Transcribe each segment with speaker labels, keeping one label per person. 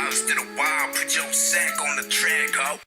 Speaker 1: It's been a while, put your sack on the track, ho.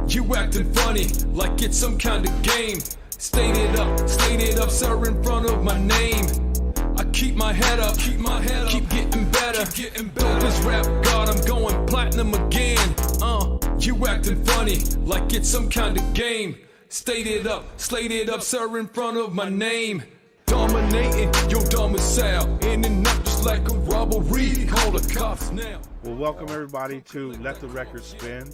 Speaker 2: You acting funny, like it's some kind of game. State it up, sir, in front of my name. I keep my head up, keep getting better. Dope as rap god, I'm going platinum again. You acting funny, like it's some kind of game. State it up, sir, in front of my name. Dominating your domicile, in and out just like a robbery. Call the cops now.
Speaker 3: Well, welcome everybody to Let the Record Spin,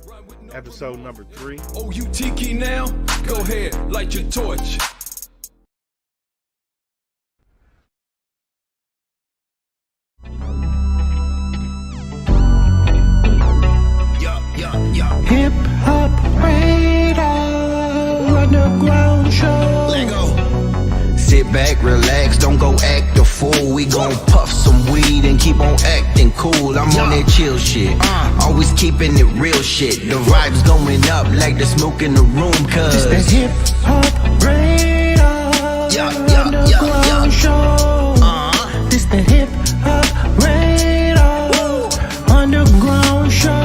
Speaker 3: episode number 3.
Speaker 2: Oh, you tiki now? Go ahead, light your torch.
Speaker 4: Hip Hop Radar Underground Show.
Speaker 1: Lego. Sit back, relax, don't go act a fool. We gon' puff some weed and keep on acting cool. I'm on that chill shit, always keeping it real shit. The vibes going up like the smoke in the room, cause
Speaker 4: It's the Hip Hop Radar Underground Show. This the Hip Hop Radar Underground Show.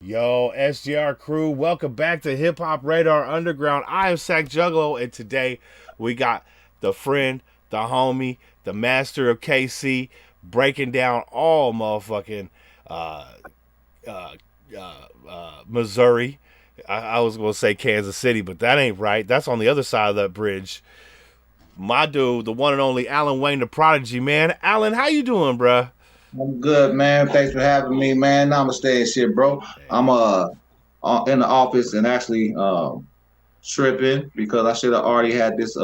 Speaker 3: Yo, SGR crew, welcome back to Hip Hop Radar Underground. I am Sack Juggalo, and today we got the friend, the homie, the master of KC, breaking down all motherfucking Missouri. I was gonna say Kansas City, but that ain't right. That's on the other side of that bridge. My dude, the one and only Alan Wayne, the Prodigy, man. Alan, how you doing, bruh?
Speaker 5: I'm good, man. Thanks for having me, man. Namaste and shit, bro. I'm in the office and actually tripping because I should have already had this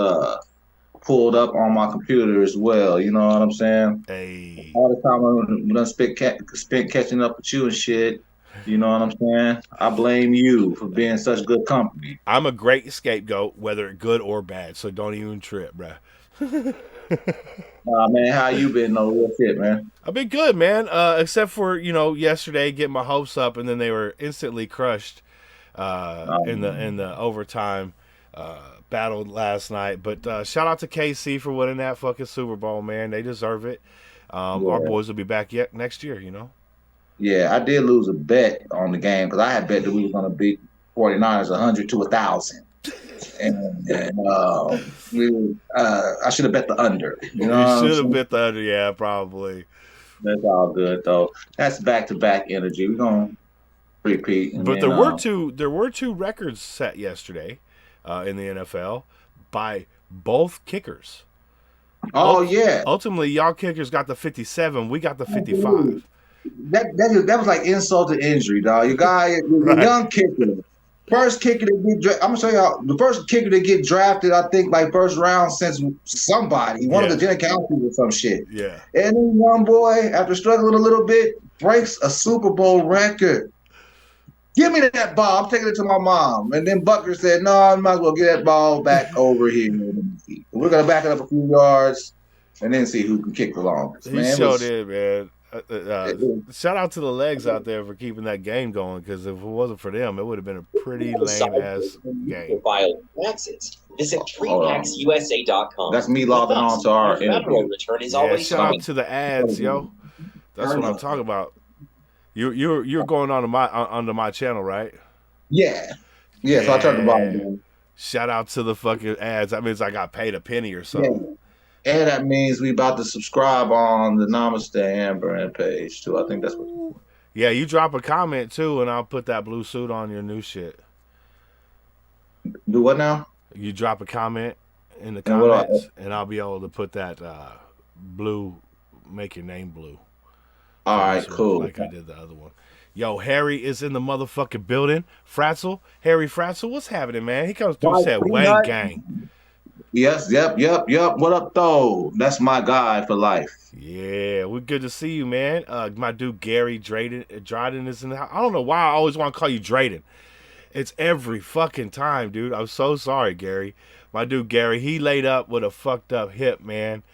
Speaker 5: pulled up on my computer as well. You know what I'm saying?
Speaker 3: Hey.
Speaker 5: All the time when I spent catching up with you and shit. You know what I'm saying? I blame you for being such good company.
Speaker 3: I'm a great scapegoat, whether good or bad, so don't even trip, bruh.
Speaker 5: Man, how you been? No real shit, man.
Speaker 3: I've been good, man. Except for yesterday, getting my hopes up, and then they were instantly crushed in the overtime battle last night. But shout out to KC for winning that fucking Super Bowl, man. They deserve it. Our boys will be back yet next year.
Speaker 5: Yeah, I did lose a bet on the game because I had bet that we were going to beat 49ers 100 to 1,000. I should have bet the under. You know,
Speaker 3: you should have bet the under. Yeah, probably.
Speaker 5: That's all good though. That's back-to-back energy. We're gonna repeat.
Speaker 3: But there were two records set yesterday in the NFL by both kickers.
Speaker 5: Oh yeah.
Speaker 3: Ultimately, y'all kickers got the 57. We got the 55.
Speaker 5: That was like insult to injury, dog. Your guy, the young kicker, first kicker to get drafted. I'm gonna show y'all the first kicker to get drafted. I think like first round since somebody, one of the Jenna County or some shit.
Speaker 3: Yeah.
Speaker 5: And then one boy, after struggling a little bit, breaks a Super Bowl record. Give me that ball. I'm taking it to my mom. And then Bucker said, "No, I might as well get that ball back over here. We're gonna back it up a few yards and then see who can kick the longest."
Speaker 3: He sure did, man. Shout out to the legs out there for keeping that game going, because if it wasn't for them, it would have been a pretty lame ass game.
Speaker 6: Visit TreePacksUSA.com.
Speaker 5: That's me logging on to our interview.
Speaker 6: Return is always
Speaker 3: shout out to the ads, yo. That's what I'm talking about. You're going onto my channel, right?
Speaker 5: Yeah. So I turned the volume.
Speaker 3: Shout out to the fucking ads. That means I got paid a penny or something.
Speaker 5: Yeah. And that means we about to subscribe on the Namaste Amber page too. I think that's what.
Speaker 3: Yeah, you drop a comment too, and I'll put that blue suit on your new shit.
Speaker 5: Do what now?
Speaker 3: You drop a comment in the comments, and I'll be able to put that blue, make your name blue.
Speaker 5: All right, cool.
Speaker 3: Like I did the other one. Yo, Harry is in the motherfucking building. Fratzel, Harry Fratzel, what's happening, man? He comes through and said, Wayne Gang.
Speaker 5: Yes, yep. What up, though? That's my guy for life.
Speaker 3: Yeah, we're good to see you, man. My dude Gary Dryden is in the house. I don't know why I always want to call you Drayden. It's every fucking time, dude. I'm so sorry, Gary. My dude Gary, he laid up with a fucked up hip, man.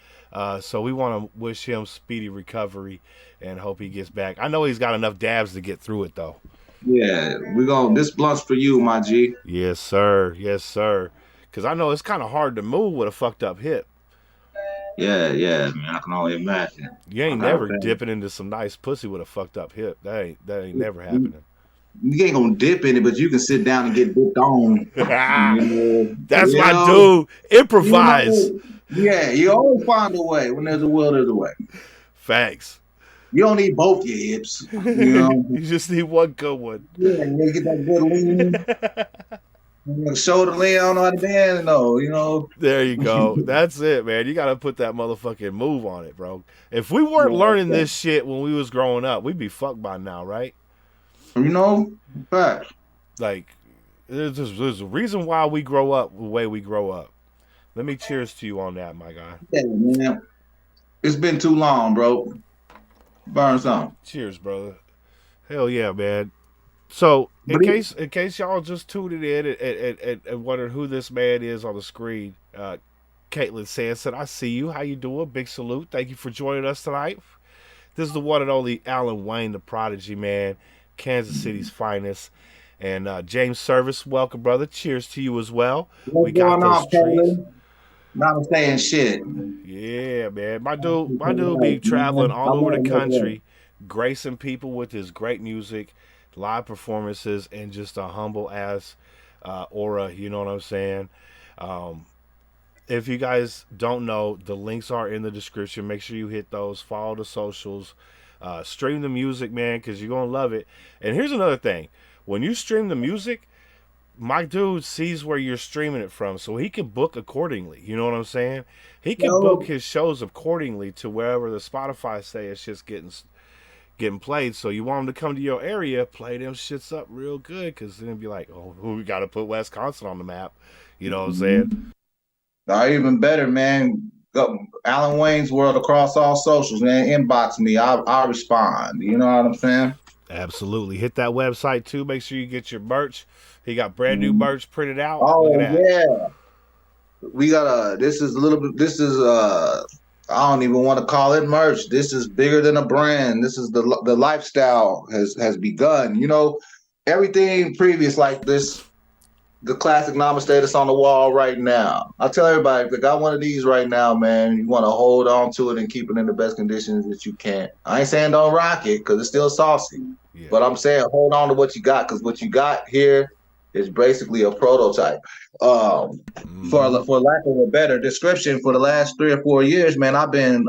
Speaker 3: So we want to wish him speedy recovery and hope he gets back. I know he's got enough dabs to get through it, though.
Speaker 5: Yeah, this blunt's for you, my G.
Speaker 3: Yes, sir. Yes, sir. Because I know it's kind of hard to move with a fucked up hip.
Speaker 5: Yeah, man. I can only imagine.
Speaker 3: You ain't never dipping into some nice pussy with a fucked up hip. That ain't never happening.
Speaker 5: You ain't gonna dip in it, but you can sit down and get dipped on.
Speaker 3: That's my dude. Improvise.
Speaker 5: You always find a way. When there's a will, there's a way.
Speaker 3: Facts.
Speaker 5: You don't need both your hips. You
Speaker 3: just need one good one.
Speaker 5: Yeah, you get that good lean. Shoulder lean, I don't know how to dance. No,
Speaker 3: There you go. That's it, man. You got to put that motherfucking move on it, bro. If we weren't learning this shit when we was growing up, we'd be fucked by now, right?
Speaker 5: Fact.
Speaker 3: Like, there's a reason why we grow up the way we grow up. Let me cheers to you on that, my guy.
Speaker 5: Yeah, man. It's been too long, bro. Burn some.
Speaker 3: Cheers, brother. Hell yeah, man. So, in case y'all just tuned in and wondered who this man is on the screen, Caitlin Sanson, I see you. How you doing? Big salute. Thank you for joining us tonight. This is the one and only Alan Wayne, the prodigy, man. Kansas City's finest. And James Service, welcome, brother. Cheers to you as well.
Speaker 5: What's going on, Caitlin? Not saying shit.
Speaker 3: Yeah, man. My dude be traveling all over the country, gracing people with his great music, live performances, and just a humble ass aura. You know what I'm saying? If you guys don't know, the links are in the description. Make sure you hit those. Follow the socials. Stream the music, man, because you're going to love it. And here's another thing. When you stream the music, my dude sees where you're streaming it from, so he can book accordingly. You know what I'm saying? He can book his shows accordingly to wherever the Spotify say it's just getting played. So you want him to come to your area, play them shits up real good, because then be like, oh, we got to put Wisconsin on the map. You know what I'm saying?
Speaker 5: Even better, man. Go Alan Wayne's World across all socials, man. Inbox me. I'll respond. You know what I'm saying?
Speaker 3: Absolutely. Hit that website too. Make sure you get your merch. He got brand new merch printed out.
Speaker 5: Oh, yeah. we got this is a little bit, this is I don't even want to call it merch. This is bigger than a brand. This is the lifestyle has begun. You know, everything previous like this, the classic Namaste that's on the wall right now. I tell everybody, if I got one of these right now, man, you want to hold on to it and keep it in the best conditions that you can. I ain't saying don't rock it because it's still saucy, but I'm saying hold on to what you got because what you got here is basically a prototype. For lack of a better description, for the last 3 or 4 years, man, I've been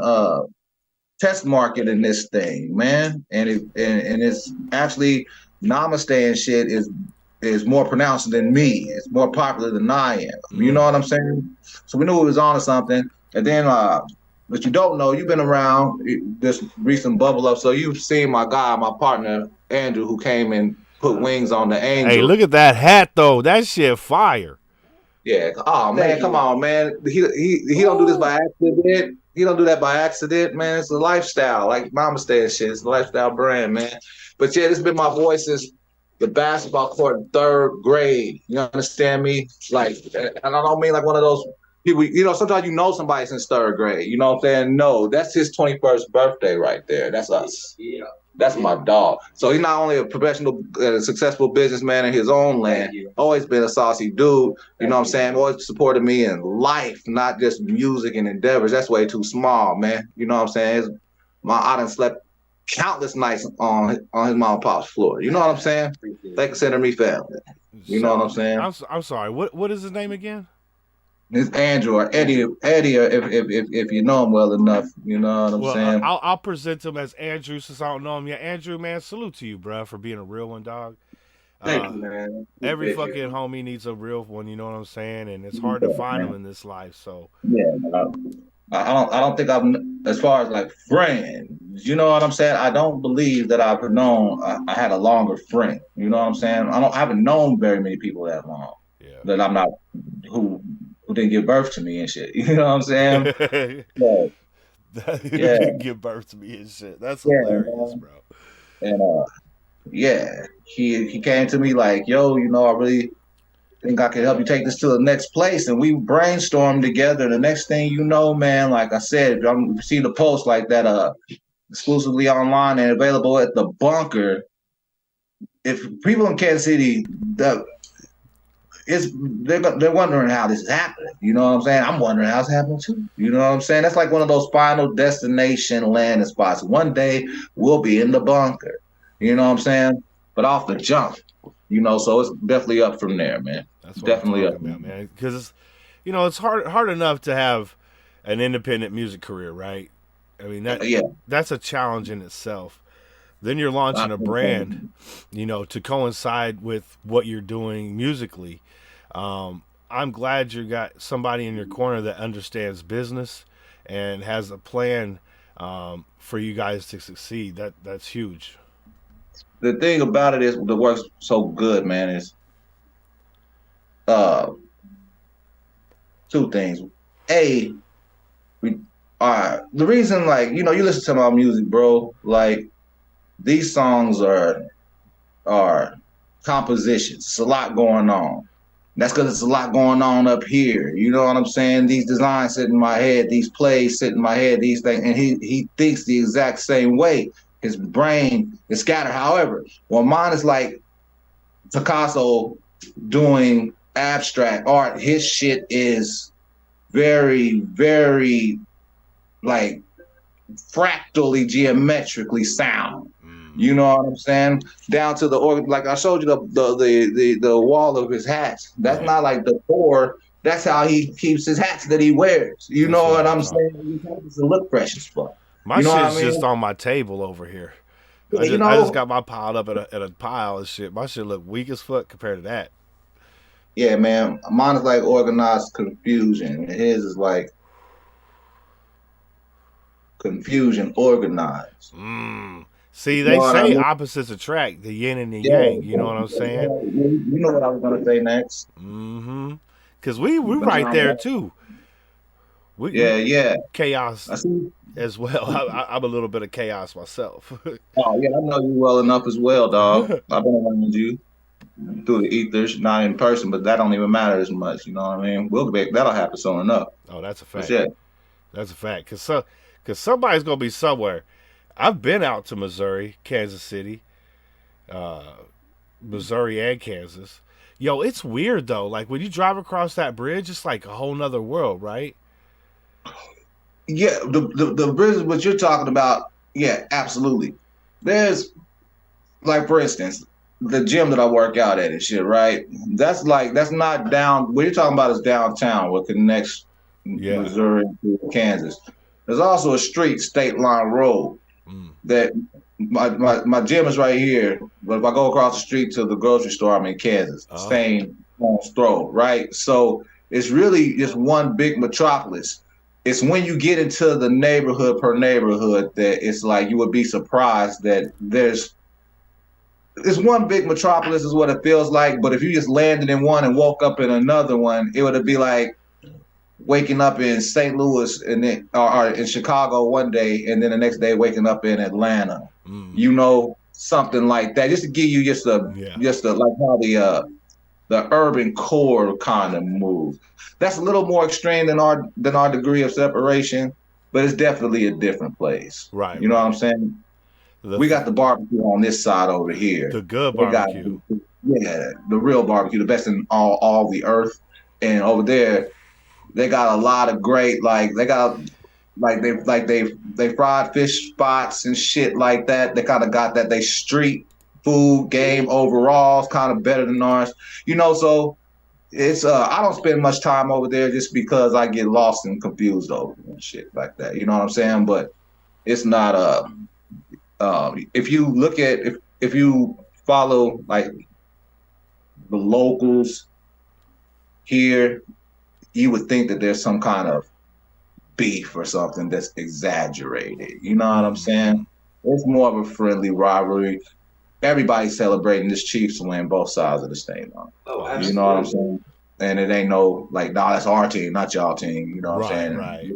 Speaker 5: test marketing this thing, man, and it's actually Namaste and shit is more pronounced than me. It's more popular than I am. You know what I'm saying? So we knew it was on to something. And then, but you don't know, you've been around this recent bubble up. So you've seen my guy, my partner, Andrew, who came and put wings on the Angel.
Speaker 3: Hey, look at that hat, though. That shit fire.
Speaker 5: Yeah. Oh, man, come on, man. He don't do this by accident. He don't do that by accident, man. It's a lifestyle, like Namaste and shit. It's a lifestyle brand, man. But yeah, this has been my voice since the basketball court in 3rd grade. You understand me? Like, and I don't mean like one of those people, you know, sometimes you know somebody since 3rd grade. You know what I'm saying? No, that's his 21st birthday right there. That's us. Yeah. That's my dog. So he's not only a professional, successful businessman in his own land, always been a saucy dude. You know what I'm saying? Always supported me in life, not just music and endeavors. That's way too small, man. You know what I'm saying? I done slept countless nights on his mom and pop's floor. You know what I'm saying? They consider me family. You know what I'm saying?
Speaker 3: I'm sorry. What is his name again?
Speaker 5: It's Andrew or Eddie, if you know him well enough. You know what I'm saying?
Speaker 3: I'll present him as Andrew since I don't know him yet. Andrew, man, salute to you, bro, for being a real one, dog.
Speaker 5: Thank you, man.
Speaker 3: Every fucking homie needs a real one. You know what I'm saying? And it's hard to find them in this life. So
Speaker 5: yeah, I don't think I've, as far as like friends, you know what I'm saying? I don't believe that I've known I had a longer friend. You know what I'm saying? I haven't known very many people that long. Yeah. That I'm not who didn't give birth to me and shit. You know what I'm saying?
Speaker 3: Didn't give birth to me and shit. That's hilarious, bro.
Speaker 5: And he came to me like, yo, you know, I really think I can help you take this to the next place. And we brainstormed together. The next thing you know, man, like I said, if you see the post like that, exclusively online and available at the Bunker. If people in Kansas City, they're wondering how this is happening. You know what I'm saying? I'm wondering how it's happening too. You know what I'm saying? That's like one of those final destination landing spots. One day we'll be in the Bunker. You know what I'm saying? But off the jump, you know, so it's definitely up from there, man.
Speaker 3: That's what definitely up, man. Because it's hard enough to have an independent music career, right? I mean, that's a challenge in itself. Then you're launching a brand, you know, to coincide with what you're doing musically. I'm glad you got somebody in your corner that understands business and has a plan for you guys to succeed. That's huge.
Speaker 5: The thing about it is that works so good, man, is two things. The reason, like, you know, you listen to my music, bro, like, these songs are compositions. It's a lot going on. That's because it's a lot going on up here. You know what I'm saying? These designs sit in my head. These plays sit in my head. These things, and he thinks the exact same way. His brain is scattered. However, well, mine is like Picasso doing abstract art. His shit is very, very like fractally, geometrically sound. You know what I'm saying? Down to the organ, like I showed you the wall of his hats. That's not like the core. That's how he keeps his hats that he wears. You know what I'm saying? It's a look precious, but
Speaker 3: my shit's just on my table over here. I just got my piled up at a pile of shit. My shit look weak as fuck compared to that.
Speaker 5: Yeah, man. Mine is like organized confusion. His is like confusion organized.
Speaker 3: See, they say opposites attract, the yin and the yang. You know what I'm saying?
Speaker 5: You know what I was gonna say next.
Speaker 3: Because we're right there too. We chaos as well. I'm a little bit of chaos myself.
Speaker 5: Oh yeah, I know you well enough as well, dog. I've been around you. through the ethers, not in person, but that don't even matter as much. You know what I mean? That'll happen soon enough.
Speaker 3: Oh, that's a
Speaker 5: But
Speaker 3: fact.
Speaker 5: yeah,
Speaker 3: That's a fact. Cause somebody's gonna be somewhere. I've been out to Missouri, Kansas City, uh, Missouri and Kansas. Yo, it's weird though. Like when you drive across that bridge, it's like a whole nother world, right?
Speaker 5: yeah. The business what you're talking about, yeah, absolutely. There's like for instance, the gym that I work out at and shit, right? That's not down. What you're talking about is downtown, what connects
Speaker 3: Yeah.
Speaker 5: Missouri to Kansas. There's also a street, State Line Road,
Speaker 3: Mm.
Speaker 5: that my gym is right here, but if I go across the street to the grocery store, I'm in Kansas.
Speaker 3: Oh.
Speaker 5: Same throw, right? So it's really just one big metropolis. It's when you get into the neighborhood per neighborhood that it's like you would be surprised that it's one big metropolis is what it feels like. But if you just landed in one and woke up in another one, it would be like waking up in St. Louis and then or in Chicago one day, and then the next day waking up in Atlanta.
Speaker 3: Mm.
Speaker 5: You know, something like that, just to give you just a like how the urban core kind of move. That's a little more extreme than our degree of separation, but it's definitely a different place.
Speaker 3: Right.
Speaker 5: You know what I'm saying? We got the barbecue on this side over here.
Speaker 3: the good
Speaker 5: They got-
Speaker 3: barbecue.
Speaker 5: yeah, the real barbecue, the best in all the earth. And over there, they got a lot of great they fried fish spots and shit like that. They kind of got that. They street food game overall is kind of better than ours. You know, so it's I don't spend much time over there just because I get lost and confused over it and shit like that. You know what I'm saying? But it's not if you look at if you follow like the locals here, you would think that there's some kind of beef or something that's exaggerated. You know what I'm saying? It's more of a friendly rivalry. Everybody's celebrating this Chiefs win, both sides of the state.
Speaker 6: Oh, absolutely.
Speaker 5: You know what I'm saying? And it ain't no like, nah, that's our team, not y'all team. You know what
Speaker 3: Right,
Speaker 5: I'm saying?
Speaker 3: right.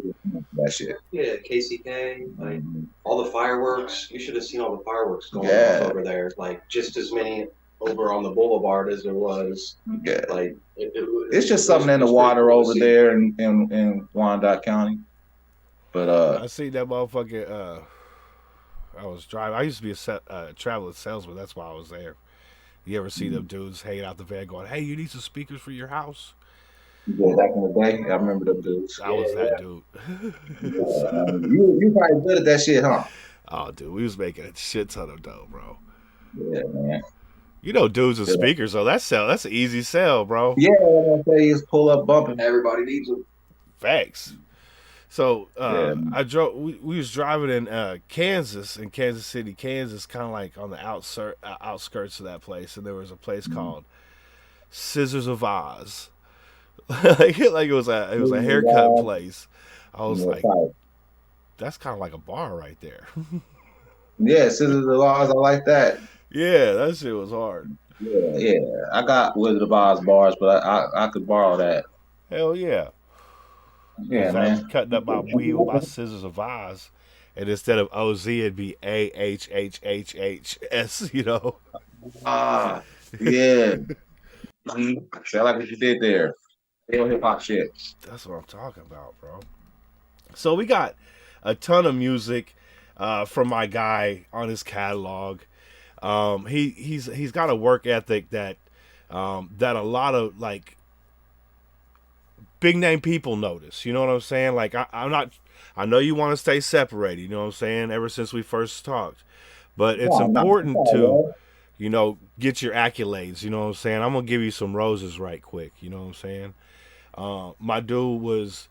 Speaker 5: That shit.
Speaker 6: Yeah, KCK, like all the fireworks. You should have seen all the fireworks going
Speaker 5: Yeah.
Speaker 6: off over there. Like just as many over on the boulevard as there was.
Speaker 5: Yeah.
Speaker 6: Like
Speaker 5: It's just something in the water over there in Wyandotte County. But
Speaker 3: I see that motherfucking. I was driving. I used to be a traveling salesman. That's why I was there. You ever see them dudes hanging out the van going, "Hey, you need some speakers for your house?"
Speaker 5: yeah, back in the day, I remember them dudes.
Speaker 3: I was that dude.
Speaker 5: You probably good at that shit, huh?
Speaker 3: Oh, dude, we was making a shit ton of dough, bro.
Speaker 5: Yeah, man.
Speaker 3: You know, dudes with speakers, though. That's an easy sell, bro.
Speaker 5: Yeah, what I'm saying is pull up bumping.
Speaker 6: everybody needs them.
Speaker 3: Facts. So
Speaker 5: Yeah.
Speaker 3: I drove. We was driving in Kansas, in Kansas City, Kansas, kind of like on the outskirts of that place, and there was a place called Scissors of Oz, like it was a haircut place. I was like, that's kind of like a bar right there.
Speaker 5: Yeah, Scissors of Oz, I like that.
Speaker 3: Yeah, that shit was hard.
Speaker 5: Yeah. I got Wizard of Oz bars, but I could borrow that.
Speaker 3: Hell yeah.
Speaker 5: Yeah,
Speaker 3: I was
Speaker 5: man.
Speaker 3: cutting up my weed with my Scissors of Oz, and instead of OZ, it'd be AHHHHS. You know.
Speaker 5: Ah, yeah. See, I like what you did there. Real hip hop shit.
Speaker 3: That's what I'm talking about, bro. So we got a ton of music from my guy on his catalog. He's got a work ethic that a lot of like big name people notice. You know what I'm saying? Like I know you want to stay separated. You know what I'm saying? Ever since we first talked, but it's important to get your accolades. You know what I'm saying? I'm gonna give you some roses right quick. You know what I'm saying? My dude was,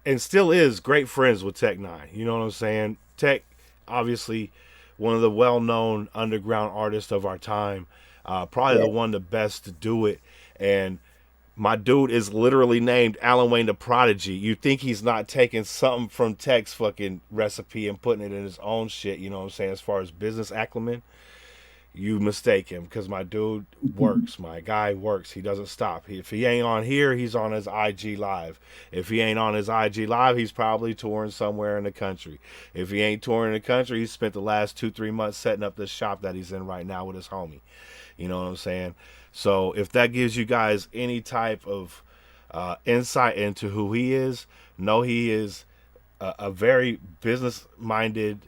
Speaker 3: and still is, great friends with Tech Nine. You know what I'm saying? Tech, obviously, one of the well-known underground artists of our time. Probably the one the best to do it. And my dude is literally named Alan Wayne the Prodigy. You think he's not taking something from Tech's fucking recipe and putting it in his own shit, you know what I'm saying, as far as business acumen. you mistake him because my dude works. My guy works. He doesn't stop. If he ain't on here, he's on his IG live. If he ain't on his IG live, he's probably touring somewhere in the country. If he ain't touring in the country, he spent the last 2-3 months setting up this shop that he's in right now with his homie. You know what I'm saying? So if that gives you guys any type of insight into who he is, know he is a very business-minded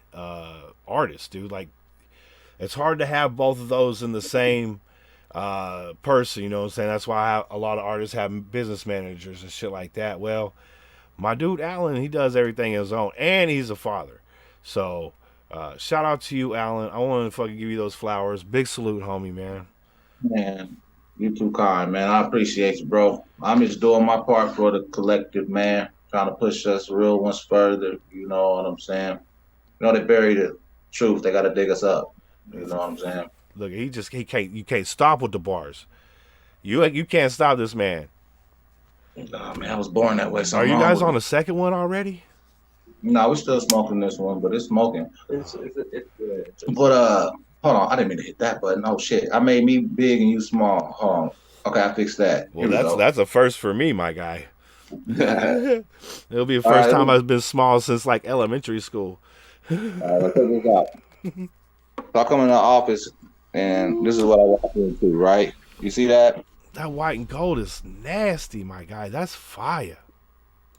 Speaker 3: artist, dude. Like, it's hard to have both of those in the same person, you know what I'm saying? That's why a lot of artists have business managers and shit like that. Well, my dude Alan, he does everything on his own, and he's a father. So, shout out to you, Alan. I want to fucking give you those flowers. Big salute, homie, man.
Speaker 5: Man, you too kind, man. I appreciate you, bro. I'm just doing my part for the collective, man. Trying to push us real ones further. You know what I'm saying? You know, they bury the truth. They got to dig us up. You know what I'm saying?
Speaker 3: Look, you can't stop with the bars. You can't stop this man.
Speaker 5: Nah, man, I was born that way.
Speaker 3: Are you guys on the second one already?
Speaker 5: No, we're still smoking this one, but it's smoking.
Speaker 6: It's good.
Speaker 5: But hold on, I didn't mean to hit that button. Oh shit, I made me big and you small. Hold on. Okay, I fixed that.
Speaker 3: Well, that's a first for me, my guy. It'll be the first time I've been small since like elementary school.
Speaker 5: All right, let's check this out. So I come in the office, and this is what I walk into, right? You see that?
Speaker 3: That white and gold is nasty, my guy. That's fire.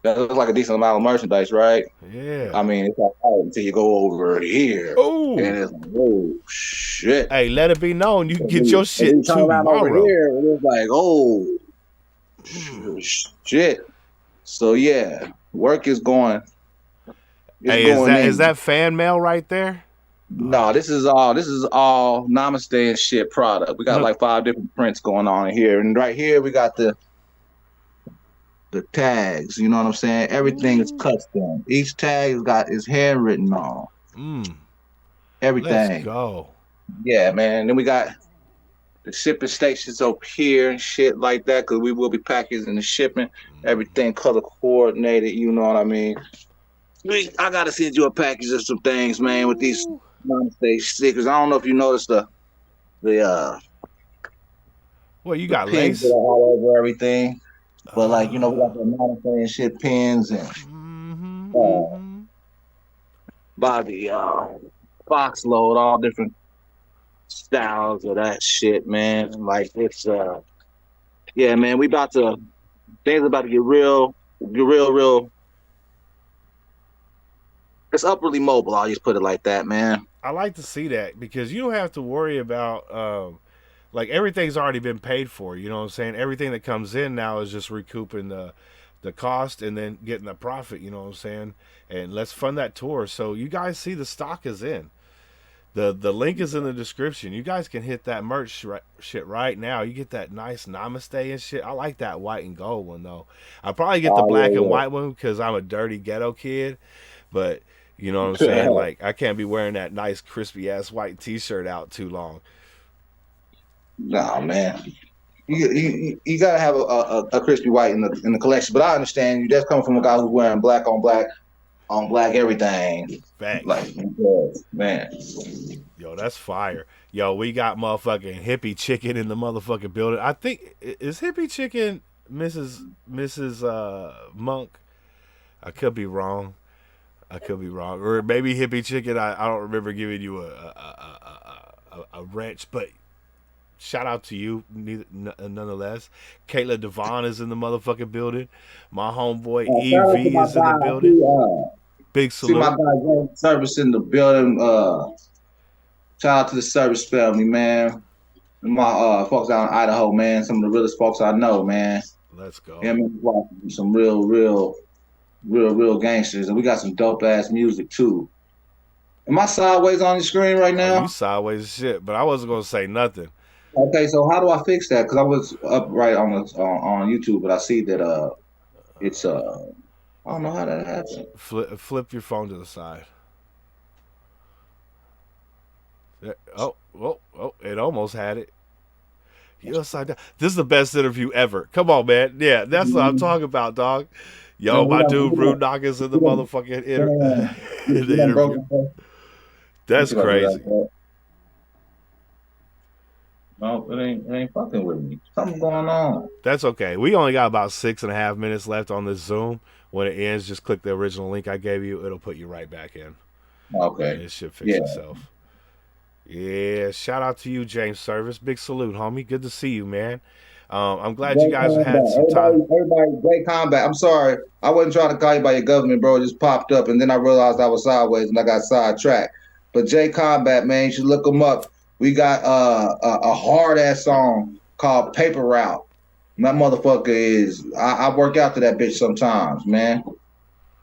Speaker 5: That looks like a decent amount of merchandise, right?
Speaker 3: Yeah.
Speaker 5: I mean, it's all right until you go over here.
Speaker 3: Oh.
Speaker 5: And it's like, oh, shit.
Speaker 3: Hey, let it be known. You can get your shit
Speaker 5: and turn around
Speaker 3: tomorrow.
Speaker 5: over here, and it's like, oh, shit. So, yeah, work is going.
Speaker 3: Hey, is that fan mail right there?
Speaker 5: No, this is all Namaste and shit product. We got like 5 different prints going on in here. And right here we got the tags, you know what I'm saying? Everything is custom. Each tag has got his handwritten on. Everything.
Speaker 3: Let's go.
Speaker 5: Yeah, man. And then we got the shipping stations over here and shit like that, because we will be packaging the shipping. Everything color coordinated, you know what I mean? I gotta send you a package of some things, man, with these Namaste stickers. I don't know if you noticed the
Speaker 3: well, you got
Speaker 5: pins
Speaker 3: lace
Speaker 5: all over everything, but like, you know, we got the Namaste and shit pins and body box load, all different styles of that shit, man. Like it's yeah, man, things about to get real. It's upwardly mobile. I'll just put it like that, man.
Speaker 3: I like to see that because you don't have to worry about like everything's already been paid for. You know what I'm saying? Everything that comes in now is just recouping the cost and then getting the profit. You know what I'm saying? And let's fund that tour. So you guys see the stock is in. The link is in the description. You guys can hit that merch shit right now. You get that nice Namaste and shit. I like that white and gold one though. I'll probably get the black and white one because I'm a dirty ghetto kid. But you know what I'm saying? Like, I can't be wearing that nice crispy ass white T-shirt out too long.
Speaker 5: Nah, man. You gotta have a crispy white in the collection. But I understand you. That's coming from a guy who's wearing black on black everything.
Speaker 3: Facts.
Speaker 5: Like, man.
Speaker 3: Yo, that's fire. Yo, we got motherfucking Hippie Chicken in the motherfucking building. I think is Hippie Chicken Mrs. Monk. I could be wrong. Or maybe Hippie Chicken. I don't remember giving you a wrench, but shout out to you nonetheless. Kayla Devon is in the motherfucking building. My homeboy EV is in the building. Big salute.
Speaker 5: See my guy Service in the building. Shout out to the Service family, man. My folks out in Idaho, man. Some of the realest folks I know, man.
Speaker 3: Let's go.
Speaker 5: Some real gangsters, and we got some dope ass music too. Am I sideways on the screen right now?
Speaker 3: You sideways as shit, but I wasn't gonna say nothing.
Speaker 5: Okay, so how do I fix that? Because I was up right on YouTube, but I see that it's I don't know how that happened.
Speaker 3: Flip your phone to the side. Oh, it almost had it. You upside down. This is the best interview ever. Come on, man. Yeah, that's what I'm talking about, dog. Yo, my dude, Rude Knock is in the motherfucking interview. That's crazy.
Speaker 5: It ain't fucking with me. Something's going on.
Speaker 3: That's okay. We only got about 6.5 minutes left on this Zoom. When it ends, just click the original link I gave you. It'll put you right back in.
Speaker 5: Okay.
Speaker 3: And it should fix
Speaker 5: Yeah.
Speaker 3: itself. Yeah, shout out to you, James Service. Big salute, homie. Good to see you, man. I'm glad you guys had some time.
Speaker 5: Everybody, great combat. I'm sorry. I wasn't trying to call you by your government, bro. It just popped up, and then I realized I was sideways, and I got sidetracked. But J Combat, man, you should look him up. We got a hard ass song called Paper Route. That motherfucker is. I work out to that bitch sometimes, man.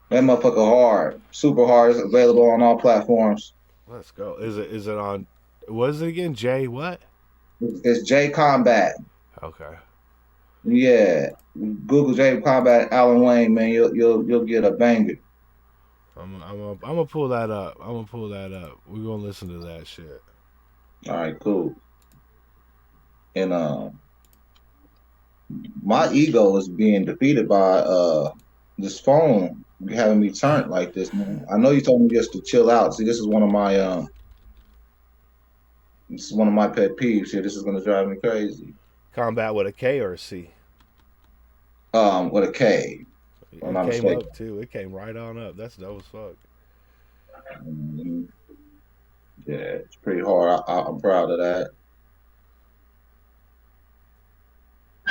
Speaker 5: That motherfucker hard, super hard. It's available on all platforms.
Speaker 3: Let's go. Is it on? What is it again? J what?
Speaker 5: It's J Combat.
Speaker 3: Okay.
Speaker 5: Yeah, Google J Combat Alan Wayne, man. You'll get a banger.
Speaker 3: I'm gonna pull that up. We're gonna listen to that shit.
Speaker 5: All right, cool. And my ego is being defeated by this phone having me turned like this, man. I know you told me just to chill out. See, this is one of my pet peeves here. This is gonna drive me crazy.
Speaker 3: Combat with a K or a C?
Speaker 5: With a K.
Speaker 3: It
Speaker 5: I'm not
Speaker 3: came
Speaker 5: mistaken.
Speaker 3: up too. It came right on up. That's dope as fuck.
Speaker 5: Mhm. Yeah, it's pretty hard. I'm proud of that.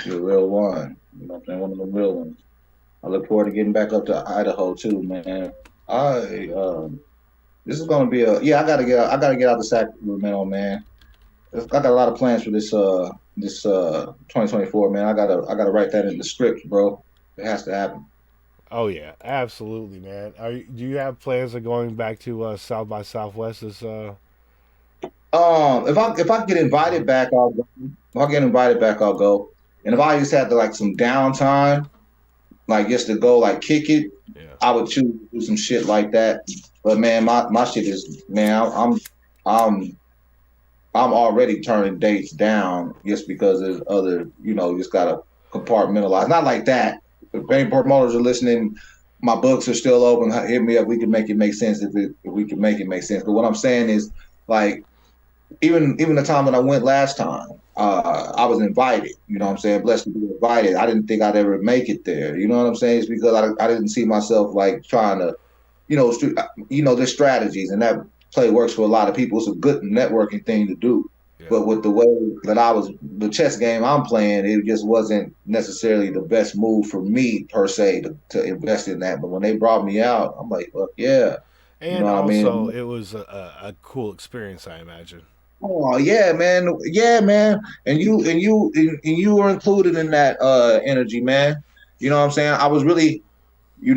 Speaker 5: You're a real one. You know what I'm saying? One of the real ones. I look forward to getting back up to Idaho too, man. This is gonna be I gotta get out to Sacramento, man. I got a lot of plans for this 2024, man. I gotta write that in the script, bro. It has to happen.
Speaker 3: Oh yeah, absolutely, man. Do you have plans of going back to South by Southwest this
Speaker 5: If I get invited back, I'll go. If I get invited back, I'll go. And if I just had to like some downtime, like just to go like kick it,
Speaker 3: Yeah.
Speaker 5: I would choose to do some shit like that. But man, my shit is, man, I'm already turning dates down just because there's other, you just gotta compartmentalize. Not like that. If any promoters are listening, my books are still open. Hit me up. We can make it make sense if we can make it make sense. But what I'm saying is, like, even the time that I went last time, I was invited. You know what I'm saying? Blessed to be invited. I didn't think I'd ever make it there. You know what I'm saying? It's because I didn't see myself like trying to, there's strategies, and that play works for a lot of people. It's a good networking thing to do.
Speaker 3: Yeah.
Speaker 5: But with the way that the chess game I'm playing, it just wasn't necessarily the best move for me per se to invest in that. But when they brought me out, I'm like, fuck yeah.
Speaker 3: And
Speaker 5: You know what I
Speaker 3: also,
Speaker 5: mean?
Speaker 3: it was a cool experience, I imagine.
Speaker 5: Oh yeah, man. Yeah, man. And you were included in that energy, man. You know what I'm saying? I was really, you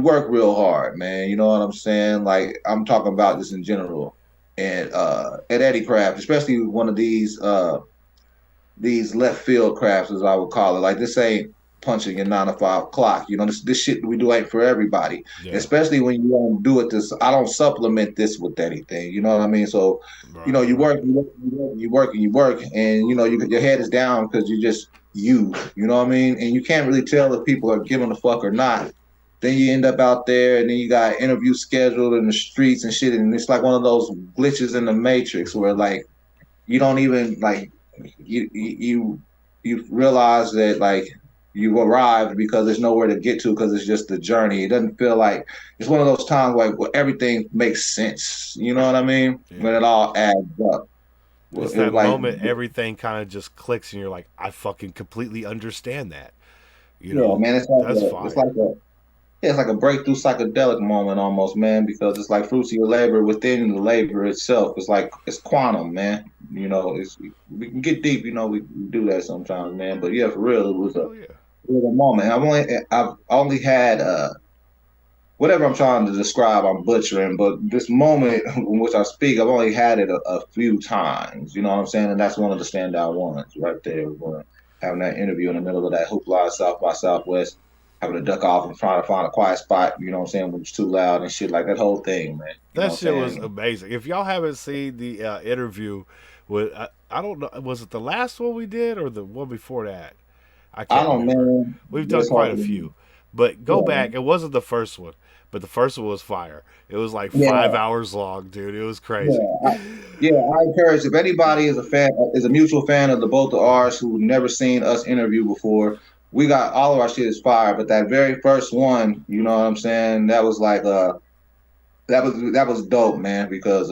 Speaker 5: work real hard, man. You know what I'm saying? Like, I'm talking about this in general. And at Eddie Craft, especially one of these left field crafts, as I would call it. Like, this ain't punching your 9 to 5 clock. This shit we do ain't for everybody.
Speaker 3: Yeah.
Speaker 5: Especially when you don't do it I don't supplement this with anything. You know what I mean? So,
Speaker 3: Right,
Speaker 5: you work, you work, and your head is down because you just you know what I mean? And you can't really tell if people are giving a fuck or not. Then you end up out there, and then you got interviews scheduled in the streets and shit, and it's like one of those glitches in the matrix where, like, you don't even, like, you realize that, like, you arrived because there's nowhere to get to because it's just the journey. It doesn't feel like it's one of those times like where everything makes sense. You know what I mean?
Speaker 3: Yeah.
Speaker 5: When it all adds up.
Speaker 3: It's
Speaker 5: It's
Speaker 3: that
Speaker 5: like-
Speaker 3: moment everything kind of just clicks, and you're like, I fucking completely understand that.
Speaker 5: Yeah, man, it's like a breakthrough psychedelic moment almost, man, because it's like fruits of your labor within the labor itself. It's like it's quantum, man. We can get deep, we do that sometimes, man. But yeah, for real, it was
Speaker 3: Oh yeah.
Speaker 5: a moment. I've only had whatever I'm trying to describe, I'm butchering, but this moment in which I speak, I've only had it a few times. You know what I'm saying? And that's one of the standout ones right there. Having that interview in the middle of that hoopla South by Southwest, having to duck off and trying to find a quiet spot, you know what I'm saying, when it's too loud and shit, like that whole thing, man. You know
Speaker 3: That
Speaker 5: what
Speaker 3: shit
Speaker 5: I'm
Speaker 3: was
Speaker 5: saying?
Speaker 3: amazing. If y'all haven't seen the interview with, I don't know, was it the last one we did or the one before that? I
Speaker 5: I
Speaker 3: can't
Speaker 5: don't
Speaker 3: remember.
Speaker 5: know.
Speaker 3: We've done
Speaker 5: It's
Speaker 3: quite a
Speaker 5: hard to-
Speaker 3: few, But go back. It wasn't the first one, but the first one was fire. It was like 5 hours long, dude. It was crazy.
Speaker 5: I encourage if anybody is a mutual fan of the both of ours who've never seen us interview before. We got all of our shit is fire, but that very first one, you know what I'm saying? That was like that was dope, man. Because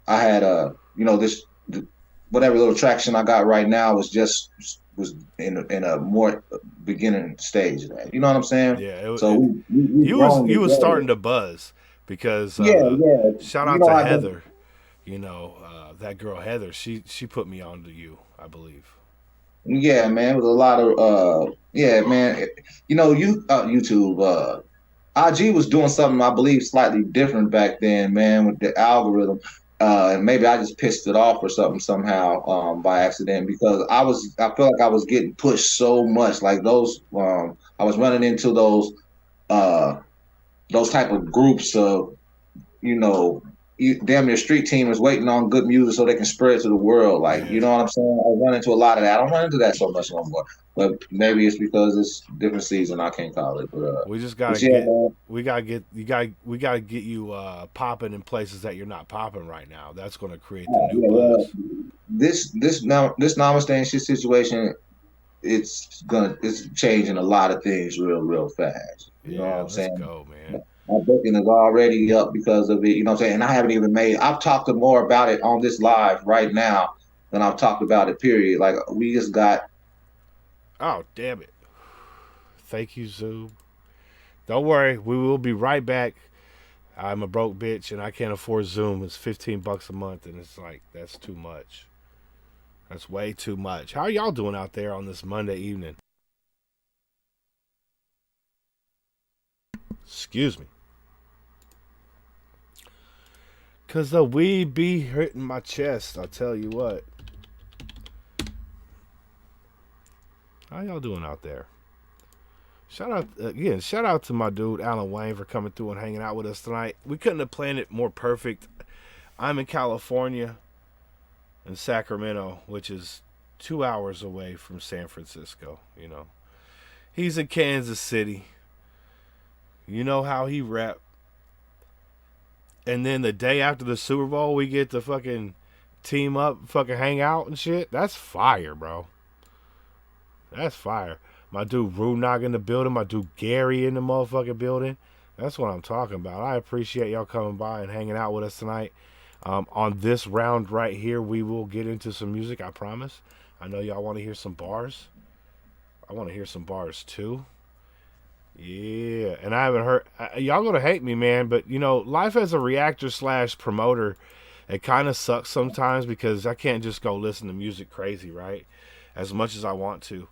Speaker 5: I had this whatever little traction I got right now was in a more beginning stage. You know what I'm saying?
Speaker 3: Yeah.
Speaker 5: So
Speaker 3: you was starting to buzz because shout out to Heather. That girl Heather, she put me on to you, I believe.
Speaker 5: Yeah, man, it was a lot of man. YouTube. IG was doing something I believe slightly different back then, man, with the algorithm. And maybe I just pissed it off or something somehow by accident because I feel like I was getting pushed so much. Like those, I was running into those type of groups of, damn near street teamers waiting on good music so they can spread it to the world. Like, you know what I'm saying? I run into a lot of that. I don't run into that so much no more. But maybe it's because it's different season. I can't call it. But
Speaker 3: we just gotta get you popping in places that you're not popping right now. That's gonna create the new buzz.
Speaker 5: This Namaste and shit situation, it's changing a lot of things real fast. You know what I'm saying?
Speaker 3: Let's go, man.
Speaker 5: My booking is already up because of it, you know what I'm saying? And I haven't even I've talked more about it on this live right now than I've talked about it, period. Like, we just got...
Speaker 3: Oh, damn it. Thank you, Zoom. Don't worry, we will be right back. I'm a broke bitch, and I can't afford Zoom. It's $15 a month, and it's like, that's too much. That's way too much. How are y'all doing out there on this Monday evening? Excuse me. Cause the weed be hurting my chest, I'll tell you what. How y'all doing out there? Shout out to my dude Alan Wayne for coming through and hanging out with us tonight. We couldn't have planned it more perfect. I'm in California, in Sacramento, which is 2 hours away from San Francisco, He's in Kansas City. You know how he rep. And then the day after the Super Bowl, we get to fucking team up, fucking hang out and shit. That's fire, bro. That's fire. My dude Runog in the building. My dude Gary in the motherfucking building. That's what I'm talking about. I appreciate y'all coming by and hanging out with us tonight. On this round right here, we will get into some music, I promise. I know y'all want to hear some bars. I want to hear some bars too. Yeah, and I haven't heard... y'all gonna hate me, man, but, life as a reactor / promoter, it kind of sucks sometimes because I can't just go listen to music crazy, right? As much as I want to.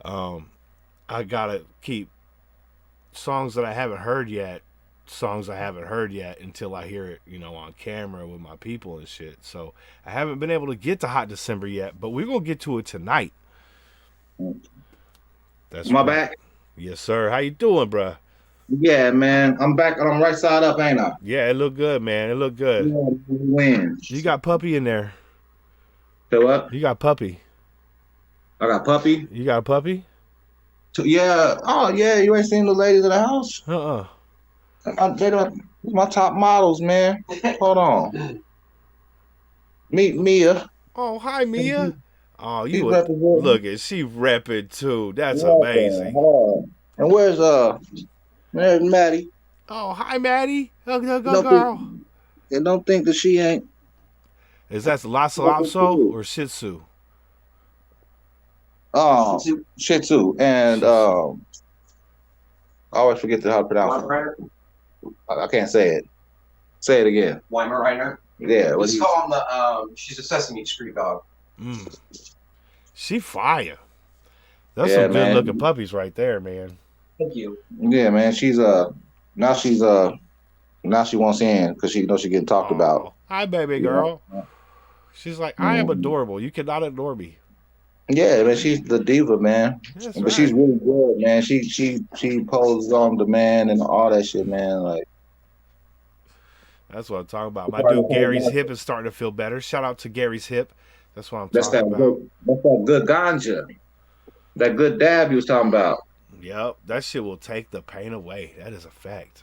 Speaker 3: I gotta keep songs I haven't heard yet until I hear it, on camera with my people and shit. So I haven't been able to get to Hot December yet, but we're gonna get to it tonight. That's
Speaker 5: my back.
Speaker 3: Yes, sir. How you doing, bruh?
Speaker 5: Yeah, man. I'm back on right side up, ain't I?
Speaker 3: Yeah, it looked good, man. It looked good.
Speaker 5: Wins.
Speaker 3: You got Puppy in there.
Speaker 5: So what?
Speaker 3: You got Puppy.
Speaker 5: I got Puppy.
Speaker 3: You got a puppy?
Speaker 5: Yeah. Oh, yeah. You ain't seen the ladies in the house? They're my top models, man. Hold on. Meet Mia.
Speaker 3: Oh, hi, Mia. Oh, look at she repping too. That's amazing.
Speaker 5: And where's Maddie?
Speaker 3: Oh, hi, Maddie. Go, girl.
Speaker 5: And don't think that she ain't.
Speaker 3: Is that Lhasa Apso or Shih Tzu?
Speaker 5: Oh, Shih Tzu. And I always forget how to pronounce it. I can't say it. Say it again.
Speaker 6: Weimaraner?
Speaker 5: Yeah.
Speaker 6: Let's call him she's a Sesame Street dog.
Speaker 3: She fire. That's some good looking puppies right there, man.
Speaker 6: Thank you.
Speaker 5: Yeah, man. She's now she wants in because she knows she's getting talked about.
Speaker 3: Hi, baby girl. She's like, I am adorable. You cannot ignore me.
Speaker 5: Yeah, man. She's the diva, man.
Speaker 3: That's
Speaker 5: but
Speaker 3: right.
Speaker 5: She's really good, man. She poses on demand and all that shit, man. Like.
Speaker 3: That's what I'm talking about. My dude Gary's hip is starting to feel better. Shout out to Gary's hip. That's what I'm talking about.
Speaker 5: That's that good ganja. That good dab you was talking about.
Speaker 3: Yep, that shit will take the pain away. That is a fact.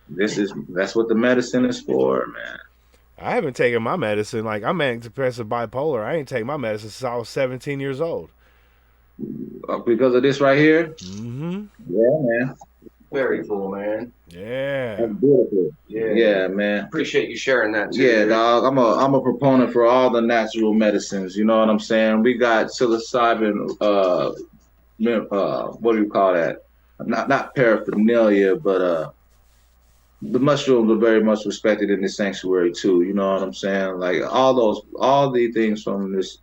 Speaker 5: That's what the medicine is for, man.
Speaker 3: I haven't taken my medicine. Like, I'm antidepressive bipolar. I ain't taken my medicine since I was 17 years old.
Speaker 5: Because of this right here.
Speaker 3: Mm-hmm.
Speaker 5: Yeah, man.
Speaker 6: Very cool, man.
Speaker 3: Yeah.
Speaker 5: That's beautiful.
Speaker 6: Yeah.
Speaker 5: Yeah, man.
Speaker 6: Appreciate you sharing that too.
Speaker 5: Yeah, dog. I'm a proponent for all the natural medicines. You know what I'm saying? We got psilocybin. What do you call that? Not paraphernalia, but the mushrooms are very much respected in this sanctuary too. You know what I'm saying? Like all the things from this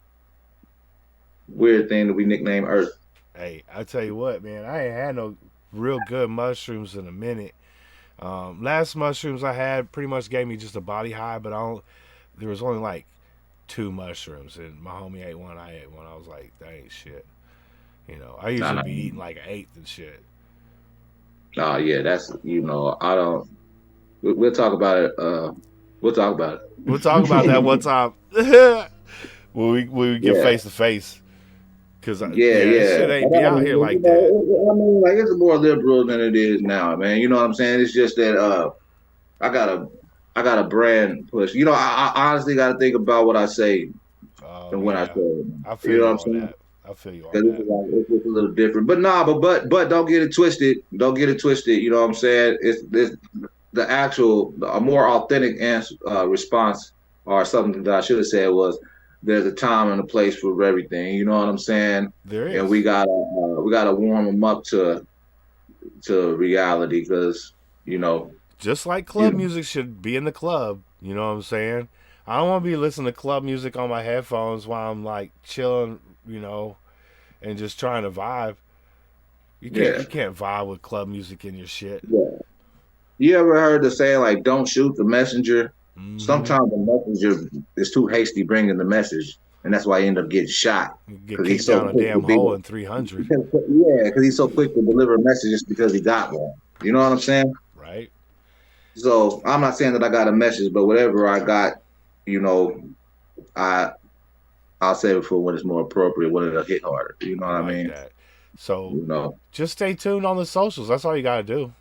Speaker 5: weird thing that we nickname Earth.
Speaker 3: Hey, I tell you what, man, I ain't had no real good mushrooms in a minute. Last mushrooms I had pretty much gave me just a body high, but there was only like 2 mushrooms, and my homie ate one, I ate one. I was like, that ain't shit. You know, I usually be eating like an 1/8 and shit.
Speaker 5: Oh yeah, that's I don't. We'll talk about it. We'll talk about it.
Speaker 3: We'll talk about that one time when we get face to face. Cause this shit ain't be out here like that.
Speaker 5: I mean, like it's more liberal than it is now, man. You know what I'm saying? It's just that I got a brand push. You know, I honestly got to think about what I say and when I say it.
Speaker 3: I feel you on that. I feel you on that.
Speaker 5: It's a little different, but but don't get it twisted. Don't get it twisted. You know what I'm saying? It's a more authentic answer, response, or something that I should have said was, there's a time and a place for everything. You know what I'm saying?
Speaker 3: There is.
Speaker 5: And we gotta warm them up to reality, because
Speaker 3: just like club music should be in the club. You know what I'm saying? I don't want to be listening to club music on my headphones while I'm like chilling, and just trying to vibe. You can't vibe with club music in your shit.
Speaker 5: Yeah. You ever heard the saying like, "Don't shoot the messenger"?
Speaker 3: Mm-hmm.
Speaker 5: Sometimes the messenger is too hasty bringing the message, and that's why he ended up getting shot.
Speaker 3: Get kicked down a damn hole in 300.
Speaker 5: Yeah, because he's so quick to deliver a message just because he got one. You know what I'm saying?
Speaker 3: Right.
Speaker 5: So I'm not saying that I got a message, but whatever I got, I'll save it for when it's more appropriate, when it'll hit harder. You know what I mean?
Speaker 3: That. So just stay tuned on the socials. That's all you gotta do.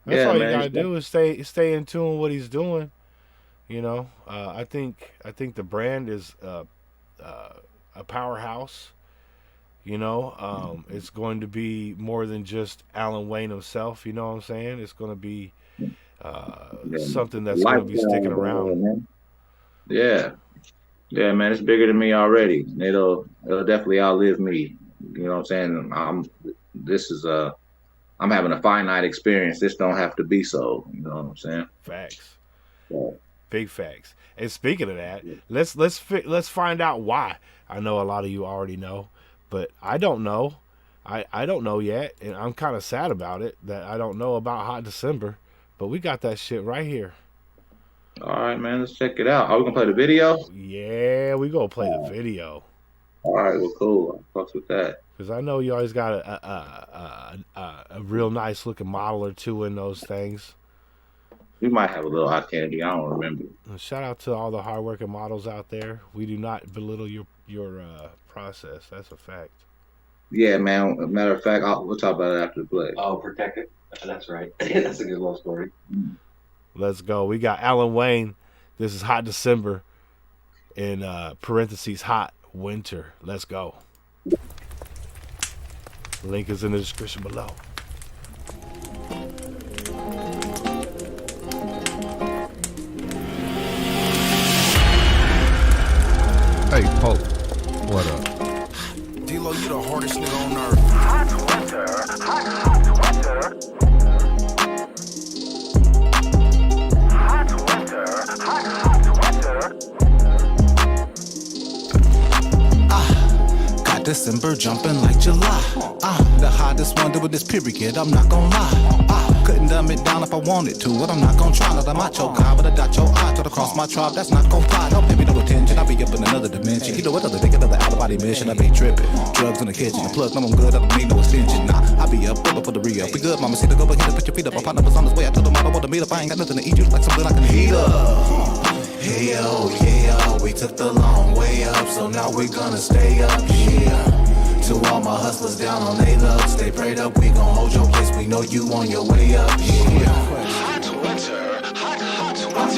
Speaker 3: That's all you gotta do is stay in tune with what he's doing. I think the brand is a powerhouse. It's going to be more than just Alan Wayne himself. You know what I'm saying? It's going to be something that's going to be sticking around.
Speaker 5: Man. Yeah, man, it's bigger than me already. It'll definitely outlive me. You know what I'm saying? I'm having a finite experience. This don't have to be so. You know what I'm saying?
Speaker 3: Facts.
Speaker 5: Yeah.
Speaker 3: Big facts. And speaking of that, let's find out why. I know a lot of you already know, but I don't know. I don't know yet, and I'm kind of sad about it that I don't know about Hot December. But we got that shit right here.
Speaker 5: All right, man. Let's check it out. Are we gonna play the video?
Speaker 3: Yeah, we gonna play the video.
Speaker 5: All right. Well, cool. I'll fuck with that.
Speaker 3: Because I know you always got a real nice looking model or two in those things.
Speaker 5: We might have a little eye candy. I don't remember.
Speaker 3: Shout out to all the hardworking models out there. We do not belittle your process. That's a fact. Yeah,
Speaker 5: man. Matter of fact, we'll talk about it after the play.
Speaker 6: Oh, protect it. That's right. That's a good little story.
Speaker 3: Let's go. We got Alan Wayne. This is Hot December. In parentheses, Hot Winter. Let's go. Link is in the description below.
Speaker 7: Hey, Pope, what up?
Speaker 8: D-Lo, you the hardest nigga on earth.
Speaker 9: Hot winter, hot winter. Hot winter, hot winter.
Speaker 8: Got December jumping like July. The hottest one doing this period, I'm not gonna lie. Couldn't dumb it down if I wanted to, but I'm not gonna try. Not a macho guy, but I dot your eye. Try to cross my tribe, that's not gonna fly. Don't pay me no attention, I'll be up in another dimension. You know what other think another out-of-body mission, I be tripping. Drugs in the kitchen, the plug, no I'm good, I don't need no extension. Nah, I be up, for the re-up. We good, mama, see the go ahead and put your feet up. My partner was on his way, I told him I don't want to meet up. I ain't got nothing to eat, just like something I can heat up. Hey yo, yeah, we took the long way up, so now we're gonna stay up here. To all my hustlers down on they luck, stay prayed up. We gon' hold your place. We know you on your way up. Yeah.
Speaker 9: Hot winter, hot winter, gonna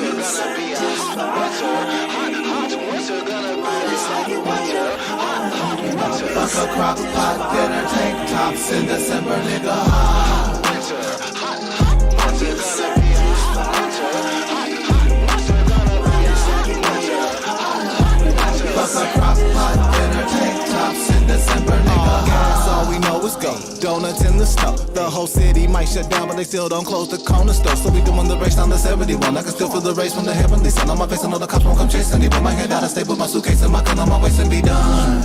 Speaker 9: be a hot winter, hot winter, gonna be a hot winter, hot winter.
Speaker 8: Fuck a crock pot, dinner, tank tops in December, nigga. Hot
Speaker 9: Winter, hot winter, gonna be a hot winter, hot winter, gonna be a hot winter, hot winter.
Speaker 8: Fuck a crock pot, dinner, tank tops in December, nigga. That's all we know is go. Donuts in the snow. The whole city might shut down, but they still don't close the corner store. So we doing the race down to 71. I can still feel the race from the heavenly sun on my face. I know the cops won't come chasing me. Put my head out and stay with my suitcase and my gun on my waist and be done.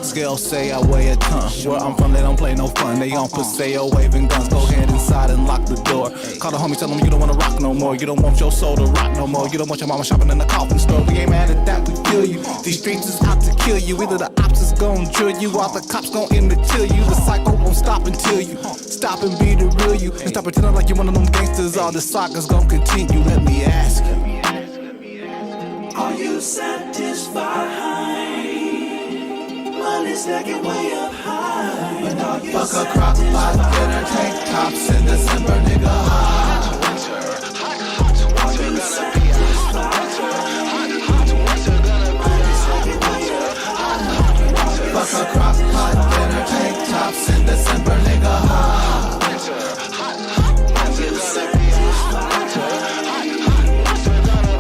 Speaker 8: Scales say I weigh a ton. Where I'm from, they don't play no fun. They on Paseo waving guns. Go ahead inside and lock the door. Call the homie, tell them you don't wanna rock no more. You don't want your soul to rock no more. You don't want your mama shopping in the coffin store. We ain't mad at that, we feel you. These streets is out to kill you. Either the ops is gon' drill you, or the cops gon' end to kill you. The cycle won't stop until you stop and be the real you. And stop pretending like you one of them gangsters. All the saga's gon' continue. Let me ask you.
Speaker 4: Are you satisfied? Money stacking way up high. But are you
Speaker 8: Fuck a crock pot, dinner, tank tops in December, nigga. Hot
Speaker 9: Winter, hot winter, gonna be a hot winter, hot winter, gonna be a hot winter, hot winter.
Speaker 8: Fuck a crock pot, dinner, tank tops in December, nigga. Hot
Speaker 9: Winter, hot winter, gonna be a hot winter, hot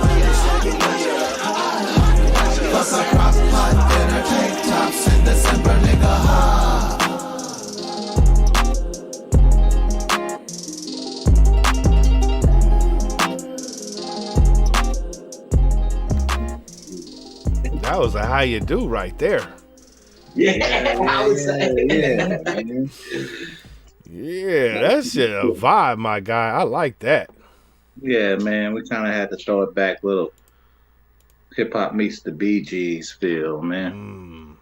Speaker 9: winter, gonna be a hot winter, hot winter.
Speaker 8: Fuck a crock pot, dinner, tank tops in December, nigga.
Speaker 3: That was a how you do right there.
Speaker 5: Yeah, I would say. Yeah, man.
Speaker 3: Yeah, that shit a vibe, my guy. I like that.
Speaker 5: Yeah, man. We kind of had to throw it back, little hip hop meets the Bee Gees feel, man.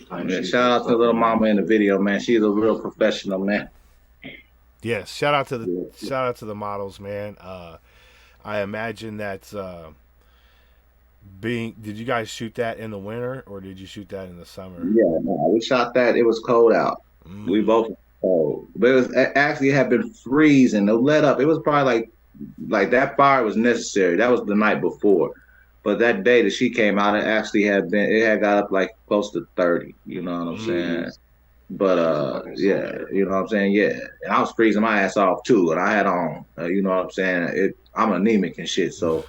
Speaker 5: Yeah, shout out to little mama in the video, man. She's a real professional, man.
Speaker 3: Yes, shout out to the models, man. I imagine that did you guys shoot that in the winter or did you shoot that in the summer?
Speaker 5: Yeah, no, we shot that. It was cold out. We both were cold, but it was actually it had been freezing. The let up. It was probably like that fire was necessary. That was the night before, but that day that she came out, it actually had got up like close to 30. You know what I'm saying? But yeah, you know what I'm saying? Yeah, and I was freezing my ass off too, and I had on. You know what I'm saying? I'm anemic and shit, so.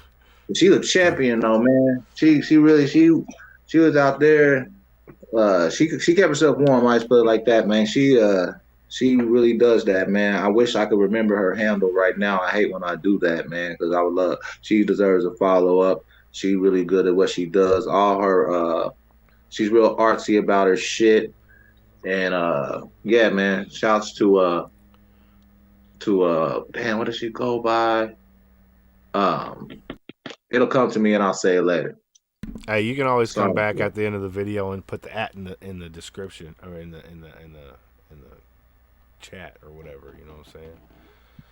Speaker 5: She looked champion though, man. She was out there. She kept herself warm. I just put it like that, man. She really does that, man. I wish I could remember her handle right now. I hate when I do that, man, because I would love. She deserves a follow up. She's really good at what she does. All her, she's real artsy about her shit, and yeah, man. Shouts to man, what does she go by? It'll come to me and I'll say it later.
Speaker 3: Hey, you can always come back at the end of the video and put the @ in the description or in the chat or whatever. You know what I'm saying?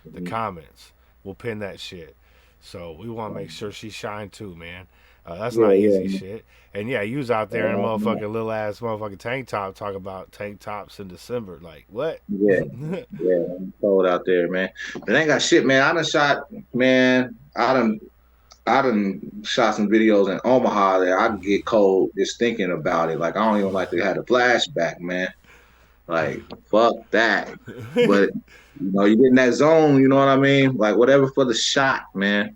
Speaker 3: The comments. We'll pin that shit. So we want to make sure she shine too, man. That's not easy shit. And yeah, you was out there in a motherfucking little ass motherfucking tank top talking about tank tops in December. Like what?
Speaker 5: Yeah, I'm cold out there, man. But I ain't got shit, man. I done shot some videos in Omaha that I can get cold just thinking about it. Like I don't even like to have a flashback, man. Like fuck that. But you get in that zone, you know what I mean? Like whatever for the shot, man.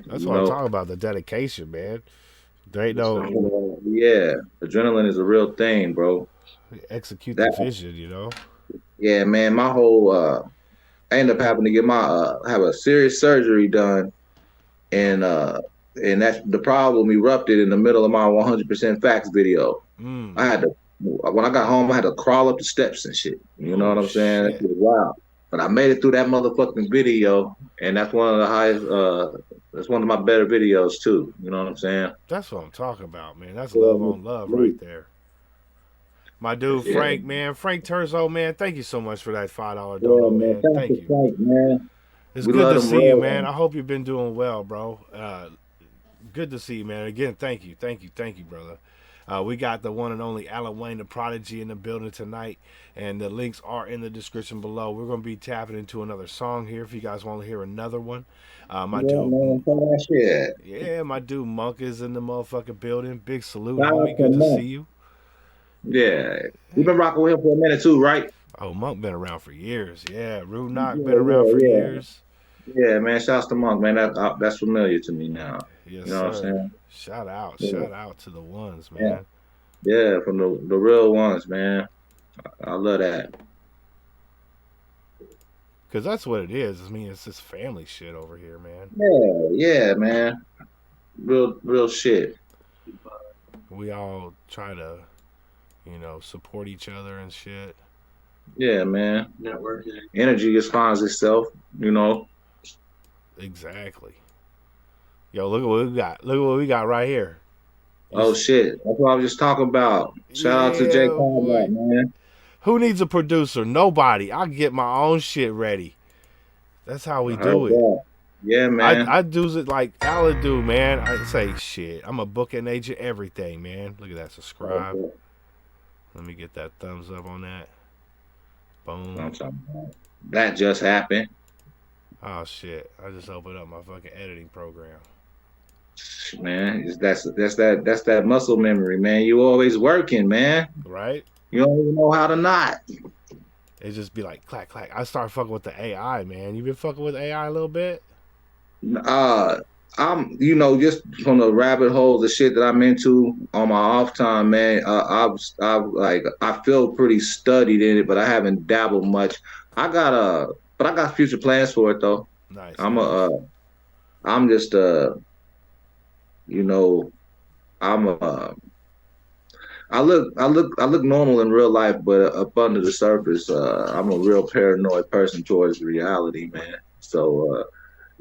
Speaker 3: That's what I'm talking about, the dedication, man. There ain't no
Speaker 5: yeah, adrenaline is a real thing, bro.
Speaker 3: Execute the vision, you know.
Speaker 5: Yeah, man. My whole I ended up having to get my have a serious surgery done. And that's the problem erupted in the middle of my 100% facts video. I had to, when I got home, I had to crawl up the steps and shit. You know what I'm saying? It was wild. But I made it through that motherfucking video, and that's one of the highest. That's one of my better videos too. You know what I'm saying?
Speaker 3: That's what I'm talking about, man. That's love on love right there. My dude Frank, man, Frank Turzo, man. Thank you so much for that $5 donut, man. Thank you,
Speaker 5: Frank, man.
Speaker 3: It's good to see you, man. I hope you've been doing well, bro. Good to see you, man. Again, thank you, brother. We got the one and only Alan Wayne, the Prodigy, in the building tonight, and the links are in the description below. We're going to be tapping into another song here if you guys want to hear another one. My dude,
Speaker 5: man, that shit.
Speaker 3: yeah, my dude Monk is in the motherfucking building. Big salute,
Speaker 5: Shout out
Speaker 3: homie.
Speaker 5: to
Speaker 3: Good to
Speaker 5: Monk.
Speaker 3: see you.
Speaker 5: Yeah, you've been rocking with him for a minute too, right?
Speaker 3: Oh, Monk been around for years. Yeah, Rude Knock been around for
Speaker 5: yeah.
Speaker 3: years.
Speaker 5: Yeah, man. Shouts to Monk, man. That's familiar to me now.
Speaker 3: Yes,
Speaker 5: You know what I'm
Speaker 3: sir.
Speaker 5: saying?
Speaker 3: Shout out,
Speaker 5: Yeah.
Speaker 3: shout out to the ones, man.
Speaker 5: Yeah, from the real ones, man. I love that.
Speaker 3: Cause that's what it is. I mean, it's this family shit over here, man.
Speaker 5: Yeah, man. Real shit.
Speaker 3: We all try to, support each other and shit.
Speaker 5: Yeah, man.
Speaker 6: Networking.
Speaker 5: Energy just finds itself, you know.
Speaker 3: Exactly. Yo, look at what we got. Look at what we got right here.
Speaker 5: Oh shit. That's what I was just talking about. Shout out to Jay
Speaker 3: Yeah, boy.
Speaker 5: Combat, man.
Speaker 3: Who needs a producer? Nobody. I get my own shit ready. That's how we do it.
Speaker 5: Yeah, man.
Speaker 3: I do it like Alan do, man. I say shit. I'm a booking agent, everything, man. Look at that. Subscribe. Let me get that thumbs up on that. Boom.
Speaker 5: I'm talking about. That just happened.
Speaker 3: Oh shit. I just opened up my fucking editing program.
Speaker 5: Man, that's that muscle memory, man. You always working, man.
Speaker 3: Right?
Speaker 5: You don't even know how to not.
Speaker 3: It just be like clack clack. I start fucking with the AI, man. You been fucking with AI a little bit?
Speaker 5: I'm, just from the rabbit hole, the shit that I'm into on my off time, man. I feel pretty studied in it, but I haven't dabbled much. But I got future plans for it though.
Speaker 3: Nice.
Speaker 5: I'm just I look normal in real life, but up under the surface, I'm a real paranoid person towards reality, man. So,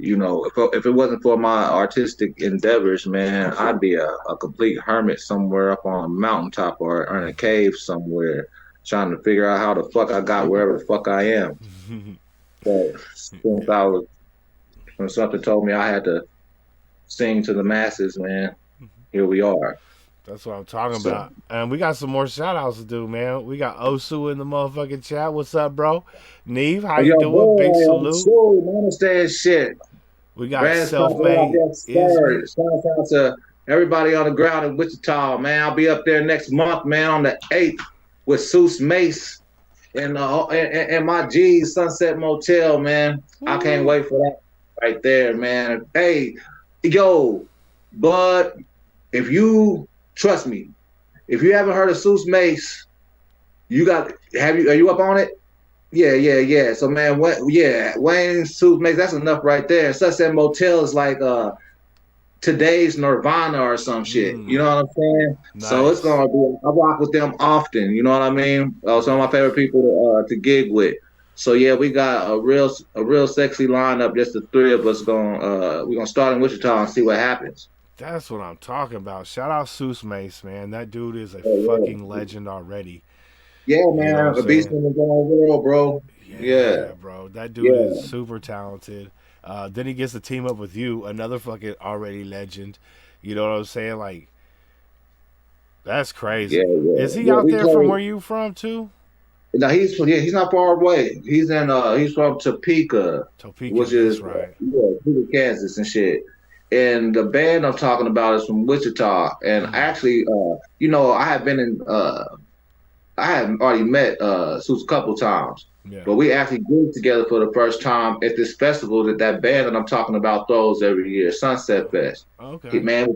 Speaker 5: if it wasn't for my artistic endeavors, man, I'd be a complete hermit somewhere up on a mountaintop or in a cave somewhere, trying to figure out how the fuck I got wherever the fuck I am. But when something told me I had to sing to the masses, man, here we are.
Speaker 3: That's what I'm talking about. And we got some more shout outs to do, man. We got Osu in the motherfucking chat. What's up, bro? Neve, how you doing?
Speaker 5: Boy,
Speaker 3: Big salute.
Speaker 5: Man, understand shit.
Speaker 3: We got Self-Made.
Speaker 5: Shout out to everybody on the ground in Wichita, man. I'll be up there next month, man, on the 8th with Seuss Mace and my G's Sunset Motel, man. I can't wait for that right there, man. Hey, yo, bud, trust me, if you haven't heard of Seuss Mace, are you up on it? Yeah. So man, Wayne Seuss Mace, that's enough right there. Sunset Motel is like today's Nirvana or some shit. You know what I'm saying?
Speaker 3: Nice.
Speaker 5: So it's gonna be. I rock with them often. You know what I mean? Some of my favorite people to gig with. So yeah, we got a real sexy lineup. Just the three of us we're gonna start in Wichita and see what happens.
Speaker 3: That's what I'm talking about. Shout out Seuss Mace, man. That dude is a fucking legend already.
Speaker 5: Yeah, man. A beast in the world, bro. Yeah,
Speaker 3: bro. That dude is super talented. Then he gets to team up with you, another fucking already legend. You know what I'm saying? Like, that's crazy.
Speaker 5: Yeah.
Speaker 3: Is he out there from where you from too?
Speaker 5: No, he's not far away. He's from Topeka, which is
Speaker 3: right.
Speaker 5: Topeka, Kansas and shit. And the band I'm talking about is from Wichita. And actually, I have been in. I had already met Seuss a couple times, but we actually gigged together for the first time at this festival that band that I'm talking about throws every year, Sunset Fest.
Speaker 3: Okay,
Speaker 5: man,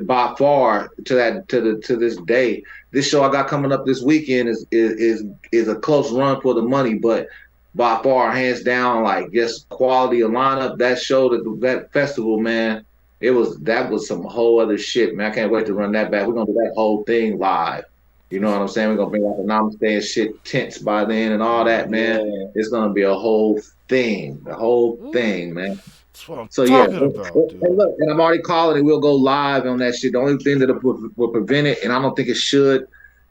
Speaker 5: by far to this day. This show I got coming up this weekend is a close run for the money, but by far, hands down, like just quality of lineup. That show, that festival, man, that was some whole other shit, man. I can't wait to run that back. We're gonna do that whole thing live. You know what I'm saying? We're gonna bring out the Namaste and shit tents by then and all that, man. Yeah. It's gonna be a whole thing, man.
Speaker 3: That's what I'm talking about, dude.
Speaker 5: And I'm already calling it. We'll go live on that shit. The only thing that will prevent it, and I don't think it should.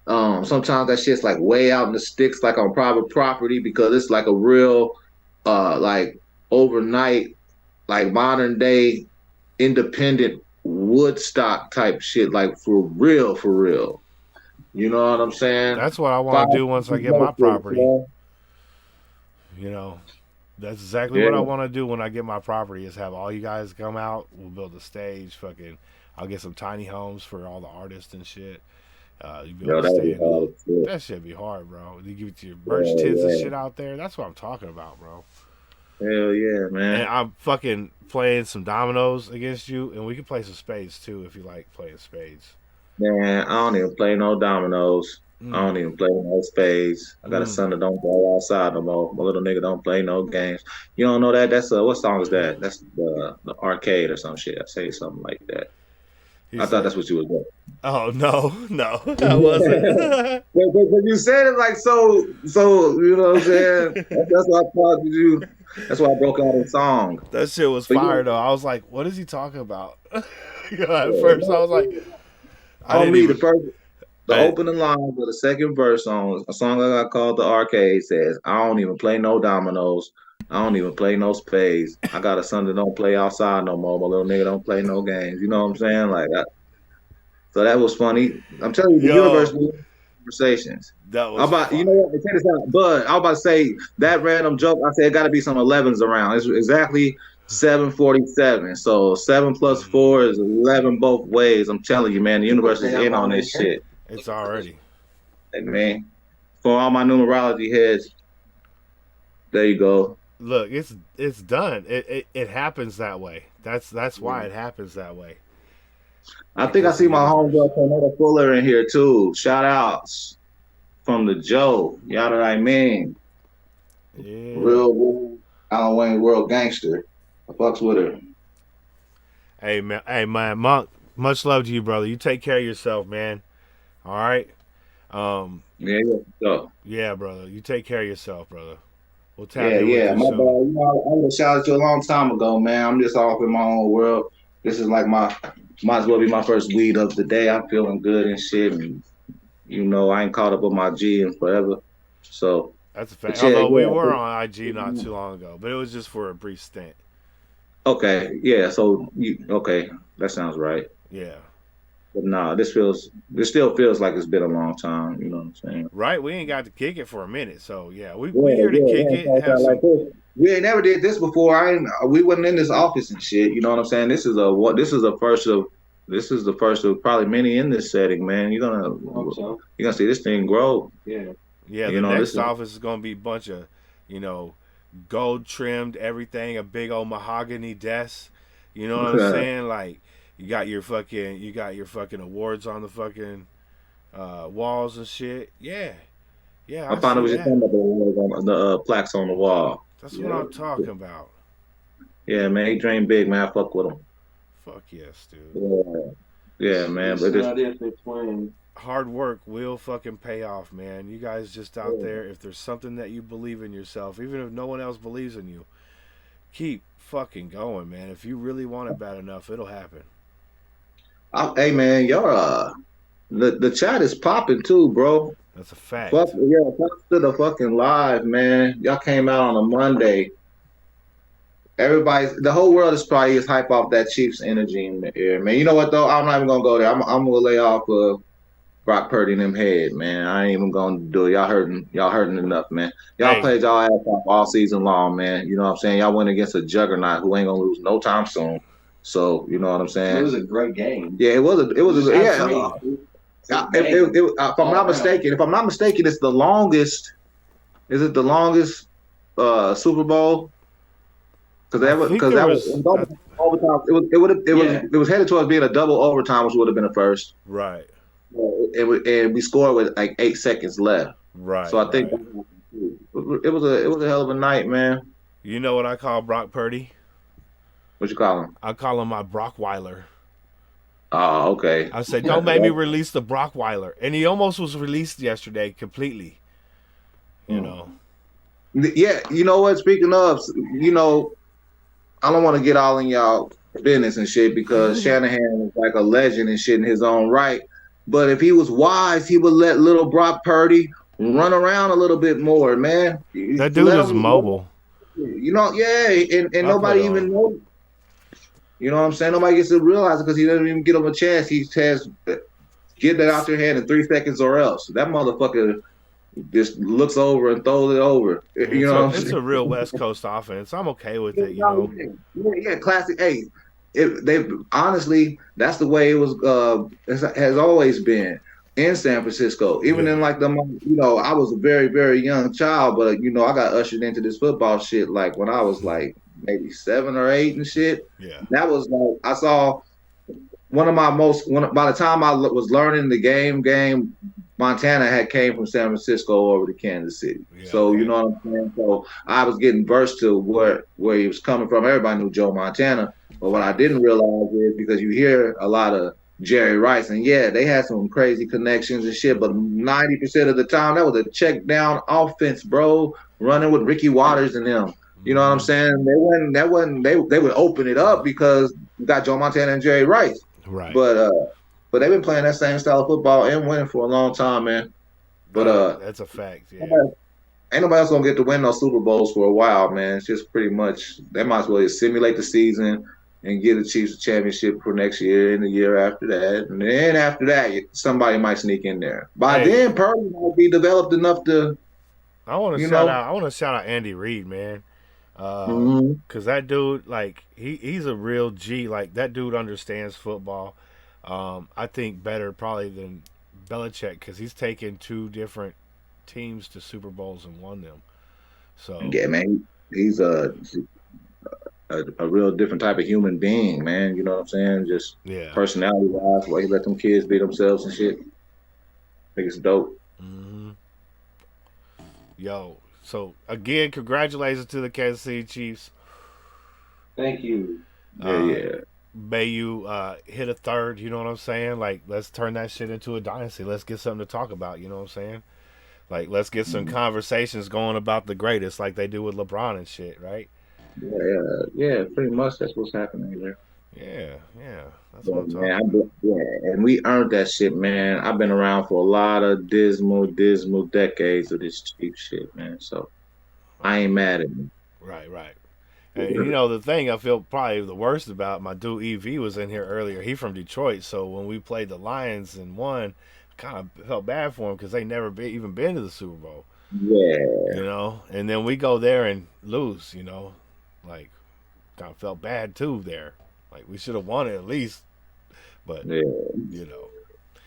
Speaker 5: Sometimes that shit's like way out in the sticks, like on private property, because it's like a real, like overnight, like modern day independent Woodstock type shit, like for real, for real. You know what I'm saying?
Speaker 3: That's what I want to do once I get my property. You know, that's exactly what I want to do when I get my property is have all you guys come out. We'll build a stage. Fucking, I'll get some tiny homes for all the artists and shit. You be able to stay in that shit be hard, bro. You give it to your merch tents and shit out there. That's what I'm talking about, bro.
Speaker 5: Hell yeah, man.
Speaker 3: And I'm fucking playing some dominoes against you, and we can play some spades too if you like playing spades.
Speaker 5: Man, I don't even play no dominoes. I don't even play no spades. I got a son that don't go outside no more. My little nigga don't play no games. You don't know that? That's what song is that? That's the arcade or some shit. I say something like that. I thought that's what you was doing.
Speaker 3: Oh no, I wasn't.
Speaker 5: but you said it like so. You know what I'm saying? That's why I thought you. That's why I broke out the song.
Speaker 3: That shit was fire though. I was like, "What is he talking about?" At first, I was like,
Speaker 5: "I didn't even." The opening line of the second verse on a song I got called "The Arcade" says, "I don't even play no dominoes. I don't even play no spades. I got a son that don't play outside no more. My little nigga don't play no games." You know what I'm saying? Like that. So that was funny. I'm telling you, the universe needs conversations.
Speaker 3: That was
Speaker 5: you know what? Check this out, Bud. I was about to say that random joke. I said it got to be some 11s around. It's exactly 7:47. So 7 + 4 is 11 both ways. I'm telling you, man, the universe is in on this shit.
Speaker 3: It's already.
Speaker 5: Hey, man, for all my numerology heads, there you go.
Speaker 3: Look, it's done. It happens that way. That's why it happens that way.
Speaker 5: I think I see my homegirl Tornado Fuller in here too. Shout outs from the Joe. Y'all know what I mean?
Speaker 3: Yeah.
Speaker 5: Real Alan Wayne world gangster. I fucks with her.
Speaker 3: Hey man, Monk. Much love to you, brother. You take care of yourself, man. All right. Yeah, brother. You take care of yourself, brother. We'll tap in with you
Speaker 5: my
Speaker 3: soon.
Speaker 5: bad. You know, I would have shouted you a long time ago, man. I'm just off in my own world. This is like might as well be my first weed of the day. I'm feeling good and shit, and you know I ain't caught up with my G in forever. So
Speaker 3: that's a fact. Although we were on IG not too long ago, but it was just for a brief stint.
Speaker 5: Okay, yeah. So that sounds right.
Speaker 3: Yeah.
Speaker 5: But nah, this still feels like it's been a long time. You know what I'm saying?
Speaker 3: Right. We ain't got to kick it for a minute, so yeah, we here to kick it.
Speaker 5: We ain't never did this before. We wasn't in this office and shit. You know what I'm saying? This is the first of probably many in this setting, man. You're gonna see this thing grow.
Speaker 3: Yeah. The next office is gonna be a bunch of, gold trimmed everything, a big old mahogany desk. You know what I'm saying? Like you got your fucking awards on the fucking walls and shit. Yeah.
Speaker 5: I found it was just the plaques on the wall.
Speaker 3: That's what I'm talking about.
Speaker 5: Yeah, man, he dreamed big, man. I fuck with him.
Speaker 3: Fuck yes, dude.
Speaker 5: Yeah, man. But
Speaker 3: hard work will fucking pay off, man. You guys just out there, if there's something that you believe in yourself, even if no one else believes in you, keep fucking going, man. If you really want it bad enough, it'll happen.
Speaker 5: Hey, man, the chat is popping too, bro.
Speaker 3: That's a fact.
Speaker 5: Thanks to the fucking live, man. Y'all came out on a Monday. The whole world is probably as hype off that Chiefs energy in the air, man. You know what though? I'm not even gonna go there. I'm gonna lay off Brock Purdy in them head, man. I ain't even gonna do it. Y'all hurting enough, man. Y'all played y'all ass off all season long, man. You know what I'm saying? Y'all went against a juggernaut who ain't gonna lose no time soon. So you know what I'm saying?
Speaker 6: It was a great game.
Speaker 5: Yeah, it was if I'm not mistaken, it's the longest. Is it the longest Super Bowl? Because that was overtime. It was headed towards being a double overtime, which would have been a first.
Speaker 3: Right.
Speaker 5: And we scored with like 8 seconds left.
Speaker 3: Right.
Speaker 5: So I think it was a hell of a night, man.
Speaker 3: You know what I call Brock Purdy?
Speaker 5: What you call him?
Speaker 3: I call him my Brockweiler.
Speaker 5: Oh, okay.
Speaker 3: I said, don't make me release the Brockweiler. And he almost was released yesterday completely. You know.
Speaker 5: Yeah, you know what? Speaking of, I don't want to get all in y'all business and shit because Shanahan is like a legend and shit in his own right. But if he was wise, he would let little Brock Purdy run around a little bit more, man.
Speaker 3: That dude is mobile.
Speaker 5: And nobody even knows. You know what I'm saying? Nobody gets to realize it because he doesn't even get him a chance. He has get that out your hand in 3 seconds or else. That motherfucker just looks over and throws it over. You know what I'm
Speaker 3: It's
Speaker 5: saying?
Speaker 3: a real West Coast offense. I'm okay with it, you know.
Speaker 5: Yeah, classic. Hey, they honestly, that's the way it was. Has always been in San Francisco. Even in like I was a very very young child, but I got ushered into this football shit like when I was like maybe 7 or 8 and shit.
Speaker 3: Yeah.
Speaker 5: That was like I saw by the time I was learning the game, Montana had came from San Francisco over to Kansas City.
Speaker 3: Yeah,
Speaker 5: So
Speaker 3: okay.
Speaker 5: you know what I'm saying? So I was getting versed to where he was coming from. Everybody knew Joe Montana. But what I didn't realize is because you hear a lot of Jerry Rice, and yeah, they had some crazy connections and shit, but 90% of the time that was a check down offense, bro, running with Ricky Waters and them. You know what I'm saying? They would open it up because you got Joe Montana and Jerry Rice.
Speaker 3: Right.
Speaker 5: But they've been playing that same style of football and winning for a long time, man. But
Speaker 3: that's a fact. Yeah.
Speaker 5: ain't nobody else gonna get to win those Super Bowls for a while, man. It's just pretty much they might as well just simulate the season and get the Chiefs a championship for next year and the year after that, and then after that, somebody might sneak in there. By then, Purdy might be developed enough to.
Speaker 3: I want to shout out Andy Reid, man. Cause that dude, like, he's a real G. Like, that dude understands football. I think better probably than Belichick, because he's taken 2 different teams to Super Bowls and won them. So
Speaker 5: yeah, man, he's a real different type of human being, man. You know what I'm saying? Just personality wise, why he let them kids beat themselves and shit. I think it's dope.
Speaker 3: Yo, so again, congratulations to the Kansas City Chiefs.
Speaker 6: Thank you.
Speaker 5: Yeah.
Speaker 3: May you hit a third, you know what I'm saying? Like, let's turn that shit into a dynasty. Let's get something to talk about, you know what I'm saying? Like, let's get some conversations going about the greatest like they do with LeBron and shit, right?
Speaker 5: Yeah, pretty much that's what's happening there.
Speaker 3: Yeah, that's what I'm talking about.
Speaker 5: And we earned that shit, man. I've been around for a lot of dismal decades of this cheap shit, man. So I ain't mad at me.
Speaker 3: Right. And you know, the thing I feel probably the worst about, my dude EV was in here earlier. He from Detroit, so when we played the Lions and won, I kind of felt bad for him because they never even been to the Super Bowl.
Speaker 5: Yeah.
Speaker 3: You know, and then we go there and lose, you know. Like, kind of felt bad too there. Like, we should have won it at least. But, you know.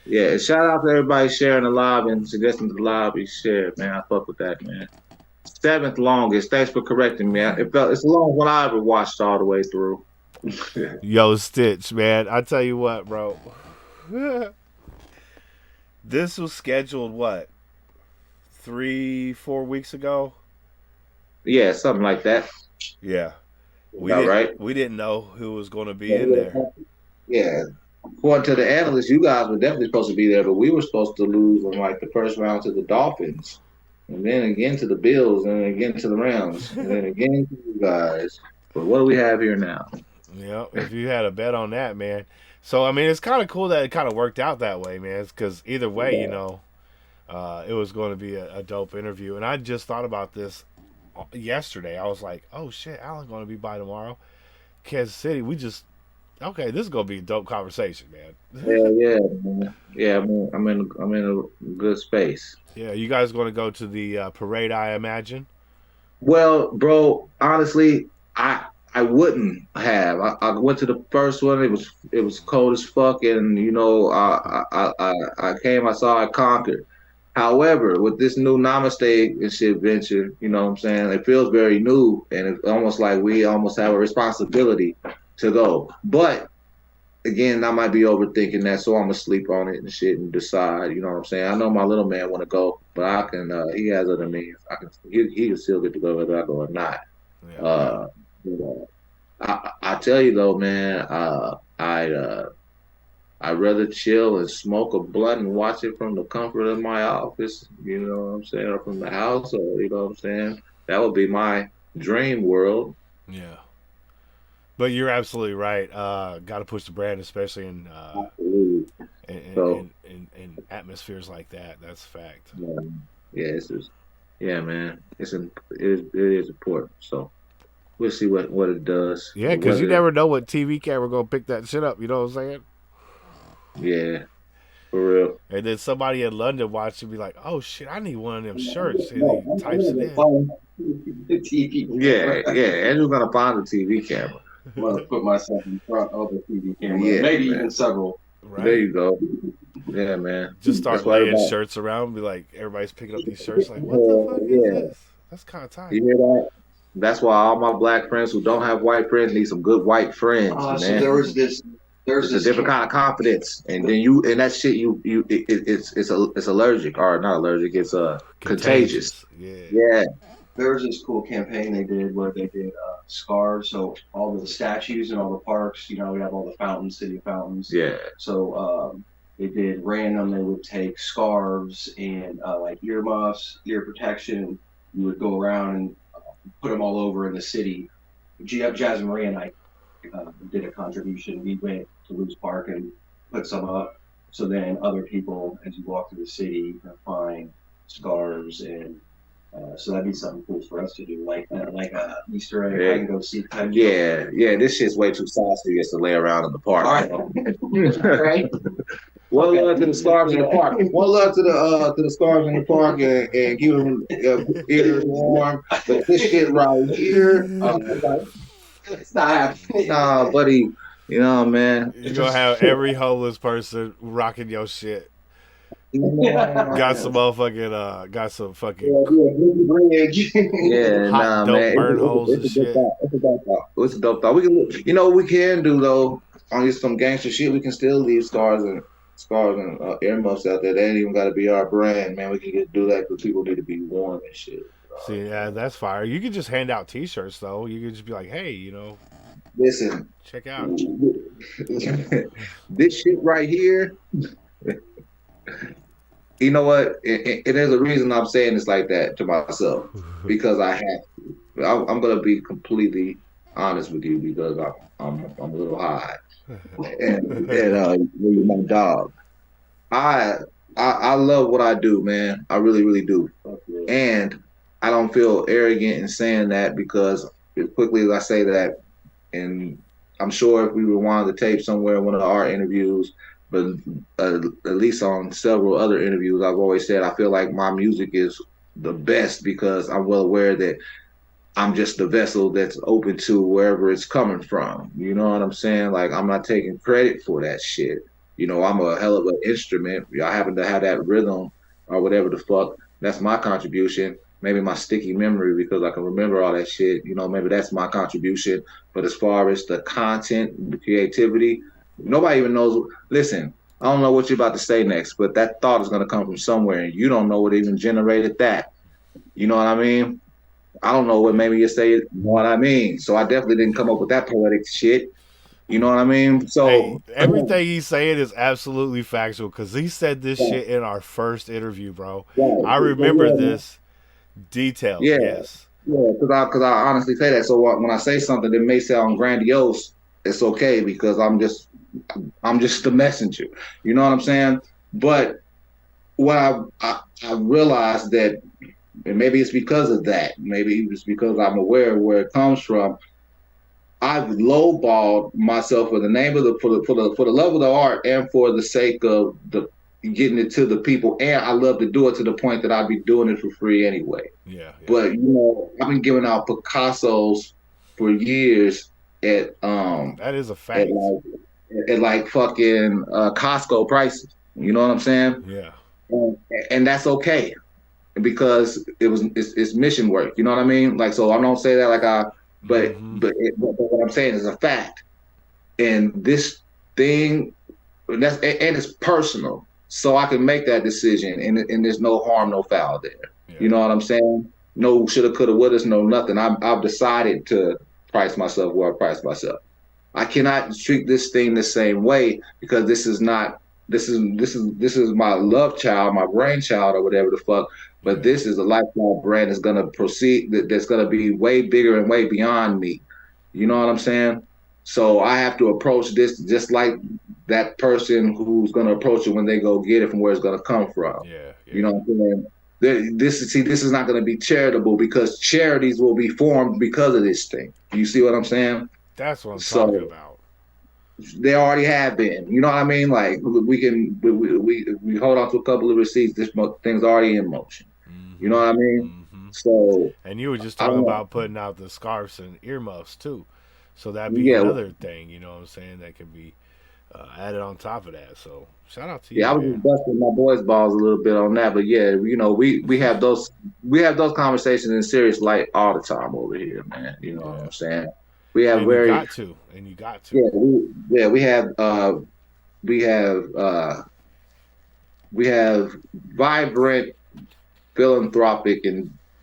Speaker 5: Yeah, shout out to everybody sharing the live and suggesting the live be shared, man. I fuck with that, man. 7th longest. Thanks for correcting me. It's the longest one I ever watched all the way through.
Speaker 3: Yo, Stitch, man. I tell you what, bro. This was scheduled, what, 3-4 weeks ago?
Speaker 5: Yeah, something like that.
Speaker 3: Yeah. We didn't know who was going to be in there.
Speaker 5: Yeah. According to the analysts, you guys were definitely supposed to be there, but we were supposed to lose in like the first round to the Dolphins. And then again to the Bills, and then again to the Rams, and then again to you guys. But what do we have here now?
Speaker 3: Yeah, if you had a bet on that, man. So, I mean, it's kind of cool that it kind of worked out that way, man. Because either way, you know, it was going to be a dope interview. And I just thought about this yesterday. I was like, oh, shit, Alan's going to be by tomorrow. Kansas City, this is going to be a dope conversation, man.
Speaker 5: Yeah, man. Yeah, I'm in a good space.
Speaker 3: Yeah, you guys going to go to the parade, I imagine?
Speaker 5: Well, bro, honestly, I wouldn't have. I went to the first one. It was cold as fuck, and you know, I came. I saw. I conquered. However, with this new Namaste and shit venture, you know what I'm saying? It feels very new, and it's almost like we almost have a responsibility to go. But again, I might be overthinking that, so I'm gonna sleep on it and shit and decide. You know what I'm saying? I know my little man want to go, but I can. He has other means. He can still get to go whether I go or not. I tell you though, man. I'd rather chill and smoke a blunt and watch it from the comfort of my office. You know what I'm saying, or from the house, or you know what I'm saying. That would be my dream world.
Speaker 3: Yeah. But you're absolutely right. Got to push the brand, especially in atmospheres like that. That's a fact.
Speaker 5: Yeah, man. It is important. So We'll see what it does.
Speaker 3: Yeah, because you
Speaker 5: Whether-
Speaker 3: never know what TV camera gonna pick that shit up. You know what I'm saying?
Speaker 5: Yeah, for real.
Speaker 3: And then somebody in London watch and be like, "Oh shit, I need one of them shirts." And he types it in.
Speaker 6: The TV.
Speaker 5: Yeah. Andrew's gonna find a TV camera.
Speaker 6: I'm gonna put myself in front of the TV camera.
Speaker 5: Yeah,
Speaker 6: Maybe
Speaker 5: man.
Speaker 6: even several.
Speaker 3: Right.
Speaker 5: There you go. Yeah, man.
Speaker 3: Just start
Speaker 5: That's what
Speaker 3: laying
Speaker 5: everybody-
Speaker 3: shirts around. Be like, everybody's picking up these shirts. Like, what the fuck is this? That's kind of tight.
Speaker 5: You hear that? That's why all my black friends who don't have white friends need some good white friends, man.
Speaker 6: So there's
Speaker 5: It's a
Speaker 6: this
Speaker 5: different kind of confidence, and then that shit it's allergic or not allergic. It's contagious.
Speaker 3: Yeah.
Speaker 5: Yeah,
Speaker 6: There was this cool campaign they did where they did scarves. So all of the statues in all the parks, we have all the fountains, city fountains.
Speaker 5: yeah.
Speaker 6: So they did random. They would take scarves and like earmuffs, ear protection. You would go around and put them all over in the city. Jazz Marie and I did a contribution. We went to Lewis Park and put some up. So then other people, as you walk through the city, can find scarves and. So that'd be something cool for us to do, like a Easter egg.
Speaker 5: Yeah.
Speaker 6: I can go see.
Speaker 5: Yeah. This shit's way too saucy just to lay around in the park.
Speaker 6: All right.
Speaker 5: One love to the scarves in the park. One love to the scarves in the park and keep them ears warm. But this shit right here,
Speaker 6: It's not happening.
Speaker 5: nah, buddy. You know, man.
Speaker 3: You're gonna have every homeless person rocking your shit. Got some motherfucking, got some fucking
Speaker 5: Yeah,
Speaker 3: hot
Speaker 5: nah,
Speaker 3: dope
Speaker 5: man.
Speaker 3: burn holes and
Speaker 5: It's a dope
Speaker 3: shit.
Speaker 5: thought. It's a dope thought. We can, what we can do though, on some gangster shit, we can still leave scars and earmuffs out there. They ain't even got to be our brand, man. We can just do that because people need to be warm and shit.
Speaker 3: See, yeah, that's fire. You could just hand out T-shirts though. You could just be like, "Hey,
Speaker 5: Listen,
Speaker 3: check out."
Speaker 5: this shit right here. You know what? And there's a reason I'm saying this like that to myself because I have to. I'm gonna be completely honest with you because I'm a little high, and you're my dog. I love what I do, man. I really, really do, and I don't feel arrogant in saying that because as quickly as I say that, and I'm sure if we rewind the tape somewhere in one of our interviews. But at least on several other interviews, I've always said I feel like my music is the best because I'm well aware that I'm just the vessel that's open to wherever it's coming from. You know what I'm saying? Like, I'm not taking credit for that shit. I'm a hell of an instrument. I happen to have that rhythm or whatever the fuck. That's my contribution. Maybe my sticky memory because I can remember all that shit. Maybe that's my contribution. But as far as the content, the creativity, nobody even knows. Listen, I don't know what you're about to say next, but that thought is going to come from somewhere, and you don't know what even generated that. You know what I mean? I don't know what maybe you say. You know what I mean? So I definitely didn't come up with that poetic shit. You know what I mean? So
Speaker 3: Hey, everything he's saying is absolutely factual because he said this shit in our first interview, bro. I remember this detail.
Speaker 5: Yeah.
Speaker 3: Yes.
Speaker 5: Yeah, because I honestly say that. So when I say something that may sound grandiose, it's okay because I'm just the messenger. You know what I'm saying? But what I realized that, and maybe it's because of that, maybe it's because I'm aware of where it comes from. I've lowballed myself for the name of for the love of the art and for the sake of getting it to the people, and I love to do it to the point that I'd be doing it for free anyway.
Speaker 3: Yeah.
Speaker 5: But I've been giving out Picassos for years at
Speaker 3: That is a fact.
Speaker 5: at like fucking Costco prices. You know what I'm saying?
Speaker 3: Yeah.
Speaker 5: And that's okay because it's mission work. You know what I mean? Like, so I don't say that like but what I'm saying is a fact. And this thing, and it's personal, so I can make that decision, and there's no harm, no foul there.
Speaker 3: Yeah.
Speaker 5: You know what I'm saying? No shoulda, coulda, wouldas, no nothing. I've decided to price myself where I price myself. I cannot treat this thing the same way because this is my love child, my brainchild, or whatever the fuck. But this is a lifestyle brand that's gonna proceed. That's gonna be way bigger and way beyond me. You know what I'm saying? So I have to approach this just like that person who's gonna approach it when they go get it from where it's gonna come from.
Speaker 3: Yeah.
Speaker 5: You know what I'm saying? this is not going to be charitable because charities will be formed because of this thing. You see what I'm saying?
Speaker 3: That's what I'm talking about.
Speaker 5: They already have been. You know what I mean? Like we hold on to a couple of receipts. This thing's already in motion. You know what I mean? So.
Speaker 3: And you were just talking about putting out the scarves and earmuffs too. So that'd be another thing. You know what I'm saying? That could be added on top of that. So shout out to you.
Speaker 5: Yeah, I was just busting my boys' balls a little bit on that, but yeah, you know, we have those conversations in serious light all the time over here, man. You know what I'm saying? We have
Speaker 3: and you got to.
Speaker 5: Yeah, we have vibrant philanthropic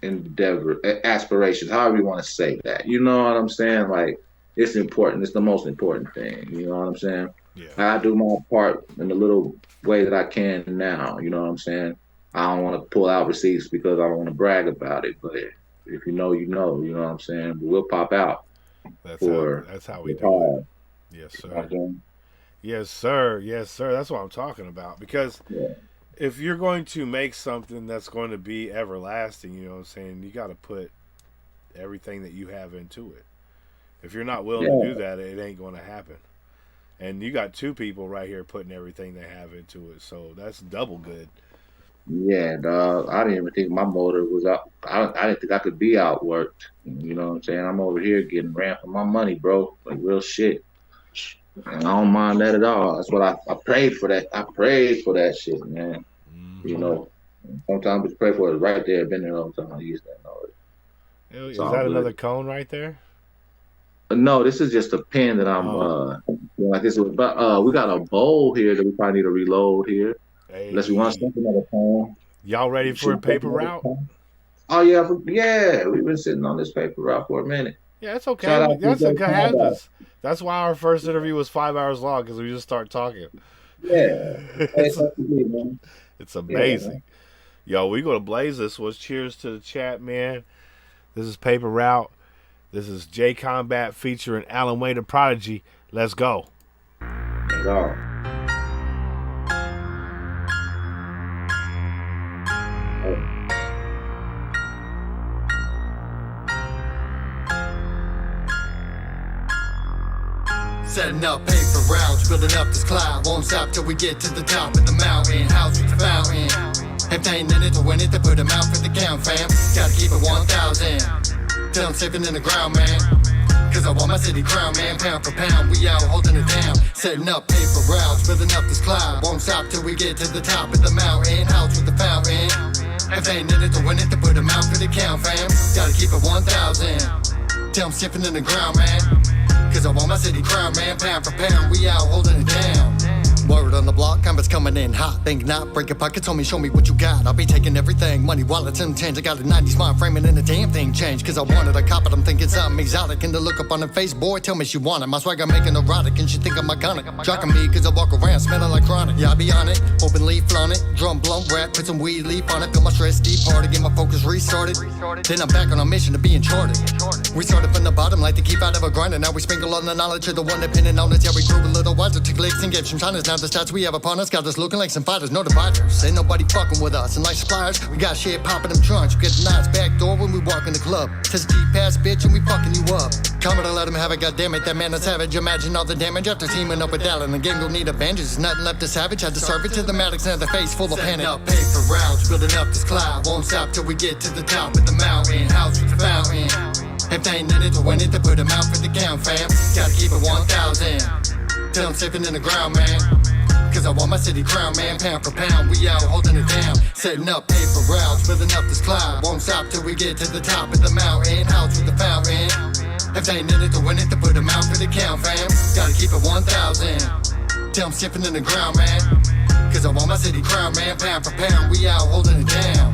Speaker 5: endeavor aspirations, however you want to say that. You know what I'm saying? Like it's important. It's the most important thing. You know what I'm saying?
Speaker 3: Yeah.
Speaker 5: I do my part in the little way that I can now. You know what I'm saying? I don't want to pull out receipts because I don't want to brag about it. But if you know, you know. You know what I'm saying? But we'll pop out.
Speaker 3: That's how we do it. Yes, sir.
Speaker 5: Okay.
Speaker 3: Yes, sir. Yes, sir. That's what I'm talking about. Because if you're going to make something that's going to be everlasting, you know what I'm saying, you got to put everything that you have into it. If you're not willing to do that, it ain't going to happen. And you got two people right here putting everything they have into it, so that's double good.
Speaker 5: Yeah, dog. I didn't even think my motor was up. I didn't think I could be outworked. You know what I'm saying? I'm over here getting ran for my money, bro. Like real shit. And I don't mind that at all. That's what I prayed for that. I prayed for that shit, man. You know, sometimes we pray for it right there. Been there all the time. I use that knowledge.
Speaker 3: Is that another cone right there?
Speaker 5: No, this is just a pen that I'm like this. We got a bowl here that we probably need to reload here.
Speaker 3: Hey.
Speaker 5: Unless we want something another pen.
Speaker 3: Y'all ready for a paper route?
Speaker 5: Oh yeah, we've been sitting on this paper route for a minute.
Speaker 3: Yeah, it's okay. That's a good habit. That's why our first interview was 5 hours long because we just start talking.
Speaker 5: Yeah,
Speaker 3: it's amazing. Yo, we gonna blaze this. Was cheers to the chat, man. This is Paper Route. This is J Combat featuring Alan Wayne the Prodigy. Let's go.
Speaker 5: Let's go.
Speaker 10: Setting up paper routes, building up this cloud. Won't stop till we get to the top of the mountain. House with the fountain. If they ain't in it to win it, they put them out for the count, fam. Gotta keep it 1,000. Till I'm sipping in the ground, man. Cause I want my city crown, man. Pound for pound, we out holding it down. Setting up paper routes, building up this cloud. Won't stop till we get to the top of the mountain. House with the fountain. If they ain't in it to win it, they put them out for the count, fam. Gotta keep it 1,000. Till I'm sipping in the ground, man. Cause I want my city crown, man. Pound for pound, we out holding it down. Word on the block, comments coming in hot. Think not, break your pockets, homie, show me what you got. I'll be taking everything, money, wallets, and change. I got a 90s mind framing and a damn thing changed. Cause I wanted a cop, but I'm thinking something exotic. And to look up on her face, boy, tell me she want it. My swagger making erotic, and she think I'm iconic. Jocking me, cause I walk around smelling like chronic. Yeah, I be on it, open leaf, flaunt it. Drum, blunt, rap, put some weed leaf on it. Feel my stress deep, hard to get my focus restarted. Then I'm back on a mission to be uncharted. We started from the bottom, like to keep out of a grind. And now we sprinkle on the knowledge of the one depending on us. Yeah, we grew a little wiser, took licks and gave some shyness. Now the stats we have upon us got us looking like some fighters, no dividers. Ain't nobody fucking with us. And like suppliers, we got shit popping them trunks. We get the nice back door when we walk in the club. Test a G-pass, bitch, and we fucking you up. Come to let him have it, goddammit. That man is savage. Imagine all the damage after teaming up with Allen. The game gon' need a bandage. There's nothing left to savage. Had to serve it to the Maddox and the face full of panic. Up paper routes, building up this cloud. Won't stop till we get to the top of the mountain. House with the fountain. If they ain't in it to win it, they put them out for the count, fam. Gotta keep it 1,000. Till I'm sipping in the ground, man. Cause I want my city crown, man. Pound for pound, we out holding it down. Setting up paper routes, building up this cloud. Won't stop till we get to the top of the mountain. House with the fountain. If they ain't in it to win it, they put them out for the count, fam. Gotta keep it 1,000. Till I'm sipping in the ground, man. Cause I want my city crown, man. Pound for pound, we out holding it down.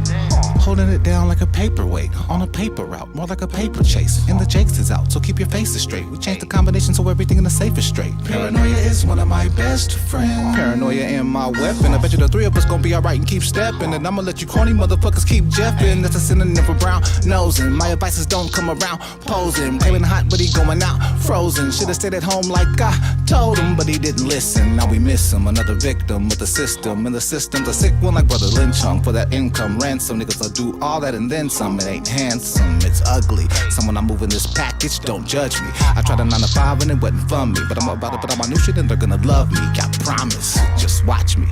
Speaker 8: Holding it down like a paperweight on a paper route, more like a paper chase. And the Jakes is out, so keep your faces straight. We changed the combination so everything in the safe is straight. Paranoia is one of my best friends. Paranoia in my weapon. I bet you the three of us gonna be alright and keep stepping. And I'ma let you corny motherfuckers keep jeffing. That's a synonym for brown nosing. My advice is don't come around posing. Claiming hot, but he going out frozen. Should've stayed at home like I told him, but he didn't listen. Now we miss him, another victim with the system. And the system's a sick one like Brother Lynch hung for that income ransom. Niggas will do all that and then some. It ain't handsome, it's ugly. Someone I'm moving this package, don't judge me. I tried a 9 to 5 and it wasn't for me, but I'm about to put out my new shit and they're gonna love me. I promise, just watch me.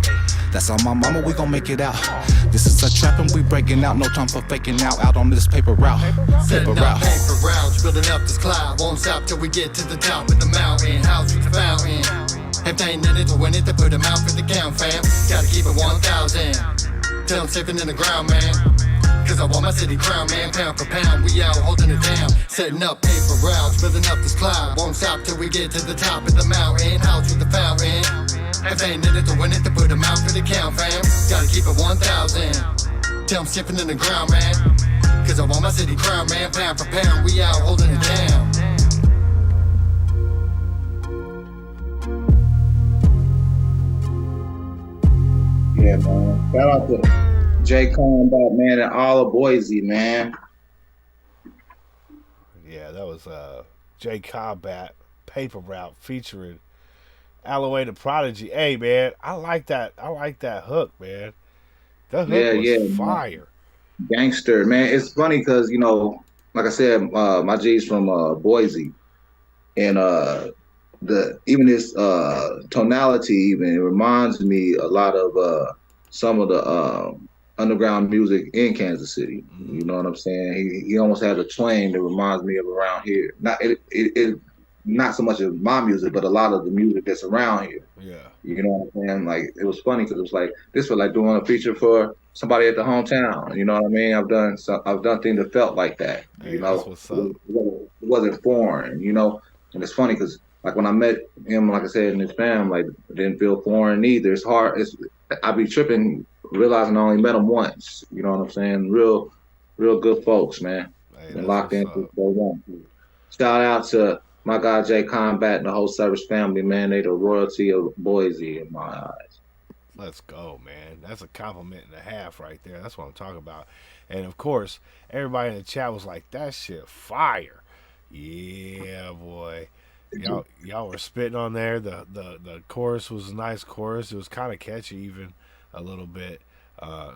Speaker 8: That's on my mama, we gon' make it out. This is a trap and we breaking out. No time for faking out on this paper route.
Speaker 10: Setting up paper routes, building up this cloud. Won't stop till we get to the top of the mountain. House with the fountain. Everything in it to win it, to put them out for the count, fam. Gotta keep it 1,000. Till I'm safe in the ground, man. Cause I want my city crown, man. Pound for pound, we out holding it down. Setting up paper routes, building up this cloud. Won't stop till we get to the top of the mountain. House with the fountain. Everything in it to win it, to put them out for the count, fam. Gotta keep it 1,000. Till I'm sipping in the ground, man. Cause I want my city crown, man. Pound for pound, we out holding it down.
Speaker 5: Yeah, man. Shout out to Jay Combat, man, and all of Boise, man.
Speaker 3: Yeah, that was Jay Combat, Paper Route, featuring Alloway the Prodigy. Hey, man, I like that hook, man. That hook was fire.
Speaker 5: Gangster, man. It's funny because, you know, like I said, my G's from Boise. And even this tonality even it reminds me a lot of some of the underground music in Kansas City. You know what I'm saying? He almost has a twang that reminds me of around here. Not so much of my music, but a lot of the music that's around here.
Speaker 3: Yeah.
Speaker 5: You know what I'm saying? Like, it was funny because it was like, this was like doing a feature for somebody at the hometown. You know what I mean? I've done things that felt like that.
Speaker 3: Hey,
Speaker 5: you know,
Speaker 3: that's what's up.
Speaker 5: It wasn't foreign, you know? And it's funny because, like, when I met him, like I said, in his fam, like, it didn't feel foreign either. It's hard. I be tripping, realizing I only met him once. You know what I'm saying? Real good folks, man.
Speaker 3: Hey,
Speaker 5: been locked in for so long. Shout out to my guy Jay Combat and the whole Service family, man. They the royalty of Boise in my eyes.
Speaker 3: Let's go, man. That's a compliment and a half right there. That's what I'm talking about. And of course, everybody in the chat was like, that shit fire. Yeah, boy. Y'all were spitting on there. The chorus was a nice chorus. It was kind of catchy even a little bit.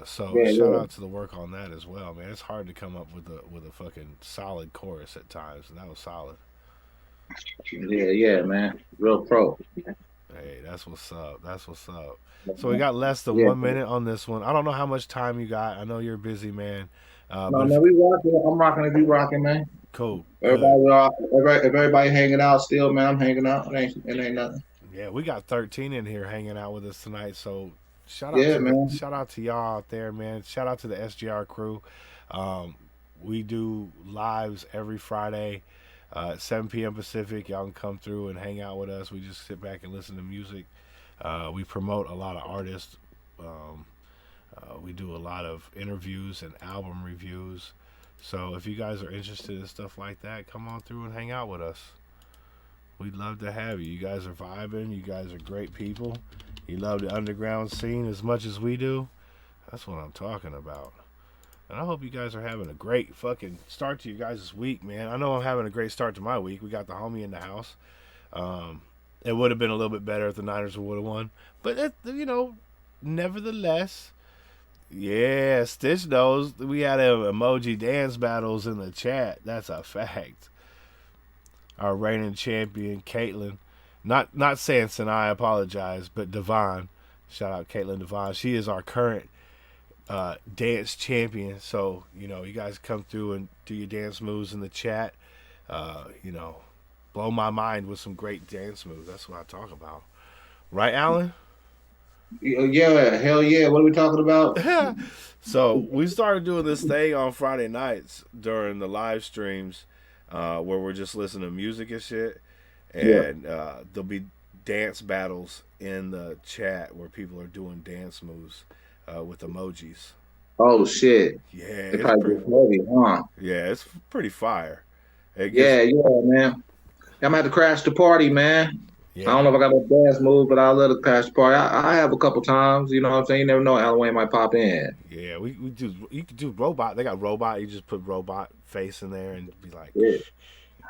Speaker 3: So shout out to the work on that as well, man. It's hard to come up with a fucking solid chorus at times, and that was solid.
Speaker 5: Yeah, man. Real pro.
Speaker 3: Hey, that's what's up. So we got less than 1 minute on this one. I don't know how much time you got. I know you're busy, man.
Speaker 5: No, man, we rocking. I'm rocking if you rocking, man.
Speaker 3: Cool.
Speaker 5: If everybody hanging out still, man, I'm hanging out. It ain't nothing.
Speaker 3: Yeah, we got 13 in here hanging out with us tonight. So shout out to y'all out there, man. Shout out to the SGR crew. We do lives every Friday. 7 p.m. Pacific, y'all can come through and hang out with us. We just sit back and listen to music. We promote a lot of artists. We do a lot of interviews and album reviews. So if you guys are interested in stuff like that, come on through and hang out with us. We'd love to have you. You guys are vibing. You guys are great people. You love the underground scene as much as we do. That's what I'm talking about. And I hope you guys are having a great fucking start to your guys' week, man. I know I'm having a great start to my week. We got the homie in the house. It would have been a little bit better if the Niners would have won. But, nevertheless, yeah, Stitch knows. We had emoji dance battles in the chat. That's a fact. Our reigning champion, Caitlin. Not Sanson, I apologize, but Devon. Shout out Caitlin Devon. She is our current dance champion. So, you guys come through and do your dance moves in the chat. Blow my mind with some great dance moves. That's what I talk about. Right, Alan?
Speaker 5: Yeah, hell yeah. What are we talking about?
Speaker 3: So we started doing this thing on Friday nights during the live streams where we're just listening to music and shit. And there'll be dance battles in the chat where people are doing dance moves with emojis.
Speaker 5: Oh shit.
Speaker 3: Yeah,
Speaker 5: It
Speaker 3: it's
Speaker 5: probably
Speaker 3: pretty.
Speaker 5: gets heavy, huh?
Speaker 3: Yeah, it's pretty fire. It gets.
Speaker 5: Yeah, yeah, man. I'm gonna have to crash the party, man. I
Speaker 3: Yeah,
Speaker 5: don't know if I got a dance move, but I'll let it crash the party. I have a couple times, you know what I'm saying? You never know, Alan Wayne might pop in.
Speaker 3: yeah. We do. You could do robot. They got robot. You just put robot face in there and be like,
Speaker 5: Yeah.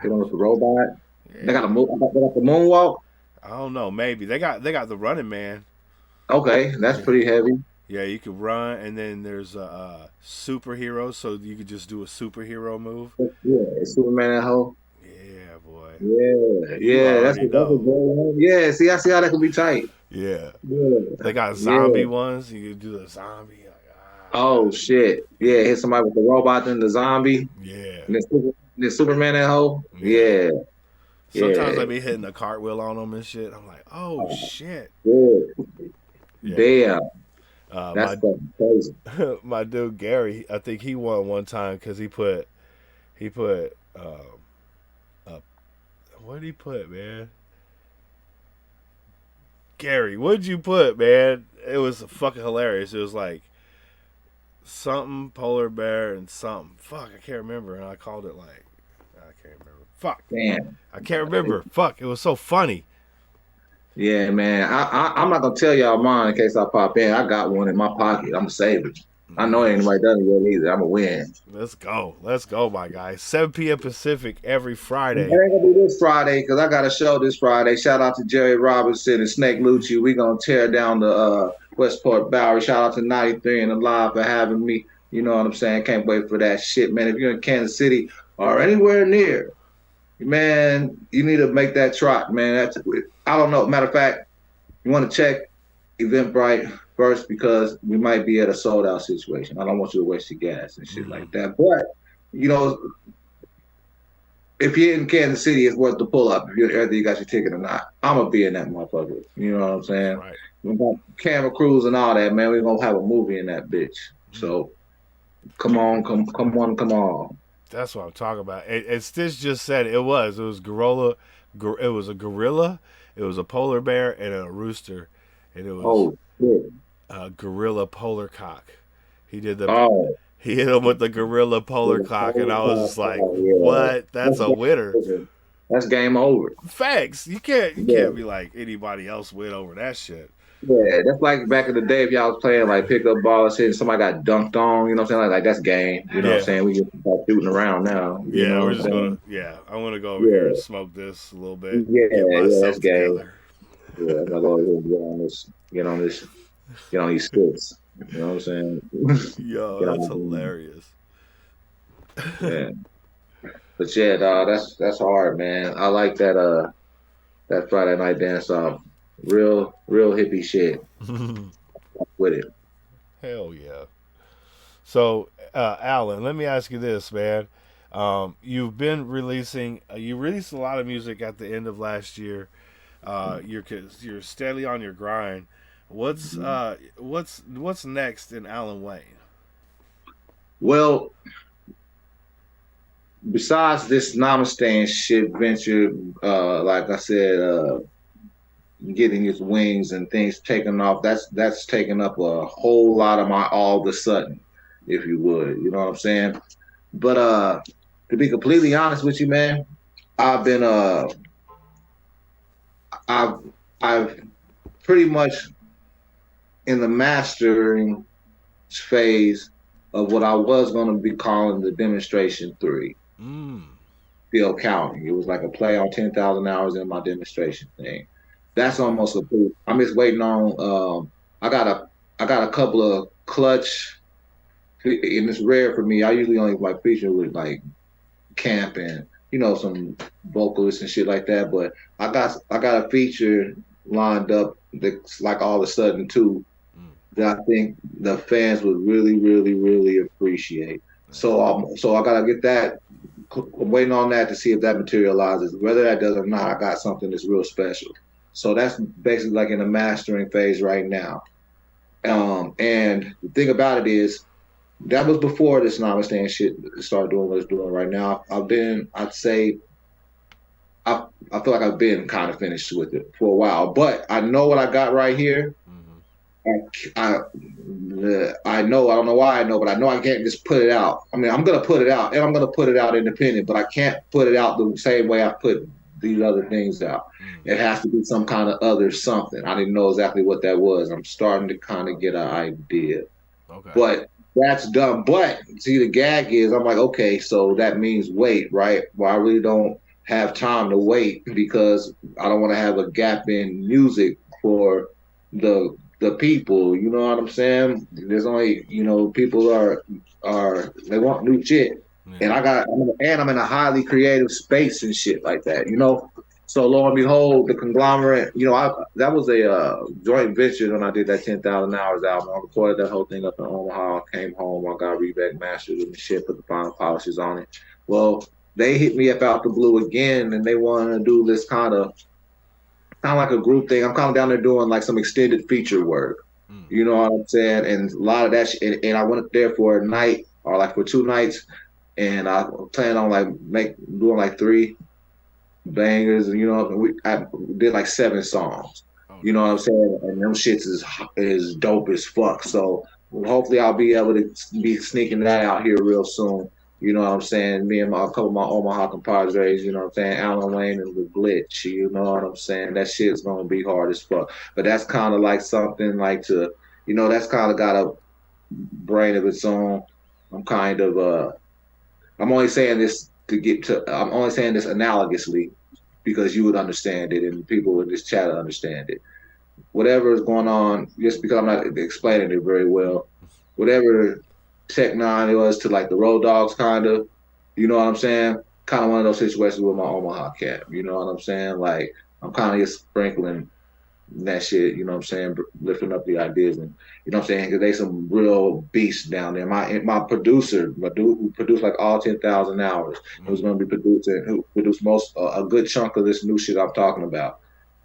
Speaker 5: Hit on with the robot. They got
Speaker 3: yeah.
Speaker 5: a move. They got the moonwalk.
Speaker 3: I don't know. Maybe they got the running man.
Speaker 5: Okay, that's
Speaker 3: Yeah.
Speaker 5: pretty heavy.
Speaker 3: Yeah, you could run, and then there's superheroes, so you could just do a superhero move.
Speaker 5: Yeah, Superman and hoe.
Speaker 3: Yeah, boy.
Speaker 5: Yeah,
Speaker 3: You
Speaker 5: yeah,
Speaker 3: already
Speaker 5: that's a good
Speaker 3: know.
Speaker 5: one. Yeah, see, I see how that can be tight.
Speaker 3: Yeah,
Speaker 5: Yeah,
Speaker 3: they got
Speaker 5: yeah.
Speaker 3: zombie ones. You could do the zombie. Like,
Speaker 5: Oh shit.
Speaker 3: yeah,
Speaker 5: Yeah, hit somebody with the robot and the zombie.
Speaker 3: yeah,
Speaker 5: The Superman and hoe.
Speaker 3: yeah.
Speaker 5: Yeah,
Speaker 3: Sometimes
Speaker 5: yeah.
Speaker 3: I be hitting a cartwheel on them and shit. I'm like, oh shit.
Speaker 5: Good.
Speaker 3: Yeah.
Speaker 5: Damn,
Speaker 3: Uh,
Speaker 5: that's
Speaker 3: my
Speaker 5: fucking crazy.
Speaker 3: my dude Gary, I think he won one time because he put uh, what did he put, man? Gary, what'd you put, man? It was fucking hilarious. It was like something polar bear and something. Fuck, I can't remember. And I called it like I can't remember. Fuck,
Speaker 5: Damn.
Speaker 3: I can't remember. Fuck, it was so funny.
Speaker 5: Yeah, man. I'm not gonna tell y'all mine in case I pop in. I got one in my pocket. I'm gonna save it. I know ain't nobody done it yet either. I'm gonna win.
Speaker 3: Let's go, my guy. 7 p.m. Pacific every
Speaker 5: It
Speaker 3: Friday.
Speaker 5: ain't gonna be this Friday because I got a show this Friday. Shout out to Jerry Robinson and Snake Lucci. We gonna tear down the Westport Bowery. Shout out to 93 and Alive for having me. You know what I'm saying? Can't wait for that shit, man. If you're in Kansas City or anywhere near, man, you need to make that trot, man. That's I don't know. Matter of fact, you want to check Eventbrite first because we might be at a sold out situation. I don't want you to waste your gas and shit like that. But you know, if you're in Kansas City, it's worth the pull up. If you're either you got your ticket or not. I'm gonna be in that motherfucker. You know what I'm saying?
Speaker 3: Right.
Speaker 5: We got camera crews and all that, man. We're gonna have a movie in that bitch. So come on, come on, come on.
Speaker 3: That's what I'm talking about. And Stitch just said it was gorilla. It was a gorilla. It was a polar bear and a rooster, and it was
Speaker 5: Oh shit.
Speaker 3: a gorilla polar cock. He did the
Speaker 5: Oh.
Speaker 3: he hit him with the gorilla polar cock, and I was just like,
Speaker 5: Oh, yeah.
Speaker 3: "What? That's a winner."
Speaker 5: That's game over.
Speaker 3: Facts. You can't be like anybody else win over that shit.
Speaker 5: Yeah, that's like back in the day if y'all was playing like pickup ball and shit and somebody got dunked on, you know what I'm saying? Like that's game. You know what I'm
Speaker 3: Yeah.
Speaker 5: saying? We just start shooting around now. You
Speaker 3: Yeah,
Speaker 5: know
Speaker 3: we're
Speaker 5: what
Speaker 3: just
Speaker 5: I'm
Speaker 3: gonna.
Speaker 5: saying?
Speaker 3: Yeah, I'm gonna go over here and
Speaker 5: Yeah.
Speaker 3: smoke this a little bit.
Speaker 5: Yeah,
Speaker 3: Get
Speaker 5: yeah,
Speaker 3: myself
Speaker 5: that's game.
Speaker 3: together.
Speaker 5: Yeah, I'm gonna go ahead and get on these sticks. You know what I'm saying?
Speaker 3: Yo,
Speaker 5: Get on
Speaker 3: that's
Speaker 5: my-
Speaker 3: hilarious.
Speaker 5: Yeah. But yeah, dog, that's hard, man. I like that Friday night dance off. Real hippie shit with it.
Speaker 3: Hell yeah. So, Alan, let me ask you this, man. You've been releasing. You released a lot of music at the end of last year. You're steadily on your grind. What's next in Alan Wayne?
Speaker 5: Well, besides this Namaste and shit venture, like I said, getting his wings and things taken off, that's taken up a whole lot of my all of a sudden, if you would. You know what I'm saying? But to be completely honest with you, man, I've been I've pretty much in the mastering phase of what I was gonna be calling the demonstration 3. Still counting. It was like a play on 10,000 hours in my demonstration thing. That's almost complete. I'm just waiting on. I got a couple of clutch, and it's rare for me. I usually only like feature with like Camp and some vocalists and shit like that. But I got a feature lined up that's like all of a sudden too that I think the fans would really, really, really appreciate. So I gotta get that. I'm waiting on that to see if that materializes. Whether that does or not, I got something that's real special. So that's basically like in the mastering phase right now. And the thing about it is, that was before this Namaste and shit started doing what it's doing right now. I feel like I've been kind of finished with it for a while, but I know what I got right here. I know, I don't know why I know, but I know I can't just put it out. I mean, I'm gonna put it out, and I'm gonna put it out independent, but I can't put it out the same way I put these other things out. It has to be some kind of other something. I didn't know exactly what that was. I'm starting to kind of get an idea,
Speaker 3: Okay.
Speaker 5: but that's done. But see, the gag is, I'm like, okay, so that means wait, right? Well, I really don't have time to wait because I don't want to have a gap in music for the people. You know what I'm saying? There's only, people are they want new shit, and I'm in a highly creative space and shit like that. So lo and behold, the conglomerate. That was a joint venture when I did that 10,000 Hours album. I recorded that whole thing up in Omaha. Came home, I got Rebec mastered and shit, put the final polishes on it. Well, they hit me up out the blue again, and they wanted to do this kind of like a group thing. I'm kind of down there doing like some extended feature work. You know what I'm saying? And a lot of that shit. And I went there for a night or like for 2 nights, and I plan on like doing like 3 bangers. And I did like 7 songs. You know what I'm saying? And them shits is dope as fuck. So hopefully I'll be able to be sneaking that out here real soon. You know what I'm saying? Me and a couple of my Omaha compadres, you know what I'm saying? Alan Wayne and the Glitch, you know what I'm saying? That shit's gonna be hard as fuck. But that's kind of like something like that's kind of got a brain of its own. I'm only saying this I'm only saying this analogously because you would understand it and people in this chat understand it. Whatever is going on, just because I'm not explaining it very well, whatever Tech Nine was to like the Road Dogs, kind of, you know what I'm saying? Kind of one of those situations with my Omaha camp, you know what I'm saying? Like, I'm kind of just sprinkling that shit, you know what I'm saying? Lifting up the ideas, and you know what I'm saying? Because they some real beasts down there. My producer, who produced like all 10,000 Hours, who's going to be producing, who produced a good chunk of this new shit I'm talking about.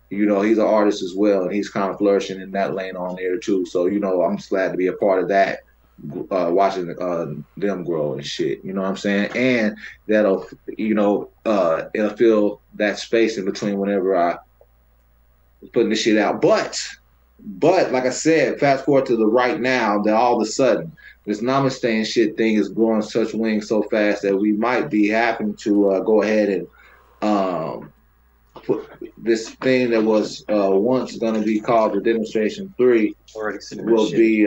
Speaker 5: He's an artist as well, and he's kind of flourishing in that lane on there too. So, I'm just glad to be a part of that, watching them grow and shit. You know what I'm saying? And that'll, it'll fill that space in between whenever I putting this shit out. But like I said, fast forward to the right now, that all of a sudden this Namaste and shit thing is growing such wings so fast that we might be having to go ahead and put this thing that was once going to be called the Demonstration 3 will be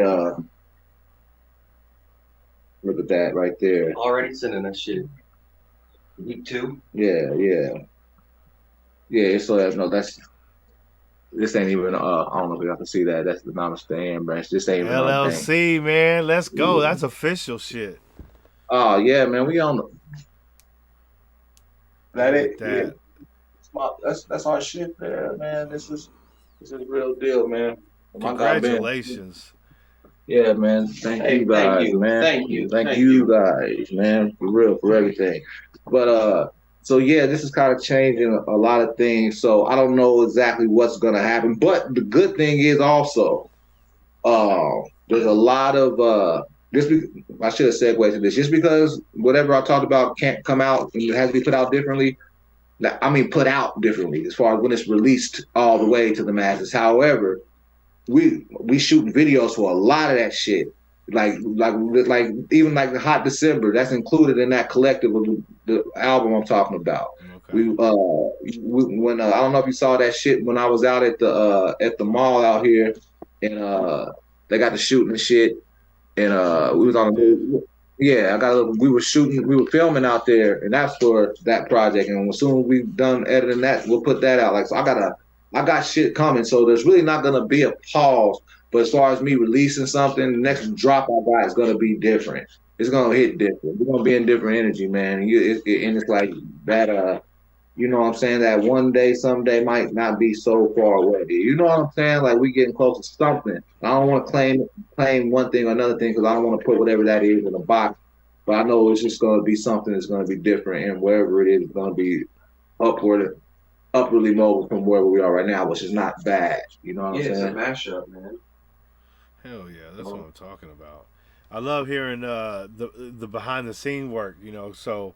Speaker 5: look at that right there.
Speaker 6: Already sending that shit. Week 2?
Speaker 5: Yeah. So this ain't even I don't know if you have to see that. That's the Namaste branch. This ain't even
Speaker 3: LLC, man. Let's go. That's official shit.
Speaker 5: Oh yeah, man. We on the that it.
Speaker 3: That.
Speaker 5: Yeah. That's our shit there, man. This is real deal, man.
Speaker 3: Congratulations.
Speaker 5: Yeah, man. Thank you guys, man. Thank you guys, man. For real, for everything. But so yeah, this is kind of changing a lot of things. So I don't know exactly what's gonna happen. But the good thing is also, there's a lot of I should have segued to this. Just because whatever I talked about can't come out and it has to be put out differently. I mean, put out differently as far as when it's released all the way to the masses. However, we shooting videos for a lot of that shit. Like even like the Hot December, that's included in that collective of the album I'm talking about. Okay. When I don't know if you saw that shit when I was out at the mall out here, and they got the shooting and shit, and we was on. Yeah, we were filming out there, and that's for that project. And as soon as we done editing that, we'll put that out. Like, so I got shit coming. So there's really not gonna be a pause. But as far as me releasing something, the next drop I got is gonna be different. It's gonna hit different. We're gonna be in different energy, man. And it's like that. You know what I'm saying? That one day, someday might not be so far away. You know what I'm saying? Like, we getting close to something. I don't want to claim one thing or another thing because I don't want to put whatever that is in a box. But I know it's just going to be something that's going to be different, and wherever it is, it's going to be upwardly mobile from wherever we are right now, which is not bad. You know what I'm saying?
Speaker 6: It's a mashup, man.
Speaker 3: Hell yeah, that's what I'm talking about. I love hearing the behind the scene work. So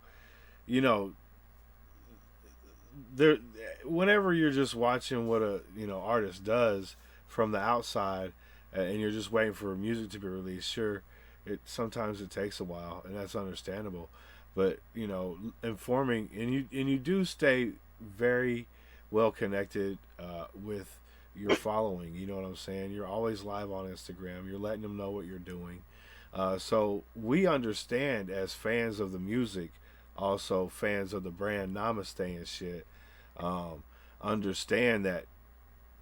Speaker 3: there, whenever you're just watching what a artist does from the outside, and you're just waiting for music to be released, sure, sometimes it takes a while, and that's understandable. But you know, informing, and you do stay very well connected with your following. You know what I'm saying? You're always live on Instagram. You're letting them know what you're doing. So we understand as fans of the music, also fans of the brand Namaste and shit. Understand that,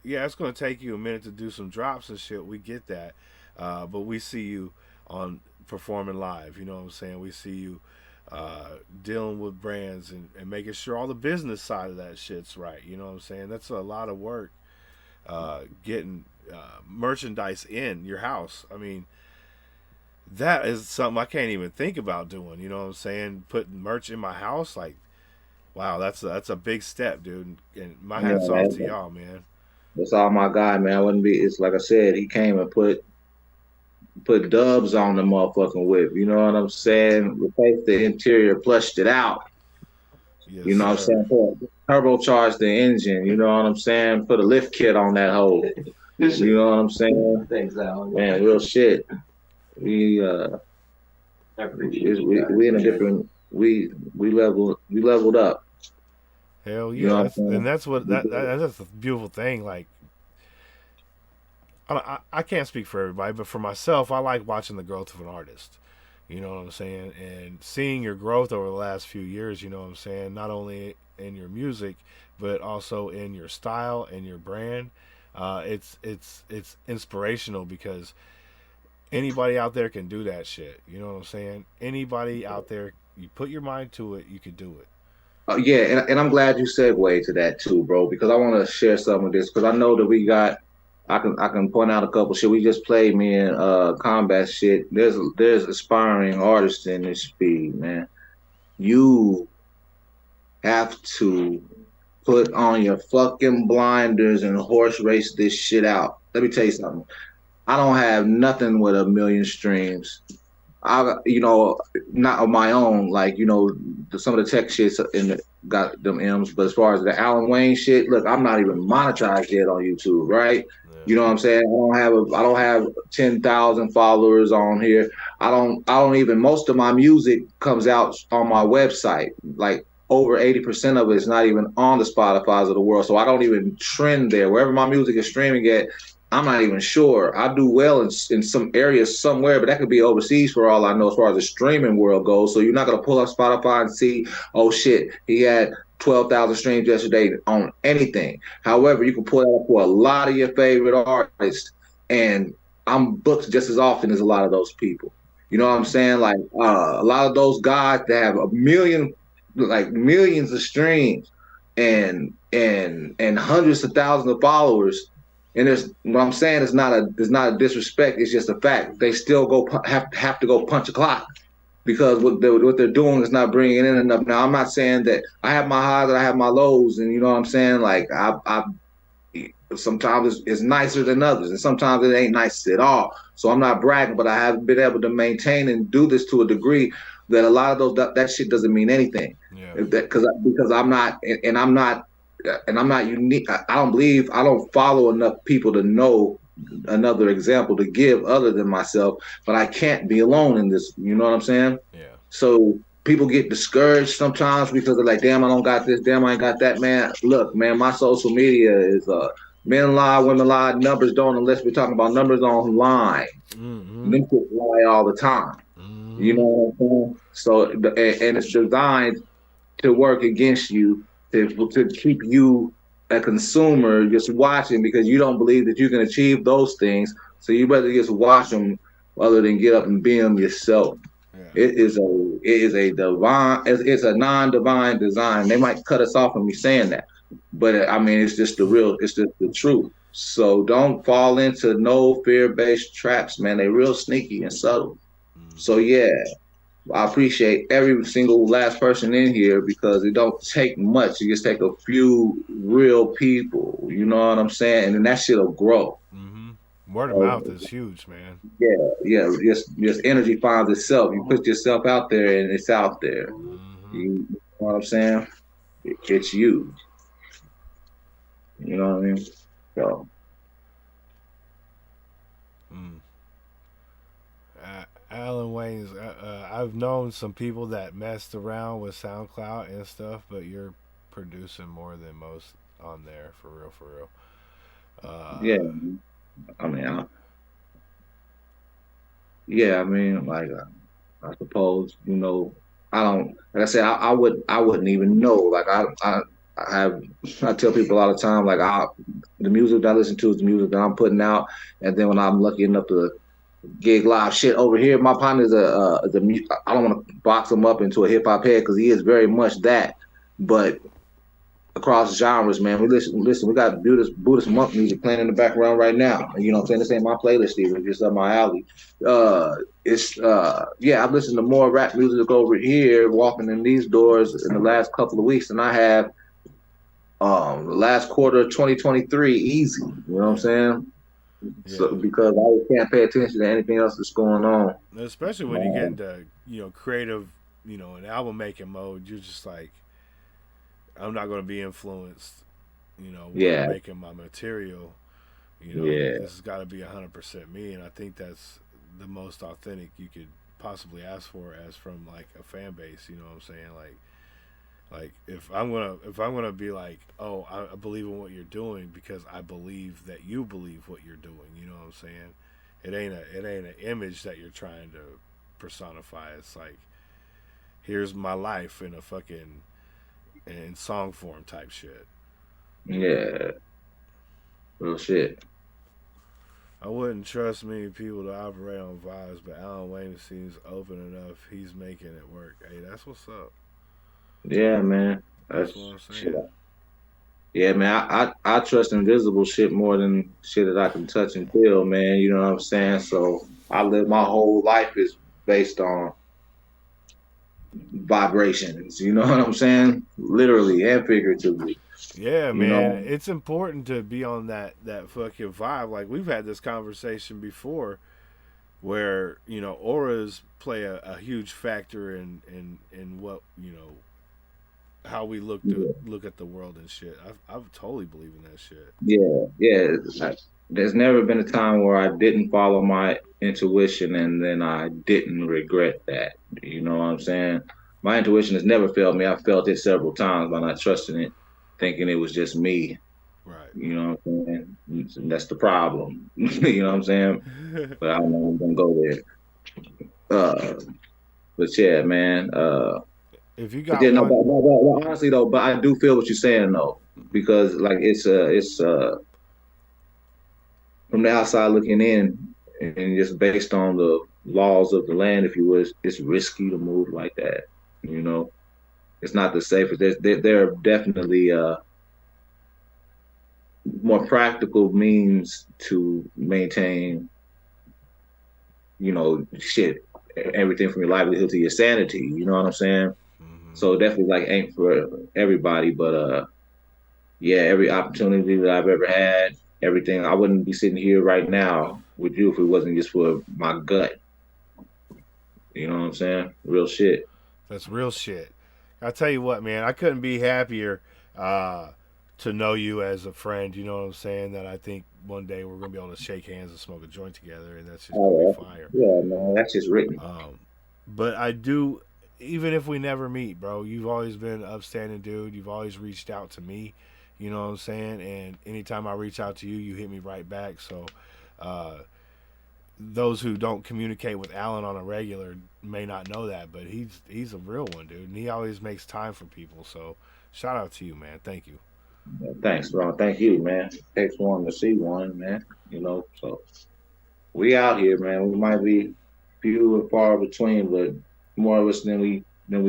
Speaker 3: yeah, it's going to take you a minute to do some drops and shit. We get that. But we see you on performing live. You know what I'm saying? We see you dealing with brands and making sure all the business side of that shit's right. You know what I'm saying? That's a lot of work. Getting merchandise in your house. I mean, that is something I can't even think about doing. You know what I'm saying? Putting merch in my house, like, wow, that's a big step, dude. And my hats off to y'all, man.
Speaker 5: That's all my guy, man. I wouldn't be. It's like I said, he came and put dubs on the motherfucking whip. You know what I'm saying? Replaced the interior, plushed it out.
Speaker 3: Yes,
Speaker 5: you know what I'm saying? Turbocharged the engine. You know what I'm saying? Put a lift kit on that hole. You know what I'm saying?
Speaker 6: Thanks, Alan.
Speaker 5: Man, real shit. We in a different. We leveled up.
Speaker 3: Hell yeah,
Speaker 5: You know what I'm saying?
Speaker 3: and that's what that's a beautiful thing. Like, I can't speak for everybody, but for myself, I like watching the growth of an artist. You know what I'm saying? And seeing your growth over the last few years, you know what I'm saying? Not only in your music, but also in your style and your brand. It's inspirational because anybody out there can do that shit. You know what I'm saying? Anybody out there, you put your mind to it, you could do it.
Speaker 5: Yeah, and I'm glad you segued to that too, bro, because I want to share some of this because I know that we got. I can point out a couple shit. We just played me in combat shit. There's aspiring artists in this speed, man. You have to put on your fucking blinders and horse race this shit out. Let me tell you something. I don't have nothing with 1 million streams. Not of my own, like, some of the tech shits got them M's, but as far as the Alan Wayne shit, look, I'm not even monetized yet on YouTube, right? Yeah. You know what I'm saying? I don't have 10,000 followers on here. I don't even, most of my music comes out on my website. Like over 80% of it is not even on the Spotify's of the world. So I don't even trend there. Wherever my music is streaming at, I'm not even sure. I do well in some areas somewhere, but that could be overseas for all I know as far as the streaming world goes. So you're not going to pull up Spotify and see, oh shit, he had 12,000 streams yesterday on anything. However, you can pull that up for a lot of your favorite artists, and I'm booked just as often as a lot of those people. You know what I'm saying? Like a lot of those guys that have millions of streams and hundreds of thousands of followers. And what I'm saying is not a disrespect. It's just a fact. They still have to go punch a clock because what they're doing is not bringing in enough. Now, I'm not saying that I have my highs and I have my lows, and you know what I'm saying. Like I sometimes it's nicer than others, and sometimes it ain't nice at all. So I'm not bragging, but I have been able to maintain and do this to a degree that a lot of that shit doesn't mean anything. Yeah. Because I'm not, and I'm not. And I'm not unique. I don't follow enough people to know another example to give other than myself, but I can't be alone in this. You know what I'm saying? Yeah. So people get discouraged sometimes because they're like, damn, I don't got this. Damn, I ain't got that, man. Look, man, my social media is men lie, women lie, numbers don't, unless we're talking about numbers online. Mm-hmm. Them kids lie all the time. Mm-hmm. You know what I'm saying? So, and it's designed to work against you. To keep you a consumer just watching because you don't believe that you can achieve those things. So you better just watch them other than get up and be them yourself. Yeah. It is a non-divine design. They might cut us off from me saying that, but I mean, it's just the truth. So don't fall into no fear-based traps, man. They're real sneaky and subtle. So yeah. I appreciate every single last person in here because it don't take much. It just take a few real people. You know what I'm saying? And then that shit'll grow.
Speaker 3: Mm-hmm. Word of mouth is huge, man.
Speaker 5: Yeah. Just energy finds itself. You put yourself out there, and it's out there. Mm-hmm. You know what I'm saying? It's you. You know what I mean? So.
Speaker 3: I've known some people that messed around with SoundCloud and stuff, but you're producing more than most on there, for real, for real.
Speaker 5: Yeah, I mean, yeah, I mean, like, I suppose, I don't, like I said, I wouldn't even know. Like, I have, I tell people all the time, like, the music that I listen to is the music that I'm putting out, and then when I'm lucky enough to gig live shit over here, my partner's I don't want to box him up into a hip hop head because he is very much that, but across genres, man. Listen, we got Buddhist monk music playing in the background right now. You know what I'm saying? This ain't my playlist even, it's just up my alley. Yeah, I've listened to more rap music over here, walking in these doors in the last couple of weeks than I have the last quarter of 2023 easy. You know what I'm saying?
Speaker 3: Yeah.
Speaker 5: So because I can't pay attention to anything else that's going on.
Speaker 3: Especially when you get into, creative, an album making mode, you're just like, I'm not going to be influenced, when I'm making my material. This has got to be 100% me, and I think that's the most authentic you could possibly ask for, as from like a fan base. You know what I'm saying? Like if I'm gonna be like, oh, I believe in what you're doing because I believe that you believe what you're doing. You know what I'm saying? It ain't an image that you're trying to personify. It's like, here's my life in a fucking in song form type shit.
Speaker 5: Yeah. Real shit.
Speaker 3: I wouldn't trust many people to operate on vibes, but Alan Wayne seems open enough. He's making it work. Hey, that's what's up.
Speaker 5: Yeah, man.
Speaker 3: That's what I'm saying.
Speaker 5: Shit. Yeah, man. I trust invisible shit more than shit that I can touch and feel, man. You know what I'm saying? So I live my whole life is based on vibrations. You know what I'm saying? Literally and figuratively.
Speaker 3: Yeah, man. It's important to be on that fucking vibe. Like, we've had this conversation before where, auras play a huge factor in what, how we look at the world and shit. I totally believe in that shit.
Speaker 5: Yeah. There's never been a time where I didn't follow my intuition and then I didn't regret that. You know what I'm saying? My intuition has never failed me. I felt it several times by not trusting it, thinking it was just me.
Speaker 3: Right.
Speaker 5: You know what I'm saying? That's the problem. You know what I'm saying? But I don't know if I'm gonna go there. But yeah, man.
Speaker 3: If you got
Speaker 5: but honestly though, but I do feel what you're saying though, because like it's from the outside looking in, and just based on the laws of the land, if you will, it's risky to move like that. It's not the safest. There are definitely more practical means to maintain, shit, everything from your livelihood to your sanity. You know what I'm saying?
Speaker 3: Mm-hmm.
Speaker 5: So definitely like ain't for everybody, but yeah, every opportunity that I've ever had, everything, I wouldn't be sitting here right now with you if it wasn't just for my gut. You know what I'm saying? Real shit.
Speaker 3: That's real shit. I'll tell you what, man, I couldn't be happier to know you as a friend. You know what I'm saying? That I think one day we're going to be able to shake hands and smoke a joint together, and that's just going to be fire.
Speaker 5: Yeah, man, that's just written.
Speaker 3: But I do, even if we never meet, bro, you've always been an upstanding dude. You've always reached out to me. You know what I'm saying? And anytime I reach out to you, you hit me right back. So those who don't communicate with Alan on a regular may not know that, but he's a real one, dude. And he always makes time for people. So shout out to you, man. Thank you.
Speaker 5: Yeah, thanks, bro. Thank you, man. Takes one to see one, man. So we out here, man. We might be few and far between, but more of us than we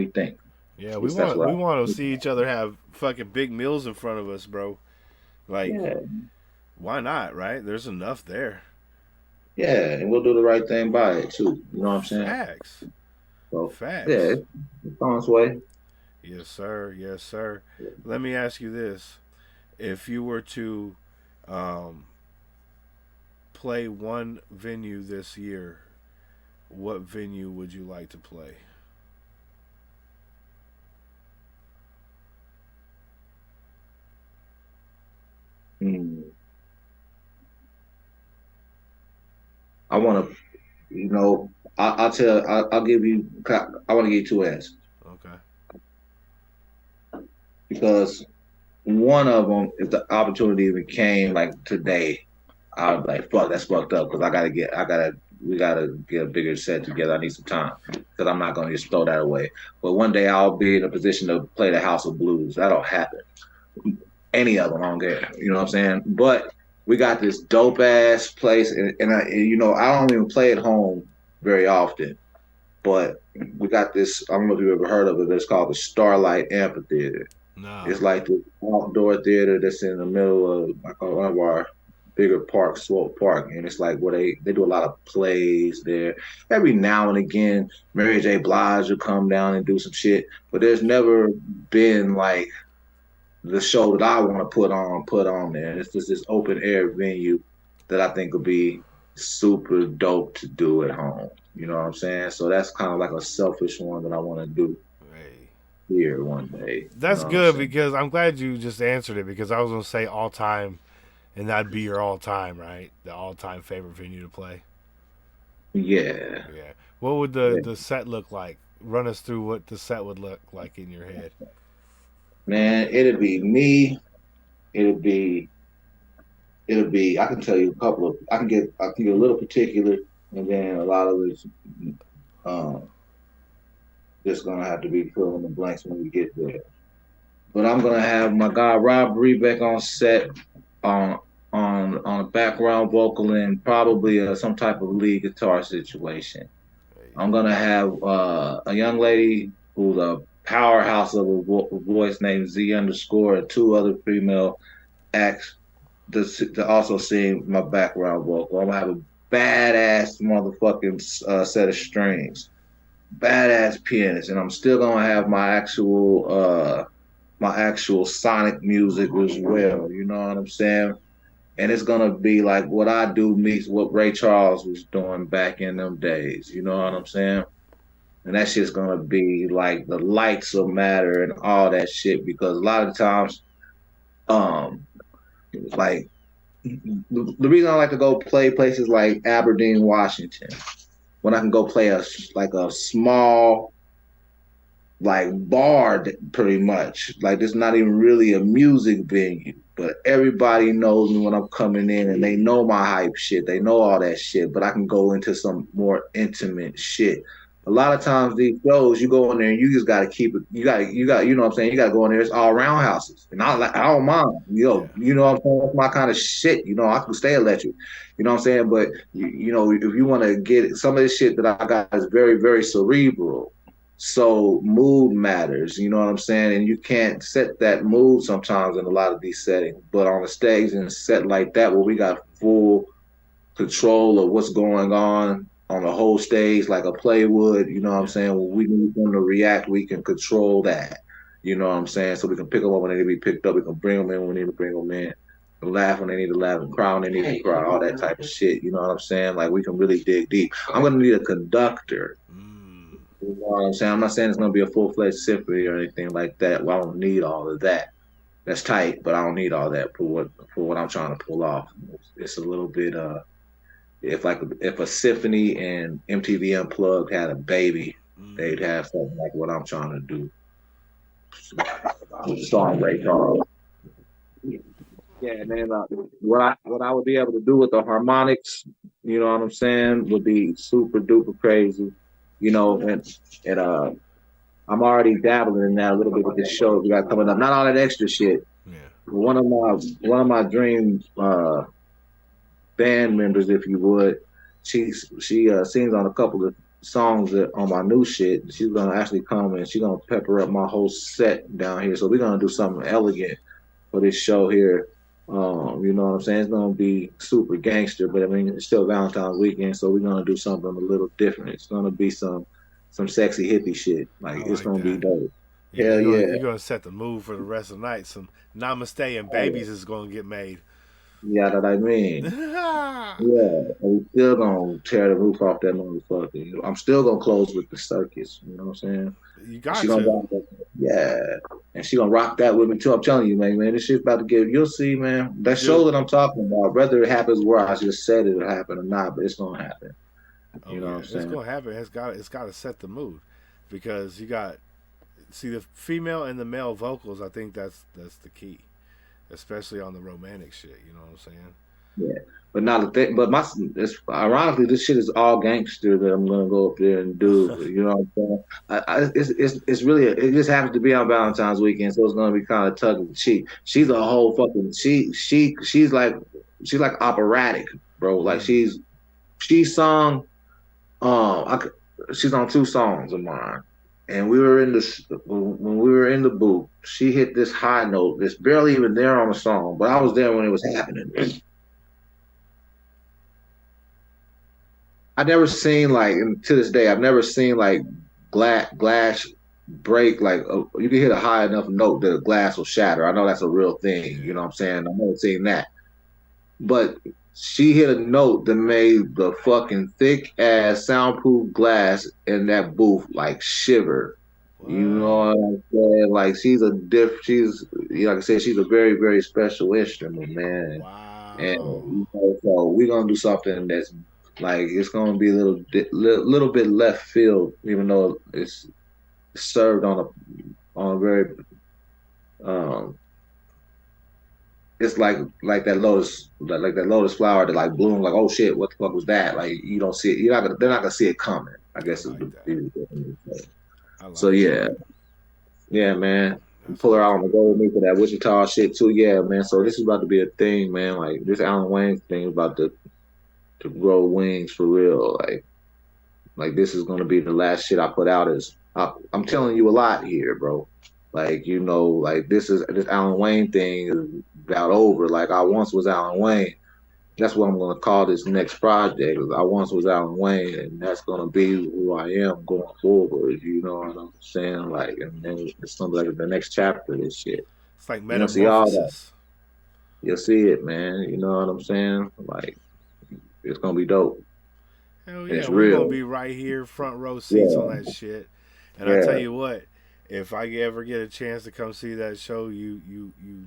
Speaker 5: think.
Speaker 3: Yeah, we want to see each other have fucking big meals in front of us, bro. Like, why not, right? There's enough there.
Speaker 5: Yeah, and we'll do the right thing by it, too. You know what I'm saying?
Speaker 3: Facts.
Speaker 5: So,
Speaker 3: Facts.
Speaker 5: Yeah, it's on its way.
Speaker 3: Yes, sir. Yes, sir. Let me ask you this. If you were to play one venue this year, what venue would you like to play?
Speaker 5: I want to, I'll give you. I want to give you two answers.
Speaker 3: Okay.
Speaker 5: Because one of them, if the opportunity even came like today, I was like, fuck, that's fucked up because we gotta get a bigger set together. I need some time because I'm not gonna just throw that away. But one day I'll be in a position to play the House of Blues. That'll happen. Any of them, I don't care. You know what I'm saying? But we got this dope ass place, and I don't even play at home very often. But we got this. I don't know if you've ever heard of it. It's called the Starlight Amphitheater.
Speaker 3: No.
Speaker 5: It's like the outdoor theater that's in the middle of like one of our bigger parks, Swope Park, and it's like where they do a lot of plays there. Every now and again, Mary J. Blige will come down and do some shit, but there's never been like the show that I want to put on there. It's just this open air venue that I think would be super dope to do at home. You know what I'm saying? So that's kind of like a selfish one that I want to do here one day.
Speaker 3: That's good because I'm glad you just answered it because I was going to say all time, and that'd be your all time, right? The all time favorite venue to play.
Speaker 5: Yeah.
Speaker 3: Yeah. What would the set look like? Run us through what the set would look like in your head.
Speaker 5: Man, it'd be me. It'd be. I can tell you a couple of. I can get a little particular, and then a lot of it's just gonna have to be fill in the blanks when we get there. But I'm gonna have my guy Rob Rebeck on set on a background vocal and probably some type of lead guitar situation. I'm gonna have a young lady who's a powerhouse of a voice named Z _ and two other female acts to also sing my background vocal. I'm gonna have a badass motherfucking set of strings, badass pianist, and I'm still gonna have my actual sonic music as well. You know what I'm saying? And it's gonna be like what I do meets what Ray Charles was doing back in them days. You know what I'm saying? And that shit's gonna be like the lights will matter and all that shit because a lot of times, like the reason I like to go play places like Aberdeen, Washington, when I can go play a small like bar, pretty much like there's not even really a music venue, but everybody knows me when I'm coming in and they know my hype shit, they know all that shit, but I can go into some more intimate shit. A lot of times these shows, you go in there and you just gotta keep it. You got, you know what I'm saying. You gotta go in there. It's all roundhouses, and I don't mind. You know what I'm saying. That's my kind of shit. You know, I can stay electric. You know what I'm saying. But you know, if you want to get some of this shit that I got is very, very cerebral. So mood matters. You know what I'm saying. And you can't set that mood sometimes in a lot of these settings. But on a stage and a set like that, where we got full control of what's going on the whole stage like a play would, you know what I'm saying? When we need them to react, we can control that. You know what I'm saying? So we can pick them up when they need to be picked up. We can bring them in when we need to bring them in. Laugh when they need to laugh and cry when they need to cry, all that type of shit. You know what I'm saying? Like we can really dig deep. I'm going to need a conductor. You know what I'm saying? I'm not saying it's going to be a full-fledged symphony or anything like that. Well, I don't need all of that. That's tight, but I don't need all that for what I'm trying to pull off. It's a little bit if a symphony and MTV Unplugged had a baby, they'd have something like what I'm trying to do. Starring Ray Charles. Yeah, man. What I would be able to do with the harmonics, you know what I'm saying, would be super duper crazy. You know, and I'm already dabbling in that a little bit with this show we got coming up. Not all that extra shit. Yeah. One of my dreams. Band members, if you would. She sings on a couple of songs on my new shit. She's gonna actually come and she's gonna pepper up my whole set down here. So we're gonna do something elegant for this show here. You know what I'm saying? It's gonna be super gangster, but I mean it's still Valentine's weekend, so we're gonna do something a little different. It's gonna be some sexy hippie shit. Like it's gonna be dope. Hell yeah.
Speaker 3: You're gonna set the mood for the rest of the night. Some Namaste and Babies is gonna get made.
Speaker 5: Yeah, that I mean. Yeah, and we still gonna tear the roof off that motherfucker. I'm still gonna close with the circus. You know what I'm saying?
Speaker 3: You got to.
Speaker 5: And she gonna rock that with me too. I'm telling you, man, this shit's about to give. You'll see, man. That show that I'm talking about, whether it happens where I just said it'll happen or not, but it's gonna happen.
Speaker 3: Oh,
Speaker 5: You know what I'm
Speaker 3: it's
Speaker 5: saying?
Speaker 3: gonna happen. It's got to set the mood, because you got the female and the male vocals. I think that's the key, especially on the romantic shit. You know what I'm saying?
Speaker 5: Yeah. But not the thing. But it's ironically, this shit is all gangster that I'm gonna go up there and do. You know what I'm saying? It's really it just happens to be on Valentine's weekend, so it's gonna be kind of tug of cheek. She's a whole fucking she's like operatic, bro. Like she sung she's on 2 songs of mine, and we were in this when we were in the booth. She hit this high note that's barely even there on the song, but I was there when it was happening. I never seen like, and to this day, I've never seen like glass break. Like you can hit a high enough note that a glass will shatter. I know that's a real thing. You know what I'm saying? I've never seen that, but she hit a note that made the fucking thick ass soundproof glass in that booth like shiver. Wow. You know what I'm saying? Like she's like I said, she's a very, very special instrument, man. Wow. And so we're gonna do something that's like, it's gonna be a little bit left field, even though it's served on a very it's like that lotus, like that lotus flower that like bloom, like, oh shit, what the fuck was that? Like, you don't see it, they're not gonna see it coming, I guess. So yeah, man. Pull her out on the go with me for that Wichita shit too. Yeah, man. So this is about to be a thing, man. Like this Alan Wayne thing is about to grow wings for real. Like this is gonna be the last shit I put out. I'm telling you a lot here, bro. Like, you know, like this Alan Wayne thing is about over. Like I once was Alan Wayne. That's what I'm gonna call this next project. I once was Alan Wayne, and that's gonna be who I am going forward. You know what I'm saying? Like, and then it's something like the next chapter of this shit.
Speaker 3: It's like metamorphosis.
Speaker 5: You'll see it, man. You know what I'm saying? Like, it's gonna be dope.
Speaker 3: Hell yeah, we're gonna be right here, front row seats on that shit. And I tell you what, if I ever get a chance to come see that show you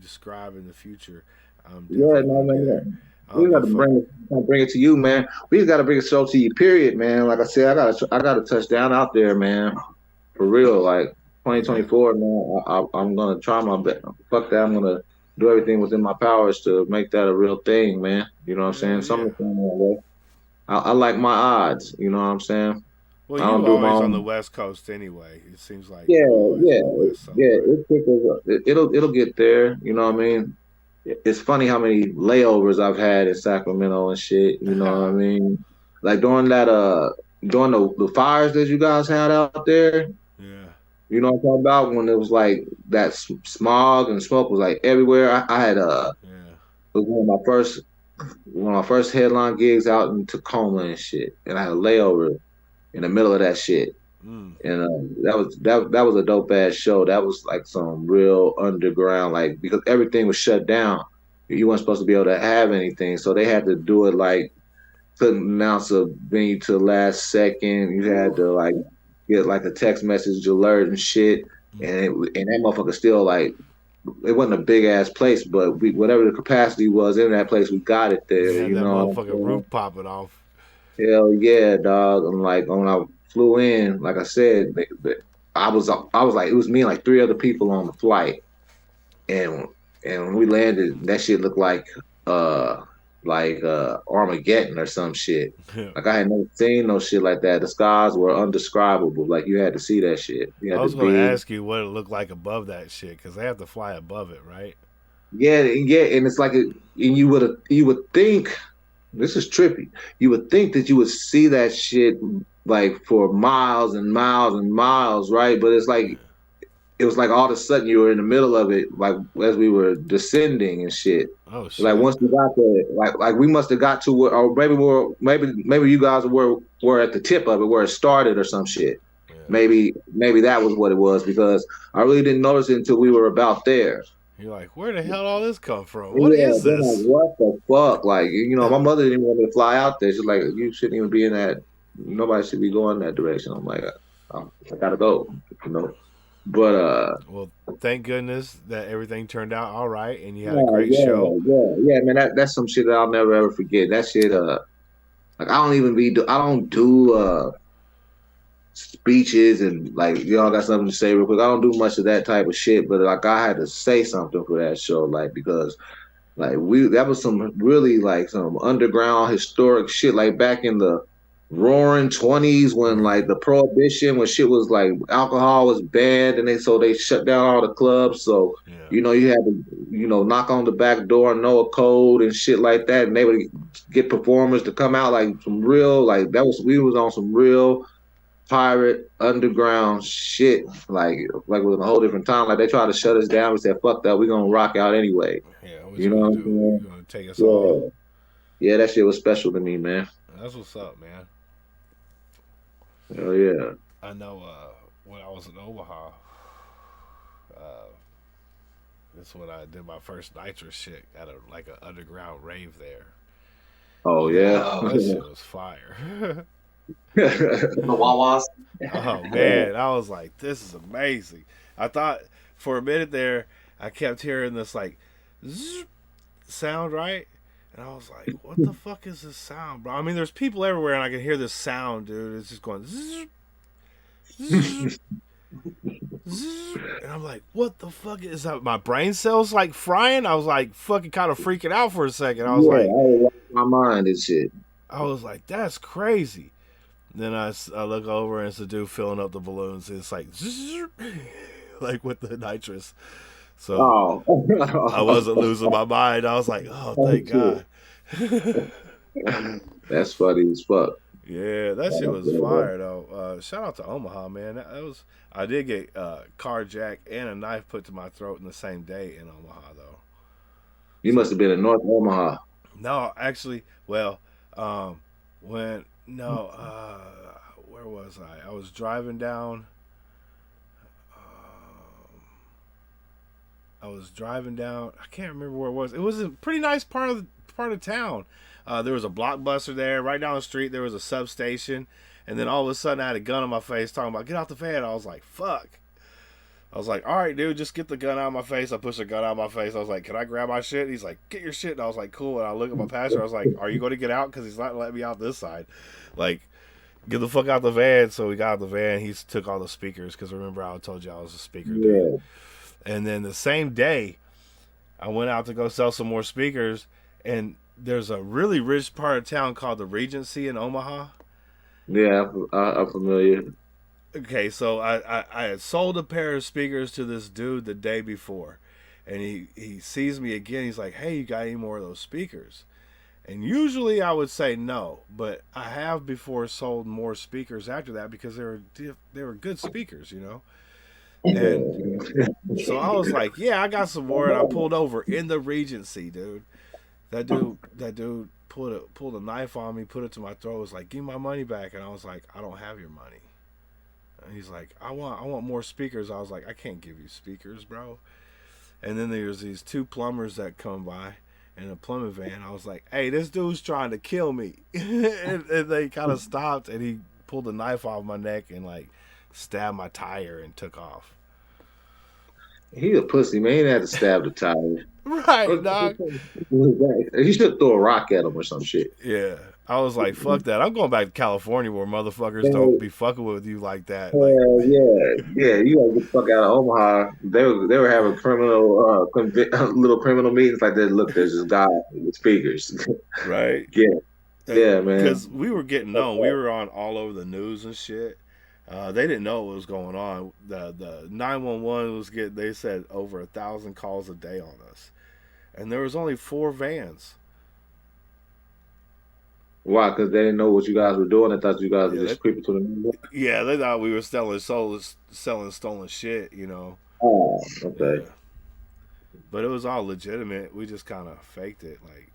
Speaker 3: describe in the future,
Speaker 5: man. We got to bring it to you, man. We just got to bring a show to you, period, man. Like I said, I got to touch down out there, man. For real, like 2024, man. I'm gonna try my best. Fuck that, I'm gonna do everything within my powers to make that a real thing, man. You know what I'm saying? Something that way. I like my odds. You know what I'm saying?
Speaker 3: Well, you're always on the West Coast anyway. It seems like
Speaker 5: it'll get there. You know what I mean? It's funny how many layovers I've had in Sacramento and shit. You know what I mean? Like during the fires that you guys had out there.
Speaker 3: Yeah.
Speaker 5: You know what I'm talking about? When it was like that smog and smoke was like everywhere. I had it was one of my first headline gigs out in Tacoma and shit, and I had a layover in the middle of that shit. And that was a dope ass show. That was like some real underground, like, because everything was shut down. You weren't supposed to be able to have anything, so they had to do it like, couldn't announce a venue to the last second. You had to like get like a text message alert and shit, and that motherfucker still like, it wasn't a big ass place, but whatever the capacity was in that place, we got it there.
Speaker 3: Yeah,
Speaker 5: you
Speaker 3: that
Speaker 5: know,
Speaker 3: motherfucking roof popping off.
Speaker 5: Hell yeah, dog! And like when I flew in, like I said, I was like, it was me and like 3 other people on the flight, and when we landed, that shit looked like Armageddon or some shit. Like I had never seen no shit like that. The skies were undescribable. Like you had to see that shit.
Speaker 3: I was going to ask you what it looked like above that shit, because they have to fly above it, right?
Speaker 5: Yeah, and it's like and you would think, this is trippy. You would think that you would see that shit like for miles and miles and miles, right? But it's like, it was like all of a sudden you were in the middle of it, like as we were descending and shit.
Speaker 3: Oh shit!
Speaker 5: Like once we got there, like we must have got to where, or maybe you guys were at the tip of it where it started or some shit. Yeah. Maybe that was what it was, because I really didn't notice it until we were about there.
Speaker 3: You're like, where the hell all this come from? What is this?
Speaker 5: Like, what the fuck? Like, you know, my mother didn't want me to fly out there. She's like, you shouldn't even be in that. Nobody should be going that direction. I'm like, I gotta go, you know. But
Speaker 3: well, thank goodness that everything turned out all right, and you had a great show.
Speaker 5: Yeah, man. That's some shit that I'll never ever forget. That shit. Like I don't do speeches and like y'all got something to say real quick. I don't do much of that type of shit, but like I had to say something for that show, like because like that was some really like some underground historic shit, like back in the roaring 20s when like the prohibition when shit was like alcohol was banned and they shut down all the clubs. So
Speaker 3: Yeah.
Speaker 5: you had to knock on the back door and know a code and shit like that, and they would get performers to come out like some real like that was we was on some real pirate underground shit like it was a whole different time. Like they tried to shut us down. We said fuck that, we're gonna rock out anyway.
Speaker 3: Yeah, what
Speaker 5: You
Speaker 3: you
Speaker 5: know
Speaker 3: gonna
Speaker 5: what I'm
Speaker 3: do? You
Speaker 5: saying?
Speaker 3: gonna take us all?
Speaker 5: Yeah. Yeah, that shit was special to me, man.
Speaker 3: That's what's up, man.
Speaker 5: Hell yeah.
Speaker 3: I know when I was in Omaha, that's when I did my first nitrous shit at like an underground rave there.
Speaker 5: Oh yeah.
Speaker 3: That shit was fire.
Speaker 6: The Wawas.
Speaker 3: Oh man, I was like, this is amazing. I thought for a minute there, I kept hearing this like zzz sound, right? And I was like, what the fuck is this sound, bro? I mean, there's people everywhere, and I can hear this sound, dude. It's just going zzz, zzz, zzz. And I'm like, what the fuck is that? My brain cells like frying. I was like, fucking kind of freaking out for a second. I was like,
Speaker 5: my mind and shit.
Speaker 3: I was like, that's crazy. Then I look over and it's a dude filling up the balloons. And it's like, zzz, like with the nitrous. So I wasn't losing my mind. I was like, oh, thank God.
Speaker 5: That's funny as fuck.
Speaker 3: Yeah, that shit was fire though. Shout out to Omaha, man. That was I did get carjacked and a knife put to my throat in the same day in Omaha though.
Speaker 5: You must have been in North Omaha.
Speaker 3: No, actually, well, when no, where was I? I was driving down. I can't remember where it was. It was a pretty nice part of town. There was a Blockbuster there. Right down the street, there was a substation. And then all of a sudden, I had a gun on my face talking about, get out the van. I was like, fuck. I was like, all right, dude, just get the gun out of my face. I pushed the gun out of my face. I was like, can I grab my shit? He's like, get your shit. And I was like, cool. And I look at my passenger. I was like, are you going to get out? Because he's not letting me out this side. Like, get the fuck out the van. So we got out the van. He took all the speakers. Because remember, I told you I was a speaker dude. And then the same day, I went out to go sell some more speakers. And there's a really rich part of town called the Regency in Omaha.
Speaker 5: Yeah, I'm familiar.
Speaker 3: Okay, so I had sold a pair of speakers to this dude the day before. And he sees me again. He's like, hey, you got any more of those speakers? And usually I would say no. But I have before sold more speakers after that because they were good speakers, you know? And so I was like, yeah, I got some more. And I pulled over in the Regency, dude. That dude pulled a knife on me, put it to my throat. Was like, give me my money back. And I was like, I don't have your money. And he's like, I want more speakers. I was like, I can't give you speakers, bro. And then there's these two plumbers that come by in a plumbing van. I was like, hey, this dude's trying to kill me. and they kind of stopped, and he pulled a knife off my neck and like stabbed my tire and took off.
Speaker 5: He a pussy, man. He didn't have to stab the tire.
Speaker 3: Right, dog.
Speaker 5: He should throw a rock at him or some shit.
Speaker 3: Yeah. I was like, fuck that. I'm going back to California where motherfuckers don't be fucking with you like that.
Speaker 5: Yeah. You gotta get the fuck out of Omaha. They were having criminal little criminal meetings like that. Look, there's this guy with speakers.
Speaker 3: Right.
Speaker 5: Yeah, man.
Speaker 3: Because we were getting known. We were on all over the news and shit. They didn't know what was going on. The 911 was getting. They said over 1,000 calls a day on us, and there was only 4 vans.
Speaker 5: Why? Because they didn't know what you guys were doing. They thought you guys were just creeping to the neighborhood.
Speaker 3: Yeah, they thought we were selling stolen shit. You know.
Speaker 5: Oh, okay.
Speaker 3: Yeah. But it was all legitimate. We just kind of faked it. Like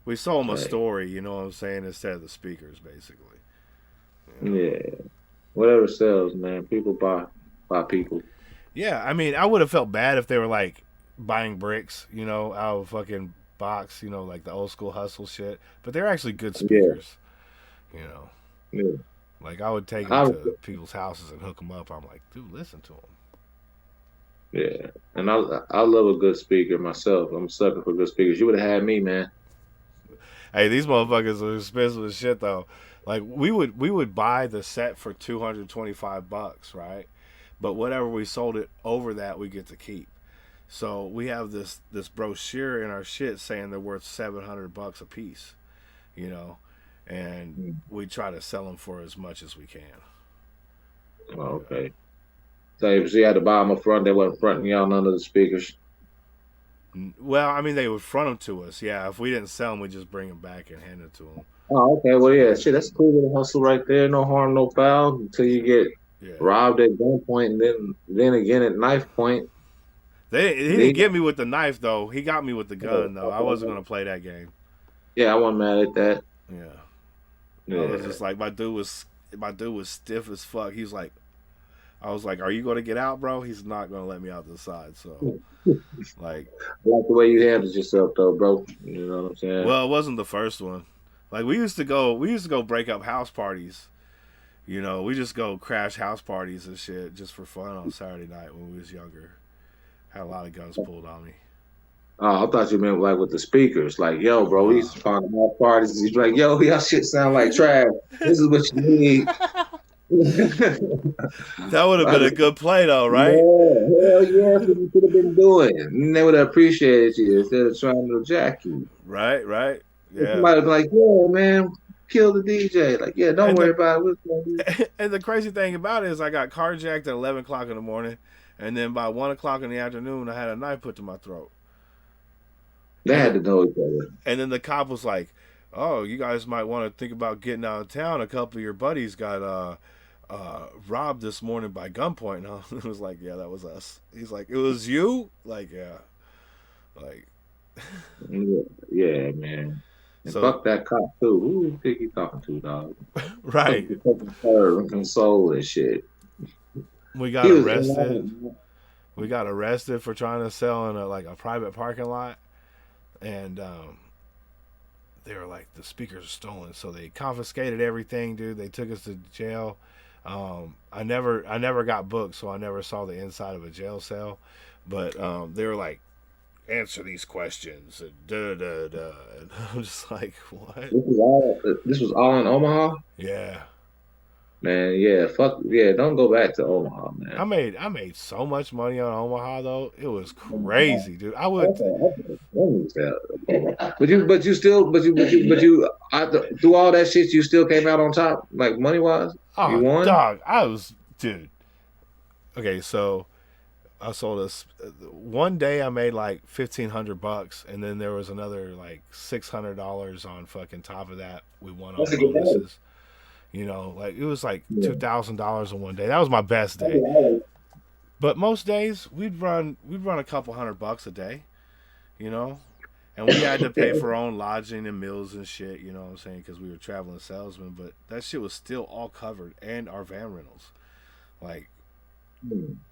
Speaker 3: we sold them a story. You know what I'm saying? Instead of the speakers, basically.
Speaker 5: Yeah, whatever sells, man. People buy people.
Speaker 3: Yeah, I mean, I would have felt bad if they were like buying bricks, you know, out of a fucking box, you know, like the old school hustle shit. But they're actually good speakers, you know.
Speaker 5: Yeah.
Speaker 3: Like I would take them to people's houses and hook them up. I'm like, dude, listen to them.
Speaker 5: Yeah, and I love a good speaker myself. I'm a sucker for good speakers. You would have had me, man.
Speaker 3: Hey, these motherfuckers are expensive as shit though. Like we would buy the set for $225, right? But whatever we sold it over that, we get to keep. So we have this brochure in our shit saying they're worth $700 a piece, you know, and we try to sell them for as much as we can.
Speaker 5: Oh, okay. So you had to buy them up front. They wasn't fronting y'all none of the speakers.
Speaker 3: Well, I mean, they would front them to us. Yeah, if we didn't sell them, we just bring them back and hand it to them.
Speaker 5: Oh, okay. Well, yeah, shit, that's a cool little hustle right there. No harm, no foul until you get robbed at gunpoint, and then again at knife point.
Speaker 3: He didn't get me with the knife though. He got me with the gun though. I wasn't gonna play that game.
Speaker 5: Yeah, I wasn't mad at that.
Speaker 3: Yeah. I was just like my dude was stiff as fuck. He was like, I was like, "Are you gonna get out, bro?" He's not gonna let me out the side. So, like,
Speaker 5: I like the way you handled yourself though, bro. You know what I'm saying?
Speaker 3: Well, it wasn't the first one. Like we used to go break up house parties. You know, we just go crash house parties and shit just for fun on Saturday night when we was younger. Had a lot of guns pulled on me.
Speaker 5: Oh, I thought you meant like with the speakers. Like, yo, bro, we used to find house parties. He's like, yo, y'all shit sound like trash. This is what you need.
Speaker 3: That would have been a good play though, right?
Speaker 5: Yeah, hell yeah, that's what you should have been doing. And they would have appreciated you instead of trying to jack you.
Speaker 3: Right. Yeah.
Speaker 5: Somebody would be like, yeah, man, kill the DJ. Like, yeah, don't worry about it.
Speaker 3: And the crazy thing about it is I got carjacked at 11 o'clock in the morning, and then by 1 o'clock in the afternoon, I had a knife put to my throat.
Speaker 5: They had to know each other.
Speaker 3: And then the cop was like, oh, you guys might want to think about getting out of town. A couple of your buddies got robbed this morning by gunpoint. And I was like, yeah, that was us. He's like, it was you? Like, yeah. Like,
Speaker 5: yeah, man. And
Speaker 3: so,
Speaker 5: fuck that cop too. Who you think he talking to, dog?
Speaker 3: Right.
Speaker 5: And console and shit.
Speaker 3: We got arrested. We got arrested for trying to sell in a private parking lot, and they were like, the speakers are stolen, so they confiscated everything, dude. They took us to jail. I never got booked, so I never saw the inside of a jail cell, but they were like, answer these questions and and I'm just like, what?
Speaker 5: This was all in Omaha?
Speaker 3: Yeah.
Speaker 5: Man, yeah, fuck yeah, don't go back to Omaha, man.
Speaker 3: I made so much money on Omaha though. It was crazy, dude. I would
Speaker 5: But you through all that shit you still came out on top, like money wise?
Speaker 3: Oh,
Speaker 5: you won?
Speaker 3: Dog, dude. Okay, so I sold us one day. I made like $1,500, and then there was another like $600 on fucking top of that. We won on bonuses. You know, like it was like $2,000 in one day. That was my best day. But most days we'd run a couple $100 a day. You know, and we had to pay for our own lodging and meals and shit. You know what I'm saying? Because we were traveling salesmen. But that shit was still all covered, and our van rentals. Like,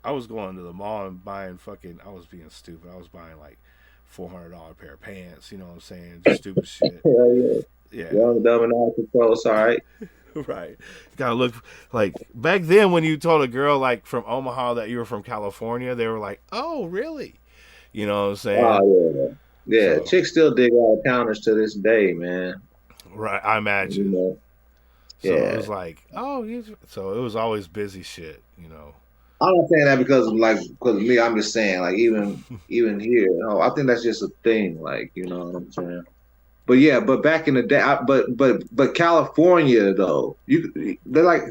Speaker 3: I was going to the mall and buying I was being stupid. I was buying like $400 pair of pants. You know what I'm saying? Just stupid shit.
Speaker 5: Hell yeah.
Speaker 3: Yeah.
Speaker 5: Young, dumb, and out of control. It's all right.
Speaker 3: Right. You gotta look like back then when you told a girl like from Omaha that you were from California, they were like, "Oh, really?" You know what I'm saying?
Speaker 5: Oh yeah. Yeah. So, chicks still dig out counters to this day, man.
Speaker 3: Right. I imagine.
Speaker 5: You know?
Speaker 3: So it was like, so it was always busy shit, you know.
Speaker 5: I'm not saying that because of me. I'm just saying, like, even here, I think that's just a thing, like, you know what I'm saying. But yeah, but back in the day, but California though, they're like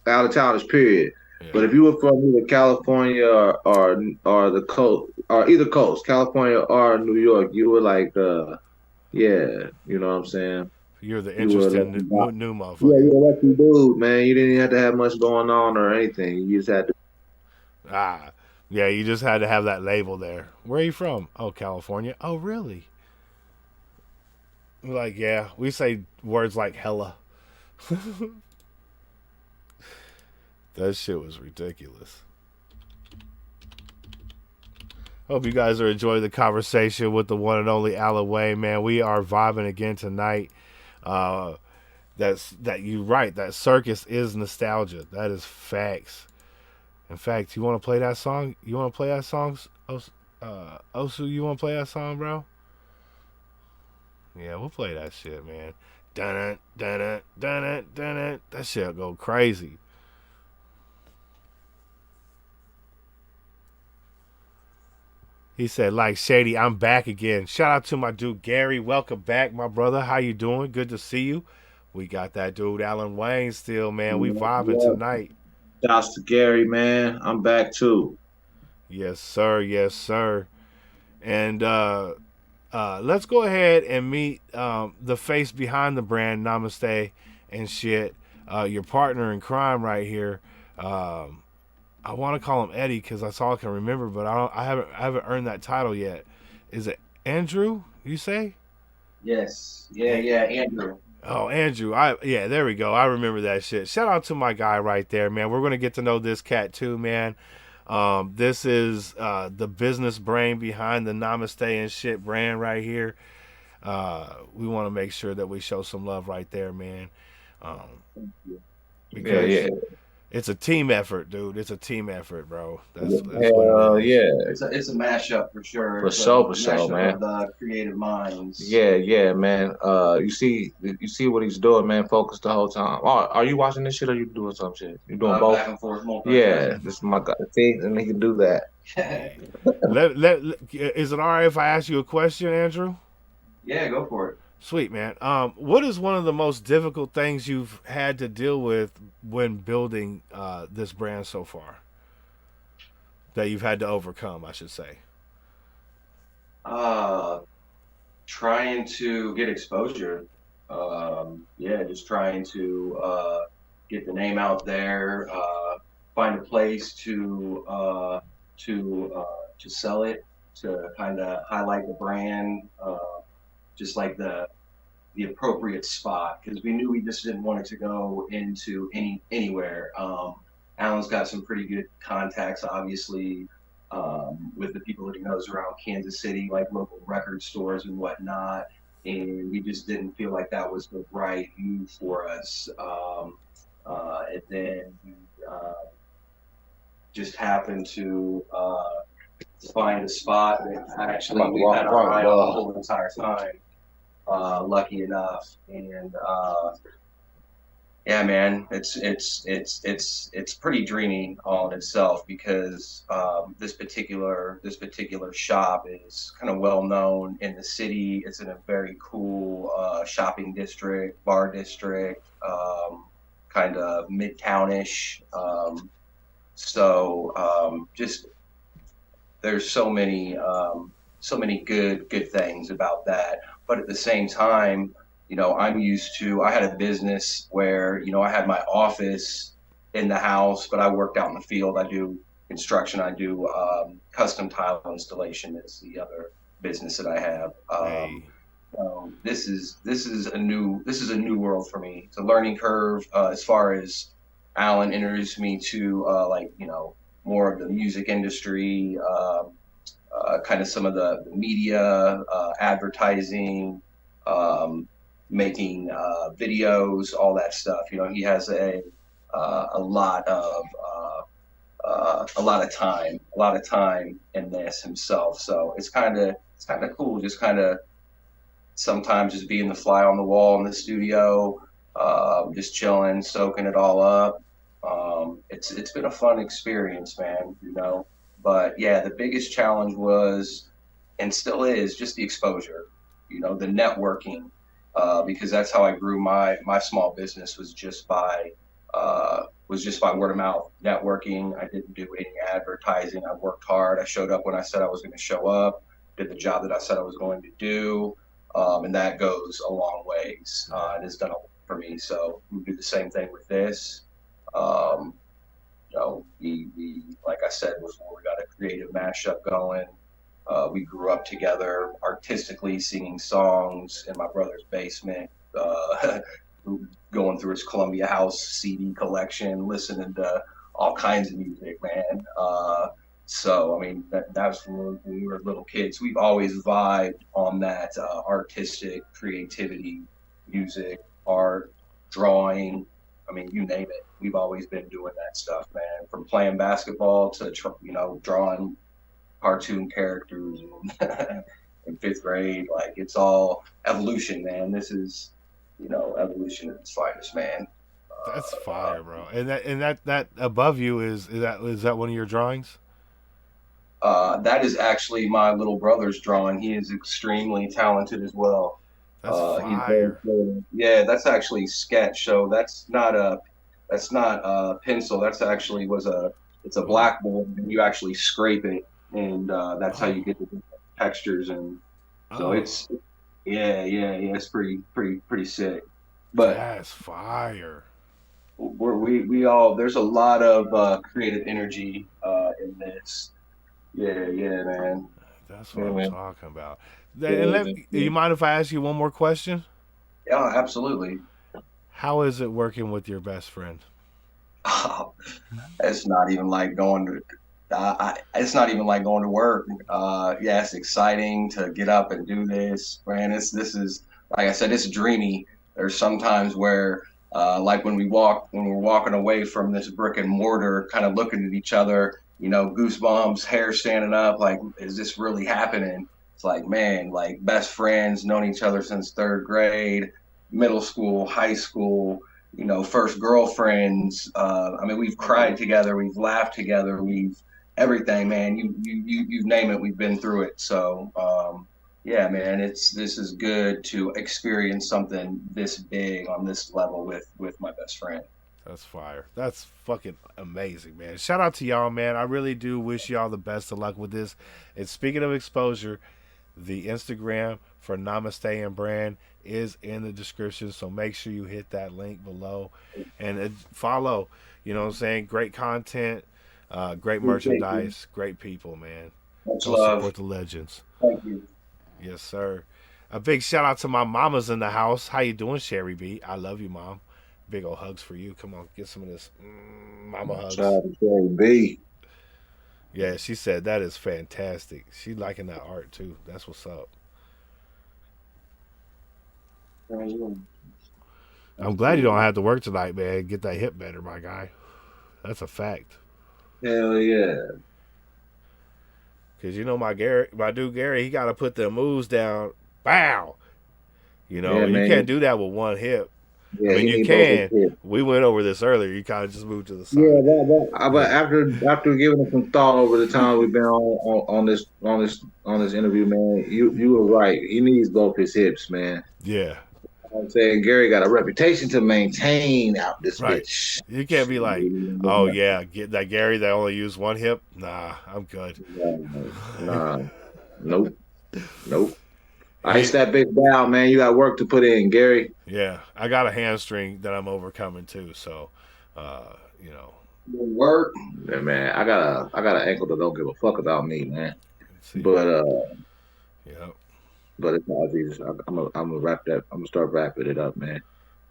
Speaker 5: out of towners, period. Yeah. But if you were from either California or the coast, or either coast, California or New York, you were like, yeah, you know what I'm saying.
Speaker 3: You're the interesting new motherfucker.
Speaker 5: Yeah, you're a lucky dude, man. You didn't even have to have much going on or anything. You just had to.
Speaker 3: Yeah, you just had to have that label there. Where are you from? Oh, California. Oh, really? We're like, yeah, we say words like hella. That shit was ridiculous. Hope you guys are enjoying the conversation with the one and only Alan Wayne, man. We are vibing again tonight. You're right. That circus is nostalgia. That is facts. In fact, you want to play that song? You want to play that song? Osu, you want to play that song, bro? Yeah, we'll play that shit, man. Dun it, dun it, dun it, dun it. That shit go crazy. He said, like Shady, I'm back again. Shout out to my dude Gary. Welcome back, my brother. How you doing? Good to see you. We got that dude Alan Wayne still, man. We vibing tonight.
Speaker 5: Shouts to Gary, man. I'm back too.
Speaker 3: Yes, sir. Yes, sir. And let's go ahead and meet the face behind the brand, Namaste and shit. Your partner in crime right here. I want to call him Eddie because that's all I can remember, but I haven't earned that title yet. Is it Andrew? You say?
Speaker 6: Yes. Yeah, Andrew.
Speaker 3: Oh, Andrew. Yeah, there we go. I remember that shit. Shout out to my guy right there, man. We're gonna get to know this cat too, man. This is the business brain behind the Namaste and shit brand right here. We want to make sure that we show some love right there, man. Because it's a team effort, dude. It's a team effort, bro. That's what it is.
Speaker 5: Yeah.
Speaker 6: It's a mashup for sure.
Speaker 5: For
Speaker 6: It's a
Speaker 5: sure,
Speaker 6: mashup
Speaker 5: man.
Speaker 6: of the creative minds.
Speaker 5: Yeah, man. You see what he's doing, man. Focus the whole time. Oh, are you watching this shit or you doing some shit? You doing both?
Speaker 6: Back and forth,
Speaker 5: Yeah, this is my guy. See, and he can do that.
Speaker 3: Is it all right if I ask you a question, Andrew?
Speaker 6: Yeah, go for it.
Speaker 3: Sweet, man. What is one of the most difficult things you've had to deal with when building this brand so far? That you've had to overcome, I should say.
Speaker 6: Trying to get exposure. Just trying to get the name out there. Find a place to sell it, to kind of highlight the brand. Just like the appropriate spot, because we knew we just didn't want it to go into anywhere. Alan's got some pretty good contacts, obviously, with the people that he knows around Kansas City, like local record stores and whatnot. And we just didn't feel like that was the right move for us. And then just happened to find a spot that actually we had our eye on the whole entire time. Lucky enough, and yeah, man, it's pretty dreamy all in itself, because this particular shop is kind of well known in the city. It's in a very cool shopping district, bar district, kind of midtownish. Just there's so many good things about that. But at the same time, I had a business where, I had my office in the house, but I worked out in the field. I do construction. I do custom tile installation is the other business that I have. This is a new world for me. It's a learning curve as far as Alan introduced me to more of the music industry, kind of some of the media, advertising, making videos, all that stuff. He has a lot of time in this himself. So it's kind of cool, just kind of sometimes just being the fly on the wall in the studio, just chilling, soaking it all up. It's been a fun experience, man. But yeah, the biggest challenge was, and still is, just the exposure, the networking, because that's how I grew my small business, was just by word of mouth networking. I didn't do any advertising. I worked hard. I showed up when I said I was going to show up, did the job that I said I was going to do. And that goes a long ways. It has done a lot for me. So we do the same thing with this. We like I said before, we got a creative mashup going. We grew up together artistically, singing songs in my brother's basement, going through his Columbia House CD collection, listening to all kinds of music, man. So, I mean, that was when we were little kids. We've always vibed on that artistic creativity, music, art, drawing. I mean, you name it. We've always been doing that stuff, man. From playing basketball to, drawing cartoon characters in 5th grade. Like, it's all evolution, man. This is, evolution at its finest, man.
Speaker 3: That's fire, bro. And that above you is that one of your drawings?
Speaker 6: That is actually my little brother's drawing. He is extremely talented as well.
Speaker 3: That's
Speaker 6: He's very
Speaker 3: fire.
Speaker 6: fluent. Yeah, that's actually sketch. So that's not a pencil. That's actually it's a blackboard, and you actually scrape it, and that's how you get the different textures. And so it's it's pretty sick. But
Speaker 3: That's fire.
Speaker 6: we all there's a lot of creative energy in this. Yeah, man.
Speaker 3: That's what
Speaker 6: Yeah,
Speaker 3: I'm
Speaker 6: man.
Speaker 3: talking about.
Speaker 6: Yeah,
Speaker 3: You mind if I ask you one more question?
Speaker 6: Yeah, absolutely.
Speaker 3: How is it working with your best friend?
Speaker 6: It's not even like going to. It's not even like going to work. Yeah, it's exciting to get up and do this, man. This is like I said, it's dreamy. There's sometimes where, like when we're walking away from this brick and mortar, kind of looking at each other, goosebumps, hair standing up. Like, is this really happening? It's like, man, like best friends, known each other since 3rd grade, middle school, high school. First girlfriends. I mean, we've cried together, we've laughed together, we've everything, man. You name it, we've been through it. So, yeah, man, this is good to experience something this big on this level with my best friend.
Speaker 3: That's fire. That's fucking amazing, man. Shout out to y'all, man. I really do wish y'all the best of luck with this. And speaking of exposure, the Instagram for Namaste and Brand is in the description, so make sure you hit that link below and follow. You know what I'm saying? Great content, great merchandise, great people, man.
Speaker 6: Much
Speaker 3: Go
Speaker 6: love.
Speaker 3: support the legends.
Speaker 6: Thank you.
Speaker 3: Yes, sir. A big shout out to my mamas in the house. How you doing, Sherry B? I love you, mom. Big old hugs for you. Come on, get some of this mama hugs.
Speaker 5: Shout out to Sherry B.
Speaker 3: Yeah, she said that is fantastic. She liking that art too. That's what's up. I'm glad you don't have to work tonight, man. Get that hip better, my guy. That's a fact.
Speaker 5: Hell yeah.
Speaker 3: Cause my dude Gary, he got to put the moves down. Bow.
Speaker 5: Yeah,
Speaker 3: you
Speaker 5: man.
Speaker 3: can't do that with one hip.
Speaker 5: Yeah,
Speaker 3: I mean,
Speaker 5: he
Speaker 3: you
Speaker 5: need
Speaker 3: can.
Speaker 5: both his hips.
Speaker 3: We went over this earlier. You kind of just moved to the side.
Speaker 5: Yeah, but after giving it some thought over the time we've been on this interview, man, you were right. He needs both his hips, man.
Speaker 3: Yeah.
Speaker 5: I'm saying Gary got a reputation to maintain out this
Speaker 3: Right.
Speaker 5: bitch.
Speaker 3: You can't be like, oh yeah, get that Gary that only used one hip. Nah, I'm good.
Speaker 5: Nah, nope. Ice that bitch down, man. You got work to put in, Gary.
Speaker 3: Yeah, I got a hamstring that I'm overcoming too. So,
Speaker 6: Work.
Speaker 5: Yeah, man. I got an ankle that don't give a fuck about me, man.
Speaker 3: see.
Speaker 5: But
Speaker 3: Yeah.
Speaker 5: but it's not easy. I'm gonna wrap that. I'm gonna start wrapping it up, man.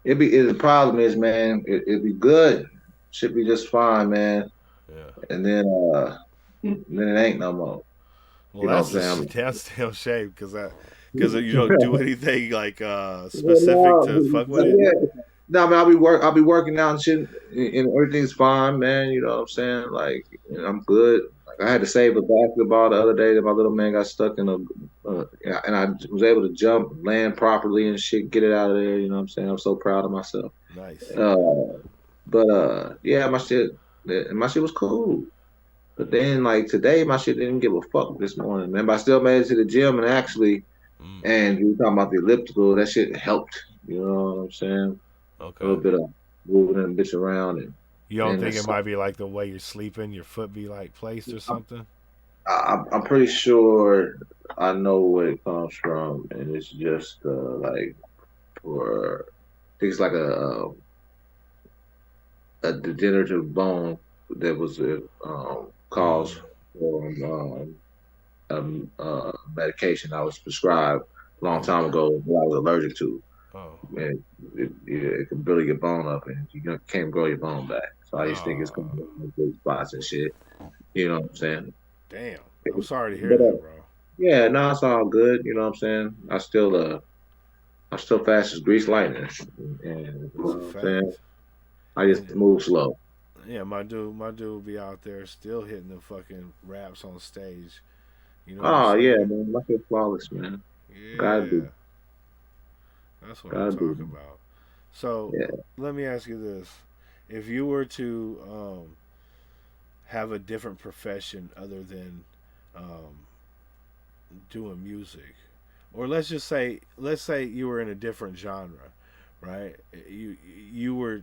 Speaker 5: The problem is, man, it'd be good. Should be just fine, man.
Speaker 3: Yeah.
Speaker 5: And then it ain't no more.
Speaker 3: Well,
Speaker 5: You know
Speaker 3: that's
Speaker 5: what I'm saying?
Speaker 3: that's damn shame because you don't do anything like specific to fuck with it.
Speaker 5: Yeah. No, I mean, I'll be working out and shit, and everything's fine, man. You know what I'm saying? Like, I'm good. Like, I had to save a basketball the other day that my little man got stuck in and I was able to jump, land properly and shit, get it out of there. You know what I'm saying? I'm so proud of myself.
Speaker 3: Nice.
Speaker 5: Yeah, my shit was cool. But then, like, today, my shit didn't give a fuck this morning, man. But I still made it to the gym and actually, and you were talking about the elliptical, that shit helped. You know what I'm saying?
Speaker 3: Okay.
Speaker 5: A little bit of moving that bitch around. And
Speaker 3: You don't
Speaker 5: and
Speaker 3: think it
Speaker 5: it's-
Speaker 3: might be like the way you're sleeping, your foot be like placed or something?
Speaker 5: I'm pretty sure I know where it comes from, and it's just like for I think it's like a degenerative bone that was caused from medication I was prescribed a long time ago that I was allergic to.
Speaker 3: Oh.
Speaker 5: And it can build your bone up, and you can't grow your bone back. So I just think it's going to be big spots and shit. You know what I'm saying?
Speaker 3: Damn. I'm sorry to hear
Speaker 5: But,
Speaker 3: that, bro.
Speaker 5: Yeah, no, it's all good. You know what I'm saying? I'm still fast as grease lightning, and you know what I'm saying? I just move slow.
Speaker 3: Yeah, my dude be out there still hitting the fucking raps on stage. You know what
Speaker 5: Oh
Speaker 3: I'm
Speaker 5: yeah,
Speaker 3: saying?
Speaker 5: man. I feel flawless, man. Gotta
Speaker 3: Yeah,
Speaker 5: be.
Speaker 3: that's what I'm
Speaker 5: Gotta be.
Speaker 3: talking about. So
Speaker 5: Yeah.
Speaker 3: let me ask you this: if you were to have a different profession other than um, doing music, or let's say you were in a different genre, right? You were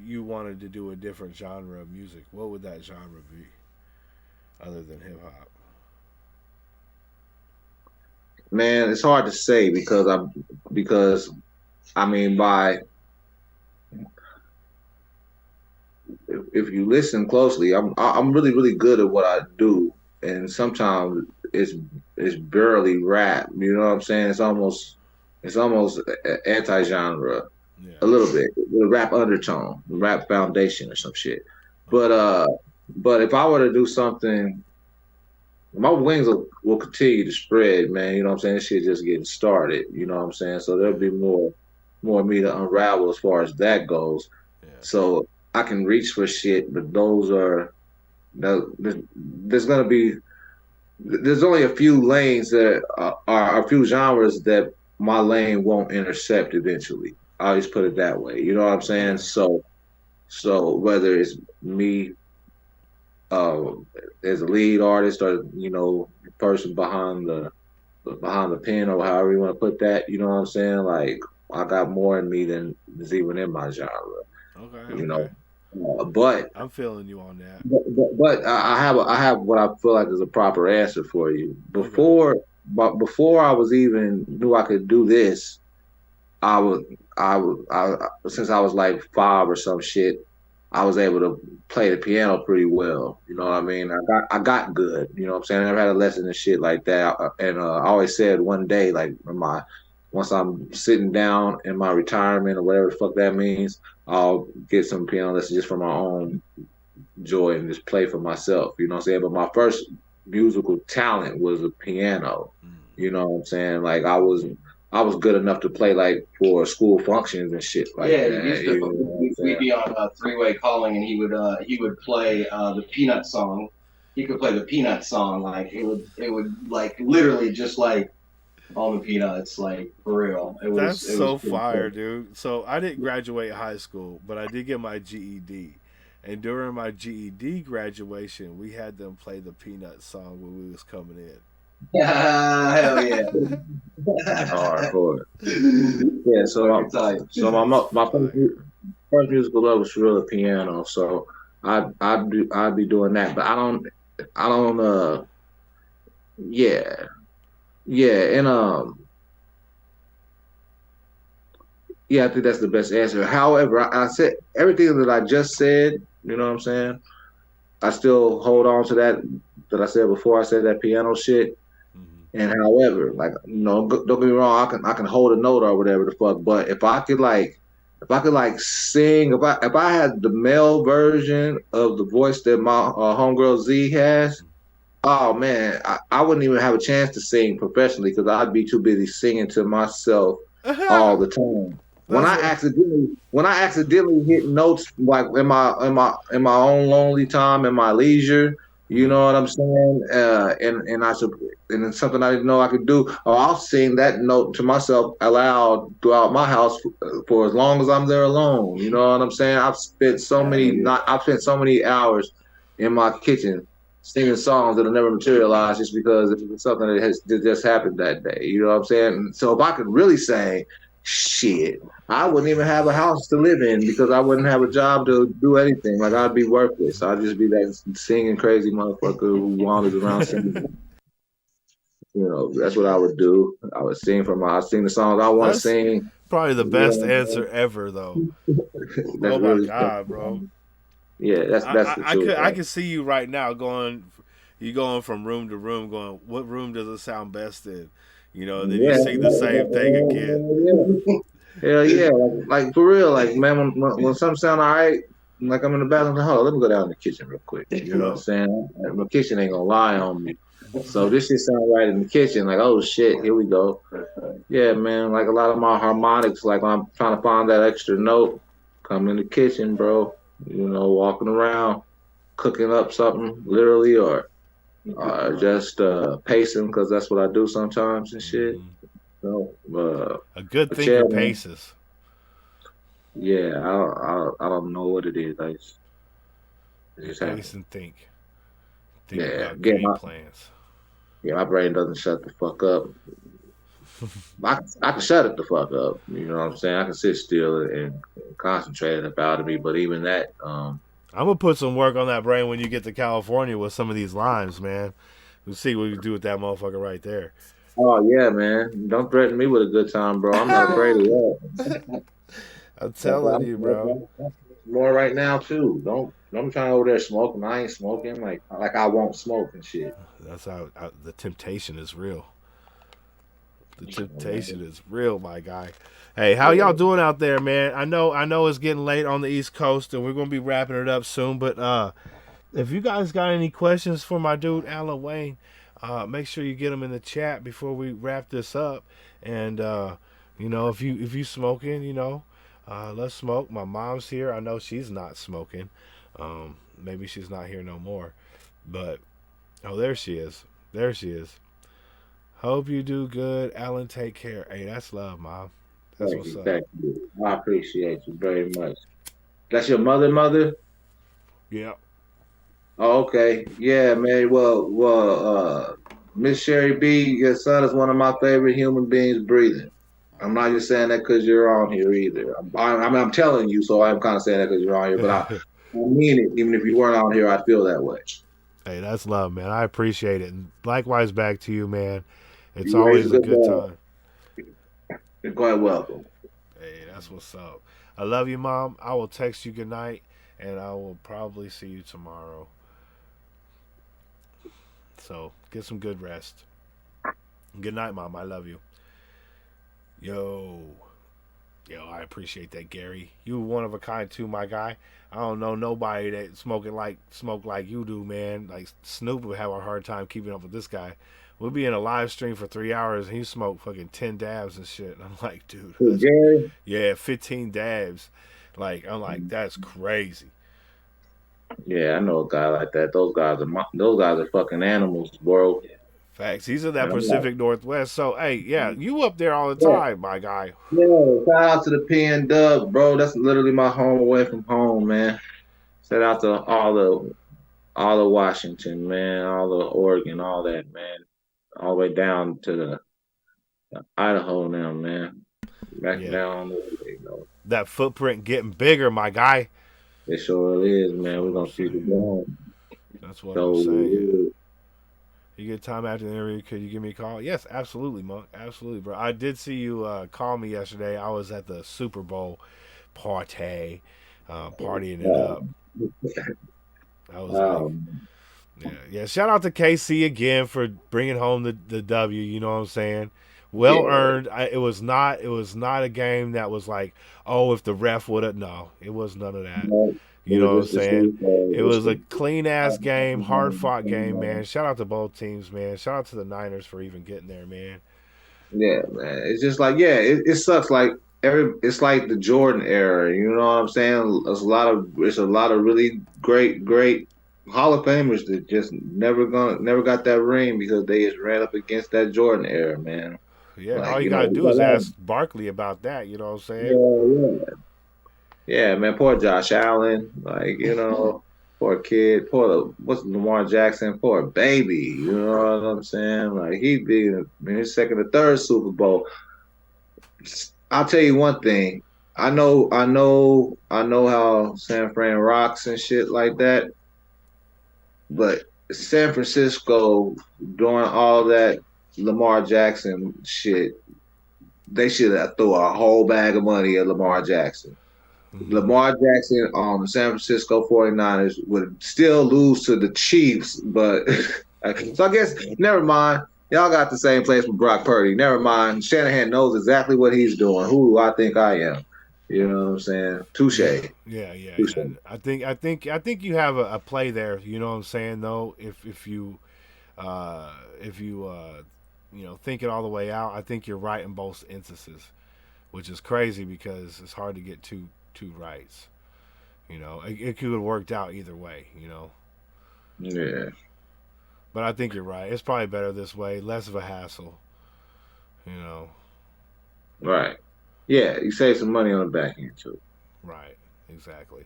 Speaker 3: you wanted to do a different genre of music. What would that genre be other than hip hop?
Speaker 5: Man, it's hard to say because I mean by if you listen closely, I'm really really good at what I do, and sometimes it's barely rap. You know what I'm saying? It's almost anti-genre
Speaker 3: Yeah.
Speaker 5: a little bit with a rap undertone, rap foundation or some shit. But
Speaker 3: Okay.
Speaker 5: but if I were to do something, my wings will continue to spread, man. You know what I'm saying? This shit just getting started. You know what I'm saying? So there'll
Speaker 3: Yeah.
Speaker 5: be more of me to unravel as far as that goes.
Speaker 3: Yeah.
Speaker 5: So I can reach for shit, but those are there's gonna be there's only a few lanes that are a few genres that my lane won't intercept eventually. I always put it that way. You know what I'm saying?
Speaker 3: Yeah.
Speaker 5: So whether it's me uh, as a lead artist or the person behind the pen or however you want to put that, you know what I'm saying? Like I got more in me than is even in my genre,
Speaker 3: Okay.
Speaker 5: you know.
Speaker 3: Okay.
Speaker 5: But
Speaker 3: I'm feeling you on that.
Speaker 5: but I have what I feel like is a proper answer for you.
Speaker 3: Okay.
Speaker 5: Before I was even knew I could do this, I since I was like 5 or some shit, I was able to play the piano pretty well. You know what I mean? I got good. You know what I'm saying? I never had a lesson and shit like that. And I always said one day, like once I'm sitting down in my retirement or whatever the fuck that means, I'll get some piano lessons just for my own joy and just play for myself. You know what I'm saying? But my first musical talent was the piano.
Speaker 3: Mm.
Speaker 5: You know what I'm saying? Like I was good enough to play like for school functions and shit like
Speaker 6: Yeah, he
Speaker 5: that.
Speaker 6: used to.
Speaker 5: You know what I'm
Speaker 6: We'd
Speaker 5: saying?
Speaker 6: be on three-way calling, and he would play the Peanut song. He could play the Peanut song like it would like literally just like on the Peanuts, like for real. It
Speaker 3: That's
Speaker 6: was it was
Speaker 3: so
Speaker 6: pretty
Speaker 3: fire,
Speaker 6: cool.
Speaker 3: dude. So I didn't graduate high school, but I did get my GED. And during my GED graduation, we had them play the Peanut song when we was coming in.
Speaker 6: Hell yeah!
Speaker 5: Hardcore. Yeah. So
Speaker 6: Fucking tight.
Speaker 5: my
Speaker 3: Fire.
Speaker 5: first musical love was really piano. So I'd be doing that, but I don't yeah yeah yeah, I think that's the best answer. However, I said everything that I just said. You know what I'm saying? I still hold on to that I said before. I said that piano shit.
Speaker 3: Hmm.
Speaker 5: And however, like don't get me wrong, I can hold a note or whatever the fuck. But if I could sing, if I had the male version of the voice that my homegirl Z has, oh man, I wouldn't even have a chance to sing professionally because I'd be too busy singing to myself all the time. When
Speaker 3: That's
Speaker 5: I
Speaker 3: what.
Speaker 5: accidentally when I accidentally hit notes like in my own lonely time in my leisure, you
Speaker 3: Mhm.
Speaker 5: know what I'm saying? And it's something I didn't know I could do. Or I'll sing that note to myself aloud throughout my house for as long as I'm there alone. You know what I'm saying?
Speaker 6: Hell yeah!
Speaker 5: I've spent so many hours in my kitchen singing songs that'll never materialize just because it's something that just happened that day. You know what I'm saying? So if I could really sing, shit, I wouldn't even have a house to live in because I wouldn't have a job to do anything. Like I'd be worthless. I'd just be that singing crazy motherfucker who wanders around singing. You know, that's what I would do. I'd sing the songs I want to
Speaker 3: That's
Speaker 5: sing.
Speaker 3: probably the best
Speaker 5: You
Speaker 3: answer ever, though.
Speaker 5: know, that's
Speaker 3: Oh my
Speaker 5: really
Speaker 3: god, bro.
Speaker 5: yeah. That's the truth.
Speaker 3: I could see you right now going from room to room, going, what room does it sound best in? You know, and then you
Speaker 5: Yeah,
Speaker 3: sing the same thing again.
Speaker 5: yeah. Hell yeah, like for real, like man, when something sound all right, like I'm in the bathroom, like, hold on, let me go down in the kitchen real quick. You know what I'm saying? Like, my kitchen ain't gonna lie on me. So this shit sound right in the kitchen, like oh shit, here we go. Yeah, man, like a lot of my harmonics, like when I'm trying to find that extra note, come in the kitchen, bro. You know, walking around, cooking up something, literally, or Just pacing because that's what I do sometimes and shit. So,
Speaker 3: A good
Speaker 5: but yeah,
Speaker 3: thinker
Speaker 5: man.
Speaker 3: paces.
Speaker 5: Yeah, I don't know what it is. It
Speaker 3: You
Speaker 5: just
Speaker 3: pace
Speaker 5: happens.
Speaker 3: and think. Think
Speaker 5: Yeah,
Speaker 3: about
Speaker 5: again,
Speaker 3: game plans.
Speaker 5: my brain doesn't shut the fuck up. I can shut it the fuck up. You know what I'm saying? I can sit still and concentrate about it, but even that,
Speaker 3: I'm gonna put some work on that brain when you get to California with some of these limes, man. We'll see what we do with that motherfucker right there.
Speaker 5: oh yeah, man, don't threaten me with a good time, bro. I'm not afraid of that.
Speaker 3: I'm telling you, bro.
Speaker 5: I'm more right now too. Don't try over there smoking. I ain't smoking like I won't smoke and shit.
Speaker 3: That's how the temptation is real. The
Speaker 5: Yeah,
Speaker 3: temptation is real, my guy. Hey, how y'all doing out there, man? I know it's getting late on the East Coast, and we're gonna be wrapping it up soon. But if you guys got any questions for my dude Alan Wayne, make sure you get them in the chat before we wrap this up. And if you smoking, let's smoke. My mom's here. I know she's not smoking. Maybe she's not here no more. But oh, there she is. There she is. Hope you do good, Alan. Take care. Hey, that's love, mom. That's
Speaker 5: thank
Speaker 3: what's
Speaker 5: you,
Speaker 3: up.
Speaker 5: thank you. I appreciate you very much. That's your mother?
Speaker 3: Yeah.
Speaker 5: Oh, okay. Yeah, man. Miss Sherry B, your son is one of my favorite human beings breathing. I'm not just saying that because you're on here either. I'm telling you, so I'm kind of saying that because you're on here, but I mean it. Even if you weren't on here, I feel that way.
Speaker 3: Hey, that's love, man. I appreciate it. And likewise back to you, man. It's
Speaker 5: You raised a
Speaker 3: always a
Speaker 5: good
Speaker 3: good
Speaker 5: boy.
Speaker 3: time.
Speaker 5: You're quite welcome.
Speaker 3: Hey, that's what's up. I love you, mom. I will text you good night, and I will probably see you tomorrow. So get some good rest. Good night, mom. I love you. Yo. Yo, I appreciate that, Gary. You one of a kind too, my guy. I don't know nobody that smoke like you do, man. Like Snoop would have a hard time keeping up with this guy. We'll be in a live stream for 3 hours and he smoked fucking 10 dabs and shit. And I'm like, dude,
Speaker 5: Hey, Gary?
Speaker 3: yeah, 15 dabs. Like, I'm like, that's crazy.
Speaker 5: Yeah, I know a guy like that. Those guys are fucking animals, bro.
Speaker 3: Facts. He's in that
Speaker 5: And I'm like,
Speaker 3: Pacific Northwest. So, hey, yeah, you up there all the
Speaker 5: yeah,
Speaker 3: time, my guy.
Speaker 5: yeah. Shout out to the PN Dub, bro. That's literally my home away from home, man. Shout out to all the Washington, man, all the Oregon, all that, man, all the way down to the Idaho now, man. Back
Speaker 3: Yeah.
Speaker 5: down, you know,
Speaker 3: That footprint getting bigger, my guy.
Speaker 5: it sure is, man. We're gonna keep it going.
Speaker 3: That's what I'm
Speaker 5: So,
Speaker 3: saying. You get time after the interview, could you give me a call? Yes, absolutely, Monk. Absolutely, bro. I did see you call me yesterday. I was at the Super Bowl party, partying it up. I was like, yeah. Shout out to KC again for bringing home the W. You know what I'm saying? Well earned. It was not a game that was like, oh, if the ref would have. No, it was none of that. You know what I'm saying? It was a clean ass game, hard fought game, man. Shout out to both teams, man. Shout out to the Niners for even getting there, man.
Speaker 5: yeah, man. It's just like, yeah, it sucks. Like it's like the Jordan era. You know what I'm saying? It's a lot of really great Hall of Famers that just never got that ring because they just ran up against that Jordan era, man.
Speaker 3: Yeah,
Speaker 5: Like,
Speaker 3: all you
Speaker 5: you know,
Speaker 3: gotta do is ask Barkley about that. You know what I'm saying?
Speaker 5: yeah. Yeah, man, poor Josh Allen. Like, you know, poor kid, what's Lamar Jackson, poor baby. You know what I'm saying? Like he did in his second or third Super Bowl. I'll tell you one thing. I know how San Fran rocks and shit like that. But San Francisco doing all that Lamar Jackson shit, they should have thrown a whole bag of money at Lamar Jackson. Lamar Jackson on the San Francisco 49ers would still lose to the Chiefs, but so I guess never mind. Y'all got the same place with Brock Purdy. Never mind. Shanahan knows exactly what he's doing. Who do I think I am? You know what I'm saying? Touche.
Speaker 3: Yeah.
Speaker 5: Touche.
Speaker 3: I think you have a play there. You know what I'm saying? Though, if you think it all the way out, I think you're right in both instances, which is crazy because it's hard to get two rights. You know, it could have worked out either way. You know.
Speaker 5: Yeah.
Speaker 3: But I think you're right. It's probably better this way, less of a hassle. You know.
Speaker 5: Right. Yeah, you save some money on the back end too.
Speaker 3: Right. Exactly.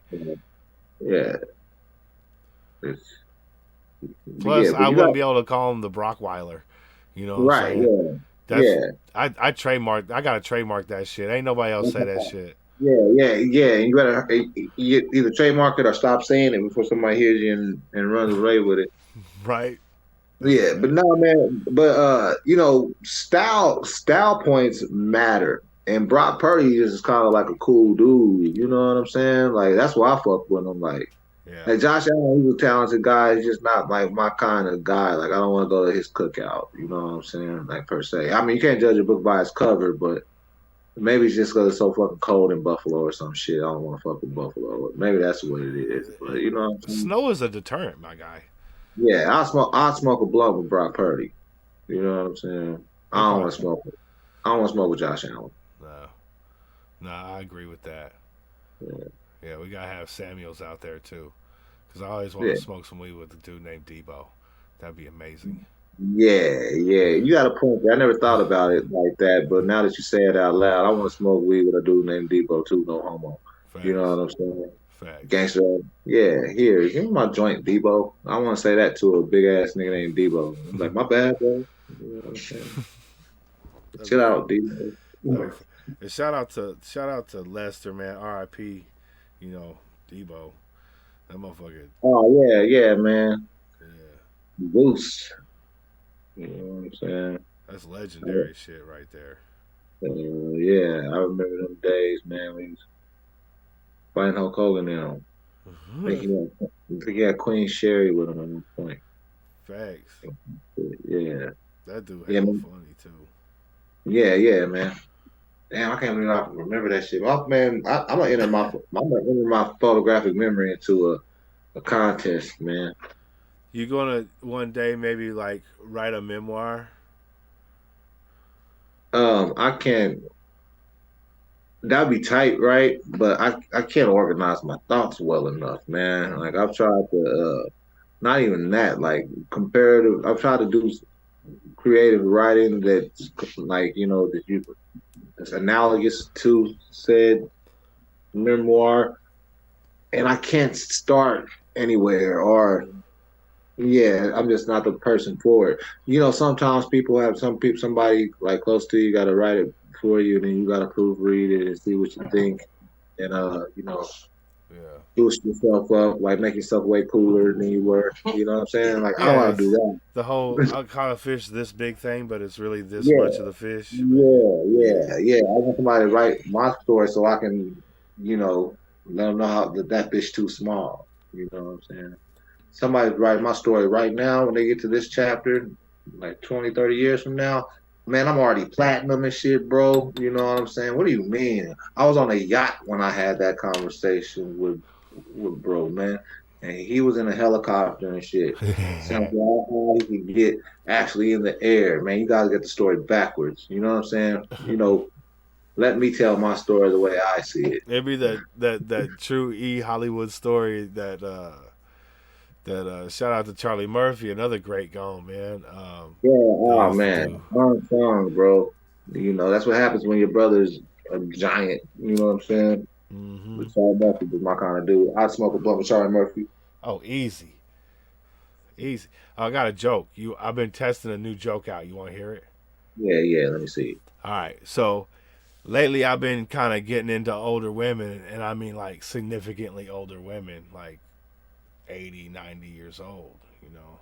Speaker 5: Yeah. It's,
Speaker 3: Plus,
Speaker 5: yeah,
Speaker 3: I wouldn't be able to call him the Brockweiler. You know what I'm
Speaker 5: right.
Speaker 3: saying?
Speaker 5: Yeah. Yeah.
Speaker 3: I trademarked. I gotta trademark that shit. Ain't nobody else say that shit.
Speaker 5: Yeah. You better you either trademark it or stop saying it before somebody hears you and runs away with it.
Speaker 3: Right.
Speaker 5: Yeah, but no, man. But you know, style points matter, and Brock Purdy is kind of like a cool dude. You know what I'm saying? Like that's why I fuck with him. Like Josh Allen, he's a talented guy. He's just not like my kind of guy. Like I don't want to go to his cookout. You know what I'm saying? Like per se. I mean, you can't judge a book by its cover, but maybe it's just because it's so fucking cold in Buffalo or some shit. I don't want to fuck with Buffalo. Maybe that's what it is. But you know what I'm saying?
Speaker 3: Snow is a deterrent, my guy.
Speaker 5: Yeah, I'll smoke a blunt with Brock Purdy. You know what I'm saying? I don't want to smoke with Josh Allen.
Speaker 3: No, I agree with that. Yeah, we gotta have Samuels out there too, because I always want to smoke some weed with a dude named Debo. That'd be amazing.
Speaker 5: Yeah, you got a point there. I never thought about it like that, but now that you say it out loud, I want to smoke weed with a dude named Debo too. No homo. Facts. You know what I'm saying?
Speaker 3: Facts.
Speaker 5: Gangster. Yeah, here's my joint, Debo. I want to say that to a big ass nigga named Debo. I'm like, my bad, bro. You know what I'm saying? Chill out, Debo.
Speaker 3: And shout out to Lester, man. R.I.P. You know, Debo. That motherfucker.
Speaker 5: Oh yeah, man. Yeah. Boost. You know what I'm saying?
Speaker 3: That's legendary shit right there.
Speaker 5: Yeah, I remember them days, man. We was fighting Hulk Hogan now. I think he had Queen Sherry with him at one point.
Speaker 3: Facts.
Speaker 5: Yeah.
Speaker 3: That dude hella funny too.
Speaker 5: Yeah, man. Damn, I can't believe I remember that shit. Oh, man, I'm gonna enter my photographic memory into a contest, man.
Speaker 3: You gonna one day maybe like write a memoir?
Speaker 5: I can't. That'd be tight, right? But I can't organize my thoughts well enough, man. Like I've tried to, not even that. Like comparative, I've tried to do creative writing that's like that's analogous to said memoir, and I can't start anywhere. Or I'm just not the person for it. You know, sometimes somebody like close to you got to write it for you, and then you got to proofread it and see what you think, and boost yourself up, like make yourself way cooler than you were. You know what I'm saying? Like I don't want to do that.
Speaker 3: The whole I caught a fish this big thing, but it's really this much of the fish.
Speaker 5: Yeah. I want somebody to write my story so I can, let them know how that fish too small. You know what I'm saying? Somebody write my story right now when they get to this chapter, like 20, 30 years from now. Man, I'm already platinum and shit, bro. You know what I'm saying? What do you mean? I was on a yacht when I had that conversation with bro, man. And he was in a helicopter and shit. Sounds like how he can get actually in the air. Man, you gotta get the story backwards. You know what I'm saying? Let me tell my story the way I see it.
Speaker 3: Maybe that true E Hollywood story that shout out to Charlie Murphy, another great gone, man.
Speaker 5: Man. Song, bro. You know, that's what happens when your brother's a giant. You know what I'm saying? Mm-hmm. But Charlie Murphy was my kind of dude. I'd smoke a blunt with Charlie Murphy.
Speaker 3: Oh, easy. I got a joke. I've been testing a new joke out. You want to hear it?
Speaker 5: Yeah. Let me see it.
Speaker 3: All right. So lately I've been kind of getting into older women, and I mean like significantly older women, like 80, 90 years old, you know.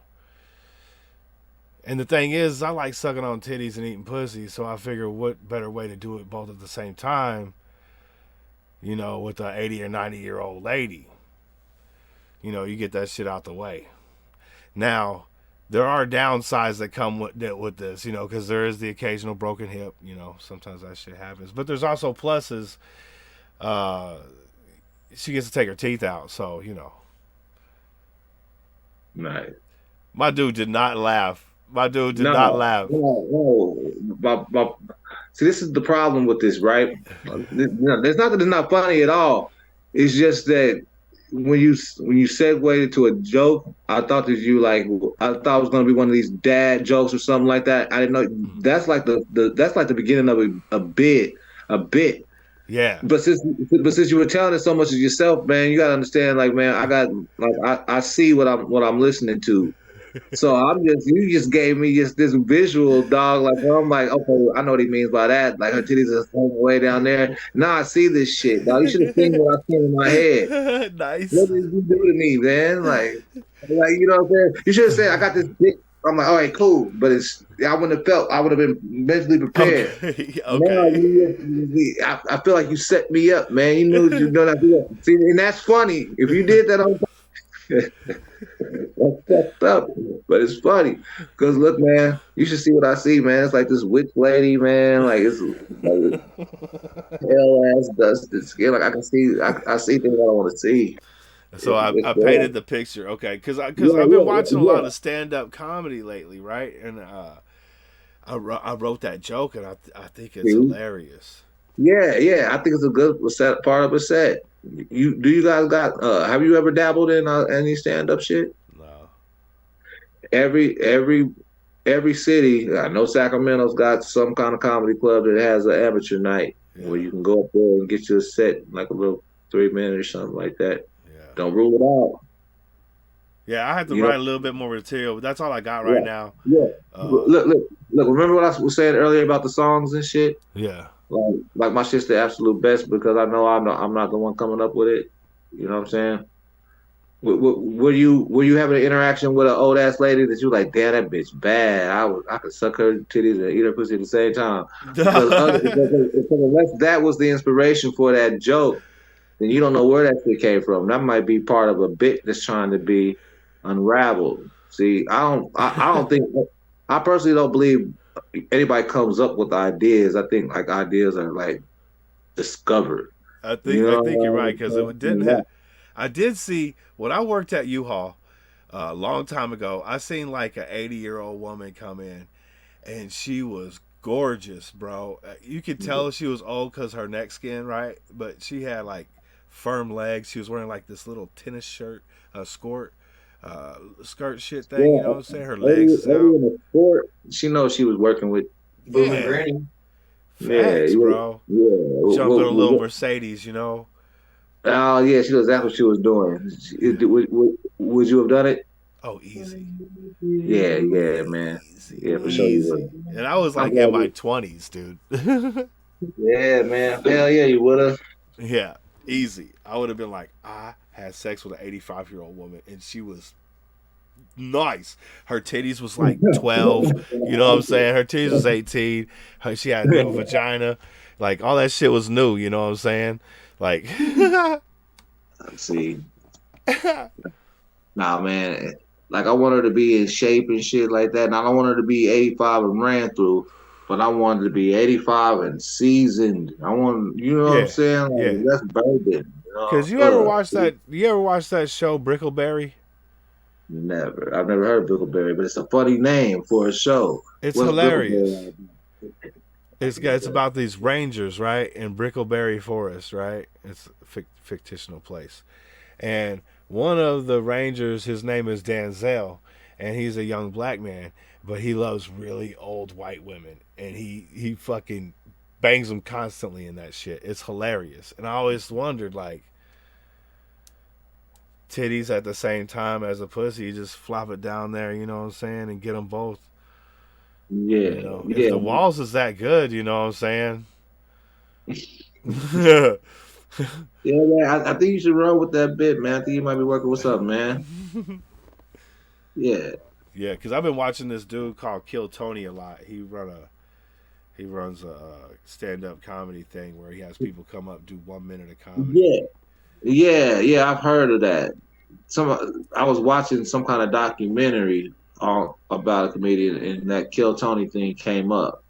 Speaker 3: And the thing is, I like sucking on titties and eating pussy, so I figure what better way to do it both at the same time, you know, with an 80 or 90-year-old lady. You know, you get that shit out the way. Now, there are downsides that come with this, you know, because there is the occasional broken hip, you know, sometimes that shit happens. But there's also pluses. She gets to take her teeth out, so, you know.
Speaker 5: Nice.
Speaker 3: My dude did not laugh. Not laugh.
Speaker 5: No. See, this is the problem with this, right? There's not that it's not funny at all. It's just that when you segued into a joke, I thought that you like I thought it was gonna be one of these dad jokes or something like that. I didn't know that's like that's like the beginning of a bit.
Speaker 3: Yeah.
Speaker 5: But since you were telling it so much of yourself, man, you gotta understand, like, man, I see what I'm listening to. So you just gave me just this visual, dog. Like, I'm like, okay, I know what he means by that. Like, her titties are way down there. Now I see this shit, dog. You should have seen what I seen in my head.
Speaker 3: Nice.
Speaker 5: What did you do to me, man? Like, you know what I'm saying? You should have said, I got this dick. I'm like, all right, cool. But I wouldn't have I would have been mentally prepared.
Speaker 3: Okay.
Speaker 5: Now, I feel like you set me up, man. You knew you know that. See, and that's funny. If you did that on that's fucked up, but it's funny because look, man, you should see what I see, man. It's like this witch lady, man. Like it's like hell ass dusted skin. Like I see things I don't want to see.
Speaker 3: So I painted the picture, okay, because I've been watching a lot of stand up comedy lately, right? And I wrote that joke, and I think it's hilarious.
Speaker 5: Yeah, I think it's a good part of a set. Do you guys got? Have you ever dabbled in any stand up shit?
Speaker 3: No.
Speaker 5: Every city, I know Sacramento's got some kind of comedy club that has an amateur night where you can go up there and get your set, like a little 3-minute or something like that. Don't rule it out.
Speaker 3: Yeah, I have to write a little bit more material, but that's all I got right now.
Speaker 5: Yeah. Look. Remember what I was saying earlier about the songs and shit?
Speaker 3: Yeah.
Speaker 5: Like my shit's the absolute best because I know I'm not the one coming up with it. You know what I'm saying? Were you having an interaction with an old ass lady that you like? Damn, that bitch bad. I could suck her titties and eat her pussy at the same time. Because unless that was the inspiration for that joke, then you don't know where that shit came from. That might be part of a bit that's trying to be unraveled. See, I don't think I personally don't believe anybody comes up with ideas. I think like ideas are like discovered.
Speaker 3: I think you're right because it didn't have. I did see when I worked at U-Haul a long time ago. I seen like an 80-year-old woman come in, and she was gorgeous, bro. You could tell she was old because her neck skin, right? But she had like firm legs. She was wearing like this little tennis shirt, skirt shit thing. You know what I'm saying? Her legs out.
Speaker 5: She knows she was working with
Speaker 6: Booming Granny.
Speaker 3: Facts, bro.
Speaker 5: Yeah.
Speaker 3: Jumping a little Mercedes, you know.
Speaker 5: Oh yeah, she was. That's what she was doing. Would you have done it?
Speaker 3: Oh, easy.
Speaker 5: Yeah, man. Yeah, for sure you would.
Speaker 3: And I was like in my 20s, dude.
Speaker 5: Yeah, man. Hell yeah, you would have.
Speaker 3: Yeah, easy. I would have been like, I had sex with an 85-year-old woman, and she was nice. Her titties was like 12. You know what I'm saying? Her titties was 18. She had a new vagina. Like, all that shit was new. You know what I'm saying? Like,
Speaker 5: see. Nah, man. Like, I want her to be in shape and shit like that. And I don't want her to be 85 and ran through, but I want her to be 85 and seasoned. I want, you know what I'm saying? Like, that's bourbon.
Speaker 3: Because you ever watch that? You ever watch that show Brickleberry?
Speaker 5: Never. I've never heard of Brickleberry, but it's a funny name for a show.
Speaker 3: It's hilarious. It's about these rangers, right, in Brickleberry Forest, right? It's a fictional place, and one of the rangers, his name is Denzel, and he's a young black man, but he loves really old white women, and he fucking bangs them constantly in that shit. It's hilarious, and I always wondered, like, titties at the same time as a pussy, you just flop it down there, you know what I'm saying, and get them both.
Speaker 5: Yeah,
Speaker 3: you know, if the walls is that good, you know what I'm saying. Yeah,
Speaker 5: man. I think you should roll with that bit, man. I think you might be working with something, man. Yeah,
Speaker 3: because I've been watching this dude called Kill Tony a lot. He runs a stand-up comedy thing where he has people come up do 1 minute of comedy.
Speaker 5: Yeah. I've heard of that. I was watching some kind of documentary about a comedian, and that Kill Tony thing came up.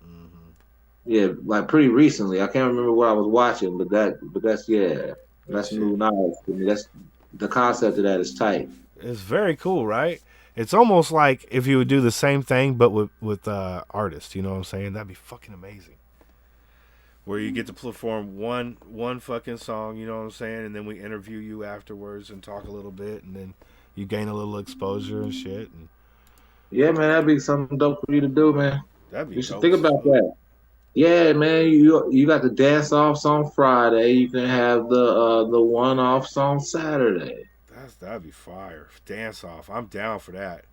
Speaker 5: Yeah, like pretty recently. I can't remember what I was watching, but that's new knowledge. I mean, that's the concept of that is tight.
Speaker 3: It's very cool, right? It's almost like if you would do the same thing, but with artists. You know what I'm saying? That'd be fucking amazing. where you get to perform one fucking song, you know what I'm saying, and then we interview you afterwards and talk a little bit, and then you gain a little exposure and shit. And
Speaker 5: Yeah, man, that'd be something dope for you to do, man.
Speaker 3: that'd be
Speaker 5: You should
Speaker 3: dope
Speaker 5: think
Speaker 3: as
Speaker 5: about
Speaker 3: fuck.
Speaker 5: that. Yeah, man, you got the dance offs on Friday. You can have the one offs on Saturday.
Speaker 3: That'd be fire. Dance off. I'm down for that.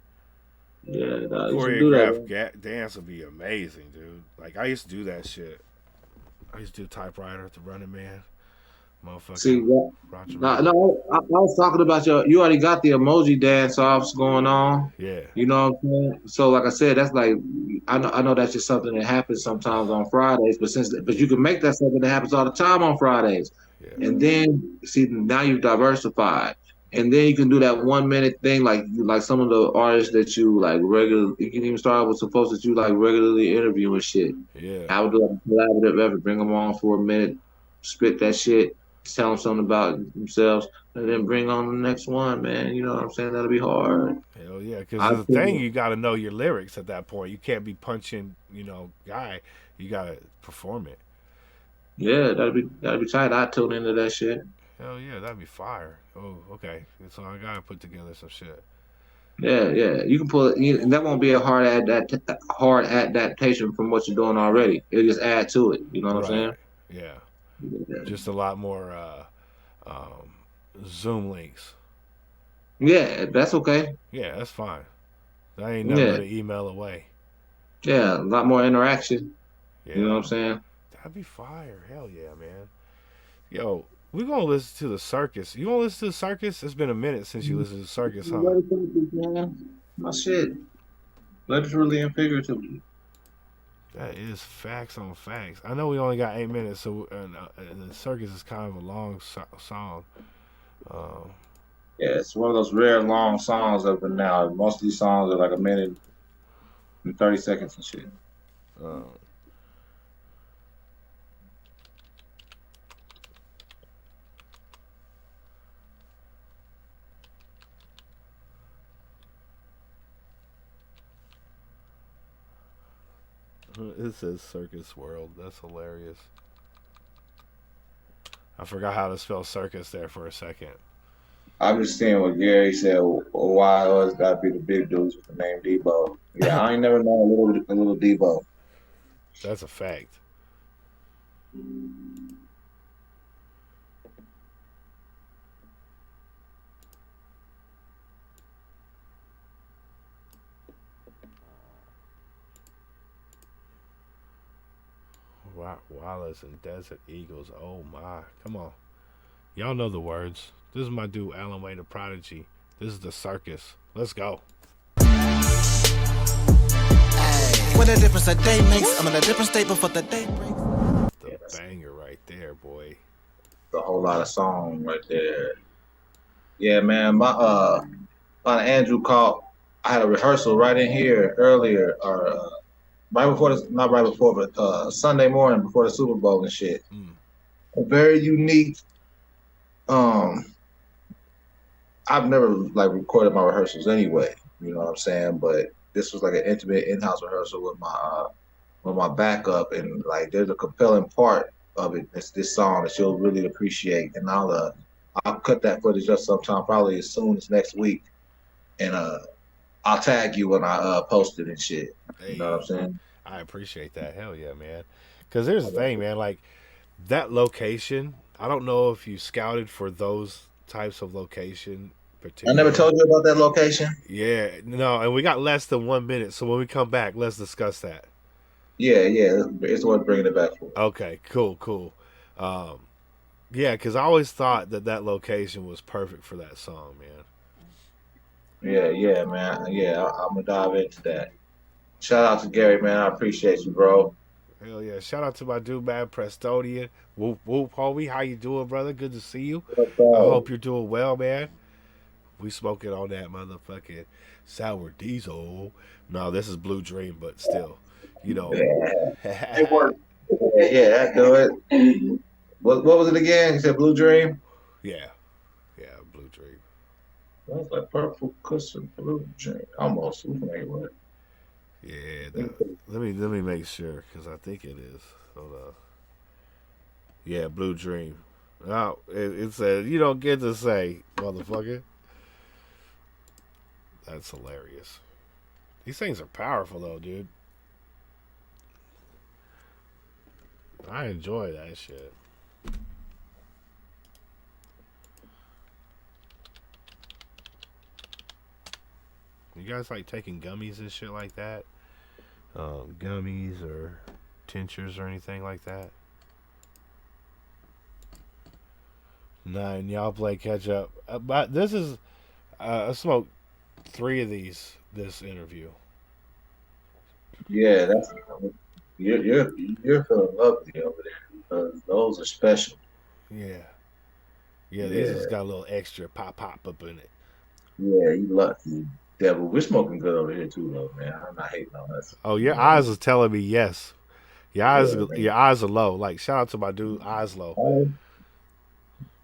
Speaker 5: Yeah, nah, you should do that,
Speaker 3: Choreographed
Speaker 5: man.
Speaker 3: dance would be amazing, dude. Like I used to do that shit. I used to do typewriter at the Running Man, motherfucker.
Speaker 5: See, what?
Speaker 3: Roger
Speaker 5: No,
Speaker 3: Rabbit.
Speaker 5: no, I was talking about you already got the emoji dance offs going on.
Speaker 3: Yeah,
Speaker 5: You know what I'm saying? So, like I said, that's like I know that's just something that happens sometimes on Fridays, but you can make that something that happens all the time on Fridays.
Speaker 3: yeah,
Speaker 5: And then see now you've diversified. And then you can do that 1 minute thing like some of the artists that you like regularly. You can even start with some folks that you like regularly interview and shit.
Speaker 3: yeah.
Speaker 5: I would do a collaborative effort, bring them on for a minute, spit that shit, tell them something about themselves, and then bring on the next one, man. You know what I'm saying? That'll be hard.
Speaker 3: Hell yeah, because
Speaker 5: I
Speaker 3: the thing,
Speaker 5: think,
Speaker 3: you got to know your lyrics at that point. You can't be punching, guy. You got to perform it.
Speaker 5: yeah, that'll be tight. I tune into that shit.
Speaker 3: Hell yeah, that'd be fire. Oh, okay. So I got to put together some shit.
Speaker 5: Yeah, yeah. You can pull it. And that won't be a hard adaptation from what you're doing already. It'll just add to it. You know what I'm
Speaker 3: Right.
Speaker 5: saying?
Speaker 3: Yeah.
Speaker 5: Yeah,
Speaker 3: Just a lot more um, Zoom links.
Speaker 5: yeah, that's okay.
Speaker 3: Yeah, that's fine. That ain't nothing
Speaker 5: Yeah,
Speaker 3: but an email away.
Speaker 5: yeah, a lot more interaction. You know
Speaker 3: Yeah.
Speaker 5: what I'm saying?
Speaker 3: That'd be fire. Hell yeah, man. Yo, we're going to listen to the Circus. You want to listen to the Circus? It's been a minute since you listened to the Circus, huh?
Speaker 5: My shit, literally and figuratively.
Speaker 3: That is facts on facts. I know we only got 8 minutes, so and the Circus is kind of a long song. Um,
Speaker 5: Yeah, it's one of those rare long songs up and now. Most of these songs are like a minute and 30 seconds and shit.
Speaker 3: uh, it says Circus World. That's hilarious. I forgot how to spell circus there for a second.
Speaker 5: I'm just seeing what Gary said. Why always got to be the big dudes with the name Debo? Yeah, I ain't never known a little Debo.
Speaker 3: That's a fact. Wallace and Desert Eagles. Oh my. Come on. Y'all know the words. This is my dude, Alan Wayne the Prodigy. This is the Circus. Let's go.
Speaker 8: What a difference a day makes. I'm in a different state before the day breaks.
Speaker 3: The banger right there, boy.
Speaker 5: A whole lot of song right there. Yeah, man. My Andrew called. I had a rehearsal right in here earlier, or right before not right before, but Sunday morning before the Super Bowl and shit. A very unique. I've never like recorded my rehearsals anyway. You know what I'm saying? But this was like an intimate in-house rehearsal with my backup, and like there's a compelling part of it. It's this song that you'll really appreciate, and I'll cut that footage up sometime, probably as soon as next week, and I'll tag you when I post it and shit.
Speaker 3: Hey,
Speaker 5: You know what I'm saying?
Speaker 3: I appreciate that. Hell yeah, man. Because here's the thing, man. Like, that location, I don't know if you scouted for those types of location.
Speaker 5: I never told you about that location.
Speaker 3: Yeah, no, and we got less than 1 minute, so when we come back, let's discuss that.
Speaker 5: Yeah, it's worth bringing it back for.
Speaker 3: Okay, cool. Yeah, because I always thought that location was perfect for that song, man.
Speaker 5: Yeah, man. Yeah, I'm gonna dive into that. Shout out to Gary, man. I appreciate you, bro.
Speaker 3: Hell yeah. Shout out to my dude, man, Prestodian. Whoop, whoop, homie. How you doing, brother? Good to see you. I hope you're doing well, man. We smoking on that motherfucking sour diesel. No, this is Blue Dream, but still, you know.
Speaker 5: It worked. Yeah, that do it. What was it again? You said Blue Dream?
Speaker 3: Yeah, Blue Dream.
Speaker 5: That's like purple cushion, Blue Dream. Almost. Anyway.
Speaker 3: Yeah, let me make sure, because I think it is. Hold on. Yeah, Blue Dream. Oh, it said you don't get to say, motherfucker. That's hilarious. These things are powerful though, dude. I enjoy that shit. You guys like taking gummies and shit like that? Gummies or tinctures or anything like that? Nine, y'all play catch up. But this is, I smoked 3 of these this interview.
Speaker 5: Yeah, that's you're feeling lovely over there because those are special.
Speaker 3: Yeah. Yeah, these
Speaker 5: Yeah.
Speaker 3: has got a little extra pop up in it.
Speaker 5: Yeah, you lucky, devil. We're smoking good over here too, though, man. I'm not hating on us.
Speaker 3: Oh, your eyes is telling me yes. Your eyes,
Speaker 5: Yeah, man.
Speaker 3: your eyes are low. Like shout out to my dude, eyes low.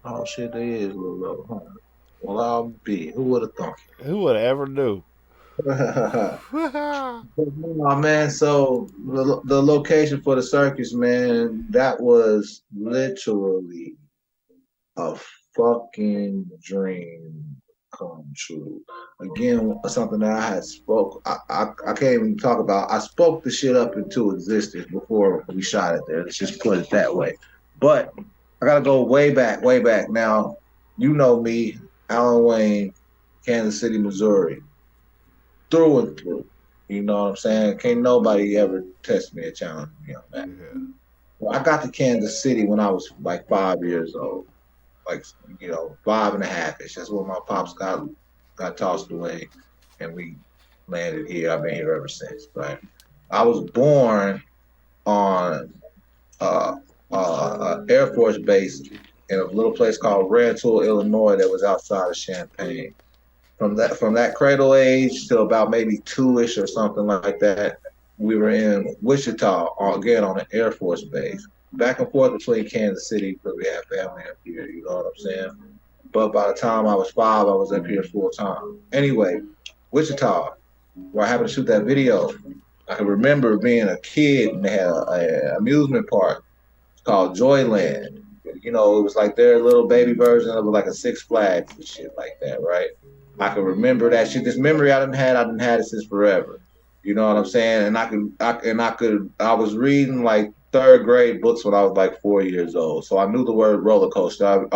Speaker 5: Oh shit, they is a little low, huh? Well, I'll be. Who would have thought?
Speaker 3: Who would ever knew?
Speaker 5: Oh man, so the location for the circus, man, that was literally a fucking dream come true. Again, something that I had spoke. I can't even talk about. I spoke the shit up into existence before we shot it there. Let's just put it that way. But I gotta go way back, way back. Now, you know me, Alan Wayne, Kansas City, Missouri, through and through. You know what I'm saying? Can't nobody ever test me or challenge me on that.
Speaker 3: Yeah.
Speaker 5: Well, I got to Kansas City when I was like 5 years old, like 5.5ish. That's when my pops got tossed away, and we landed here. I've been here ever since. Right? I was born on Air Force Base in a little place called Rantoul, Illinois, that was outside of Champaign. From that cradle age to about maybe 2ish or something like that, we were in Wichita again on an Air Force base, back and forth between Kansas City because we had family up here. You know what I'm saying? But by the time I was 5, I was up here full time. Anyway, Wichita, where I happened to shoot that video, I can remember being a kid and they had an amusement park called Joyland. You know, it was like their little baby version of like a Six Flags and shit like that, right? I can remember that shit. This memory I didn't had it since forever. You know what I'm saying? And I was reading like 3rd grade books when I was like 4 years old. So I knew the word roller coaster.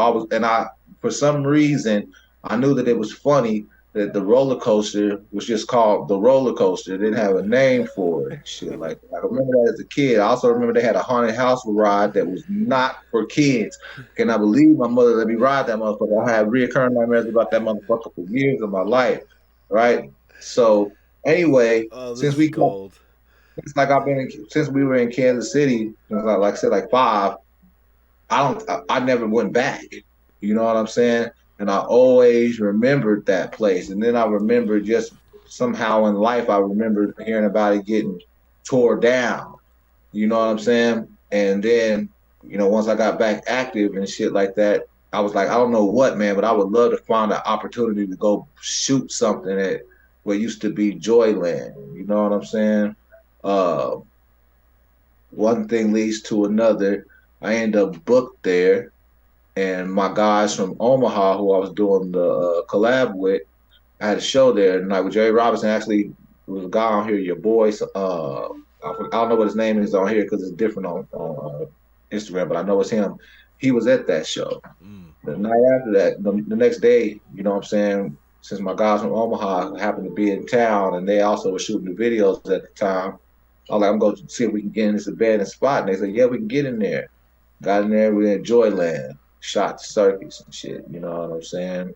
Speaker 5: For some reason, I knew that it was funny that the roller coaster was just called the roller coaster. It didn't have a name for it. Shit like that. I remember that as a kid. I also remember they had a haunted house ride that was not for kids. Can I believe my mother let me ride that motherfucker? I had reoccurring nightmares about that motherfucker for years of my life. Right? So anyway, since we
Speaker 3: cold.
Speaker 5: It's like since we were in Kansas City, like I said, like 5, I never went back. You know what I'm saying? And I always remembered that place. And then I remember just somehow in life, I remember hearing about it getting tore down. You know what I'm saying? And then, once I got back active and shit like that, I was like, I don't know what, man, but I would love to find an opportunity to go shoot something at what used to be Joyland. You know what I'm saying? One thing leads to another. I end up booked there. And my guys from Omaha, who I was doing the collab with, I had a show there tonight with Jerry Robinson. Actually, there was a guy on here, your boy. I don't know what his name is on here because it's different on Instagram, but I know it's him. He was at that show. The night after that, the next day, you know what I'm saying, since my guys from Omaha happened to be in town and they also were shooting the videos at the time, I was like, I'm going to see if we can get in this abandoned spot. And they said, yeah, we can get in there. Got in there, we in Joyland. Shot the circus and shit, you know what I'm saying?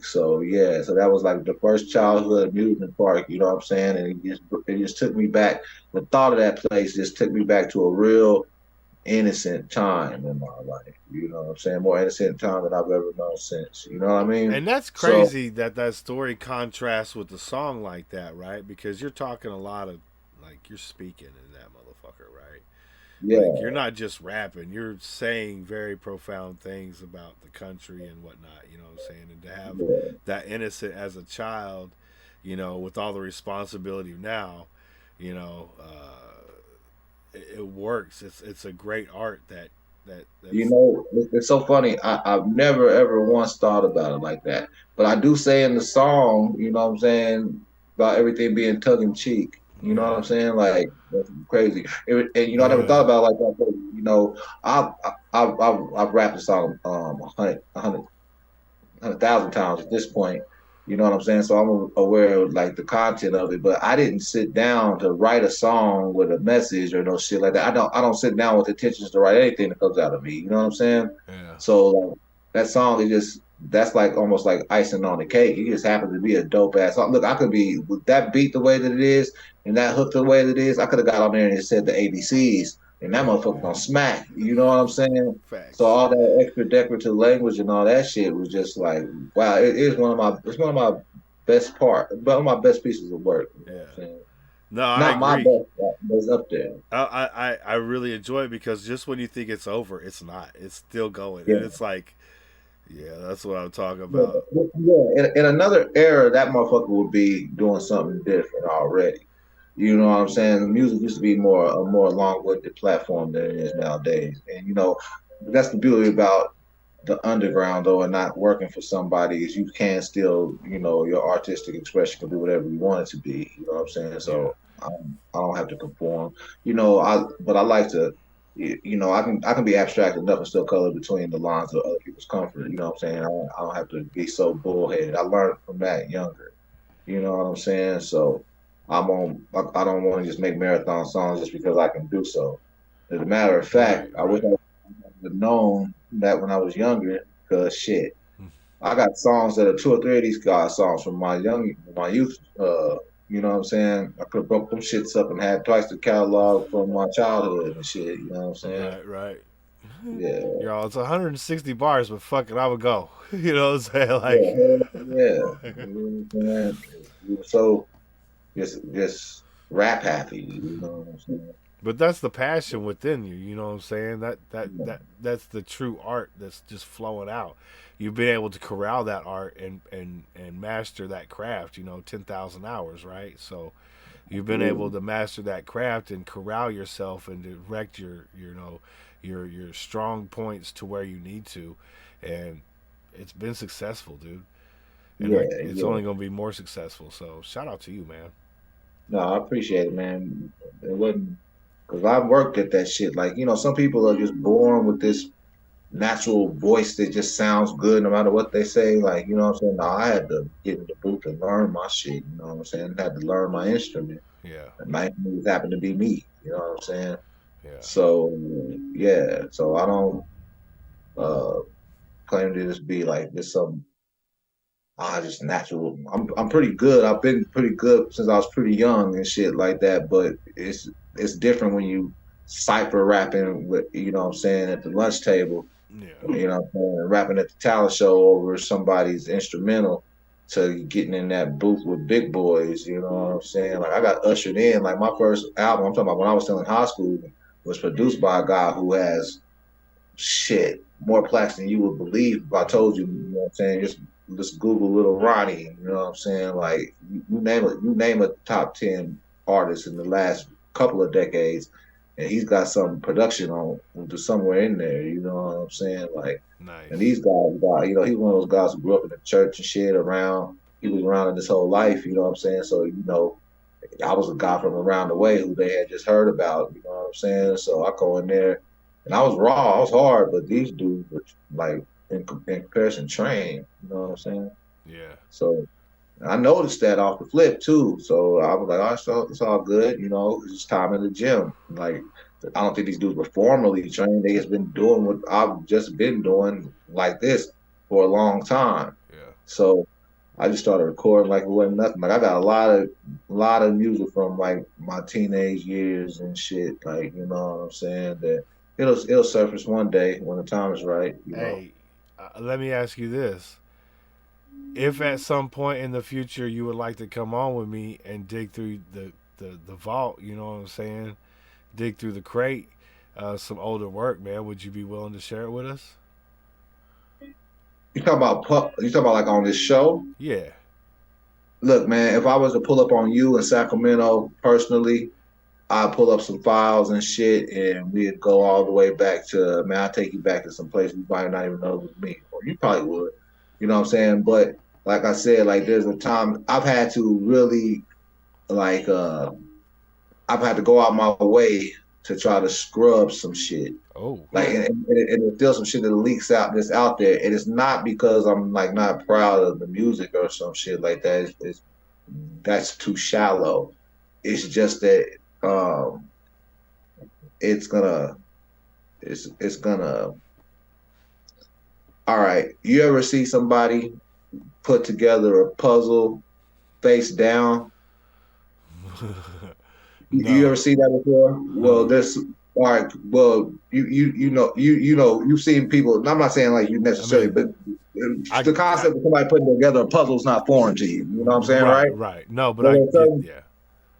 Speaker 5: So that was like the first childhood amusement park, you know what I'm saying? And it just took me back. The thought of that place just took me back to a real innocent time in my life, you know what I'm saying? More innocent time than I've ever known since, you know what I mean?
Speaker 3: And that's crazy that story contrasts with the song like that, right? Because you're talking a lot of, like, you're speaking in that motherfucker, right?
Speaker 5: Yeah.
Speaker 3: Like, you're not just rapping, you're saying very profound things about the country and whatnot, you know what I'm saying? And to have that innocent as a child, with all the responsibility now, it works. It's a great art that
Speaker 5: You know, it's so funny. I've never ever once thought about it like that. But I do say in the song, you know what I'm saying, about everything being tongue in cheek. You know what I'm saying? Like that's crazy. And you know, I never thought about it like that. But, you know, I've rapped the song 100,000 times at this point. You know what I'm saying? So I'm aware of like the content of it, but I didn't sit down to write a song with a message or no shit like that. I don't sit down with intentions to write anything that comes out of me. You know what I'm saying?
Speaker 3: Yeah.
Speaker 5: So like, that song is just that's like almost like icing on the cake. It just happens to be a dope ass song. Look, I could be with that beat the way that it is and that hook the way that it is. I could have got on there and just said the ABCs and that motherfucker gonna smack. You know what I'm saying?
Speaker 3: Facts.
Speaker 5: So all that extra decorative language and all that shit was just like, wow, it is one of my best one of my best pieces of work. You know what I'm saying?
Speaker 3: No, I
Speaker 5: Not
Speaker 3: agree.
Speaker 5: my best, but it's up there.
Speaker 3: I really enjoy it because just when you think it's over, it's not. It's still going,
Speaker 5: Yeah.
Speaker 3: and it's like, yeah, that's what I'm talking about.
Speaker 5: Yeah, in another era, that motherfucker would be doing something different already. You know what I'm saying? The music used to be a more long-winded platform than it is nowadays. And you know, that's the beauty about the underground though, and not working for somebody is you can still, you know, your artistic expression can be whatever you want it to be. You know what I'm saying? So I don't have to conform. You know, but I like to, you know, I can be abstract enough and still color between the lines of other people's comfort. You know what I'm saying? I don't have to be so bullheaded. I learned from that younger. You know what I'm saying? So I don't want to just make marathon songs just because I can do so. As a matter of fact, I wish I would have known that when I was younger, because shit, I got songs that are 2 or 3 of these guys' songs from my youth. You know what I'm saying? I could have broke them shits up and had twice the catalog from my childhood and shit. You know what I'm saying?
Speaker 3: Right.
Speaker 5: Yeah.
Speaker 3: Yo, it's 160 bars, but fuck it, I would go. You know what I'm saying? Like,
Speaker 5: Yeah. You know what I'm saying? You were so just rap happy. You know what I'm saying?
Speaker 3: but that's the passion within you. You know what I'm saying? That's the true art that's just flowing out. You've been able to corral that art and master that craft. You know, 10,000 hours, right? So you've been able to master that craft and corral yourself and direct your strong points to where you need to, and it's been successful, dude. And it's only going to be more successful. So shout out to you, man.
Speaker 5: No, I appreciate it, man. It wasn't because I worked at that shit. Like, you know, some people are just born with this natural voice that just sounds good no matter what they say. Like, you know what I'm saying? No, I had to get in the booth and learn my shit. You know what I'm saying? I had to learn my instrument.
Speaker 3: Yeah.
Speaker 5: And my instrument happened to be me. You know what I'm saying?
Speaker 3: Yeah.
Speaker 5: So, yeah. So I don't claim to just be like this some just natural. I'm pretty good. I've been pretty good since I was pretty young and shit like that. But it's different when you cipher rapping with, you know what I'm saying, at the lunch table.
Speaker 3: Yeah.
Speaker 5: You know what I'm saying, rapping at the talent show over somebody's instrumental to getting in that booth with big boys. You know what I'm saying? Like I got ushered in. Like my first album, I'm talking about when I was still in high school, was produced by a guy who has shit more plaques than you would believe. If I told you, you know what I'm saying, just Google Little Ronnie, you know what I'm saying? Like you name a top 10 artist in the last couple of decades, and he's got some production on to somewhere in there, you know what I'm saying? Like,
Speaker 3: nice.
Speaker 5: And these guys, you know, he's one of those guys who grew up in the church and shit around. He was around in his whole life, you know what I'm saying? So, you know, I was a guy from around the way who they had just heard about, you know what I'm saying? So I go in there, and I was raw, I was hard, but these dudes were like in comparison trained, you know what I'm saying?
Speaker 3: Yeah.
Speaker 5: So I noticed that off the flip too. So I was like, oh, it's all good, you know, it's just time in the gym. Like, I don't think these dudes were formally trained. They just been doing what I've just been doing like this for a long time.
Speaker 3: Yeah.
Speaker 5: So I just started recording like it wasn't nothing. Like I got a lot of music from like my teenage years and shit. Like, you know what I'm saying? That it'll surface one day when the time is right. You know?
Speaker 3: Let me ask you this. If at some point in the future you would like to come on with me and dig through the vault, you know what I'm saying? Dig through the crate, some older work, man, would you be willing to share it with us?
Speaker 5: You talking about like on this show?
Speaker 3: Yeah.
Speaker 5: Look, man, if I was to pull up on you in Sacramento personally, I pull up some files and shit, and we'd go all the way back to, man, I'll take you back to some place you might not even know it was me, or you probably would. You know what I'm saying? But like I said, like there's a time I've had to really like I've had to go out my way to try to scrub some shit.
Speaker 3: Oh,
Speaker 5: like and there's still some shit that leaks out that's out there, and it's not because I'm like not proud of the music or some shit like that. It's that's too shallow. It's just that it's gonna all right. You ever see somebody put together a puzzle face down?
Speaker 3: No.
Speaker 5: You ever see that before? Well, there's all right. Well, you know you've seen people. I'm not saying like you necessarily, but the concept of somebody putting together a puzzle is not foreign to you. You know what I'm saying, right?
Speaker 3: Right. No, but
Speaker 5: yeah.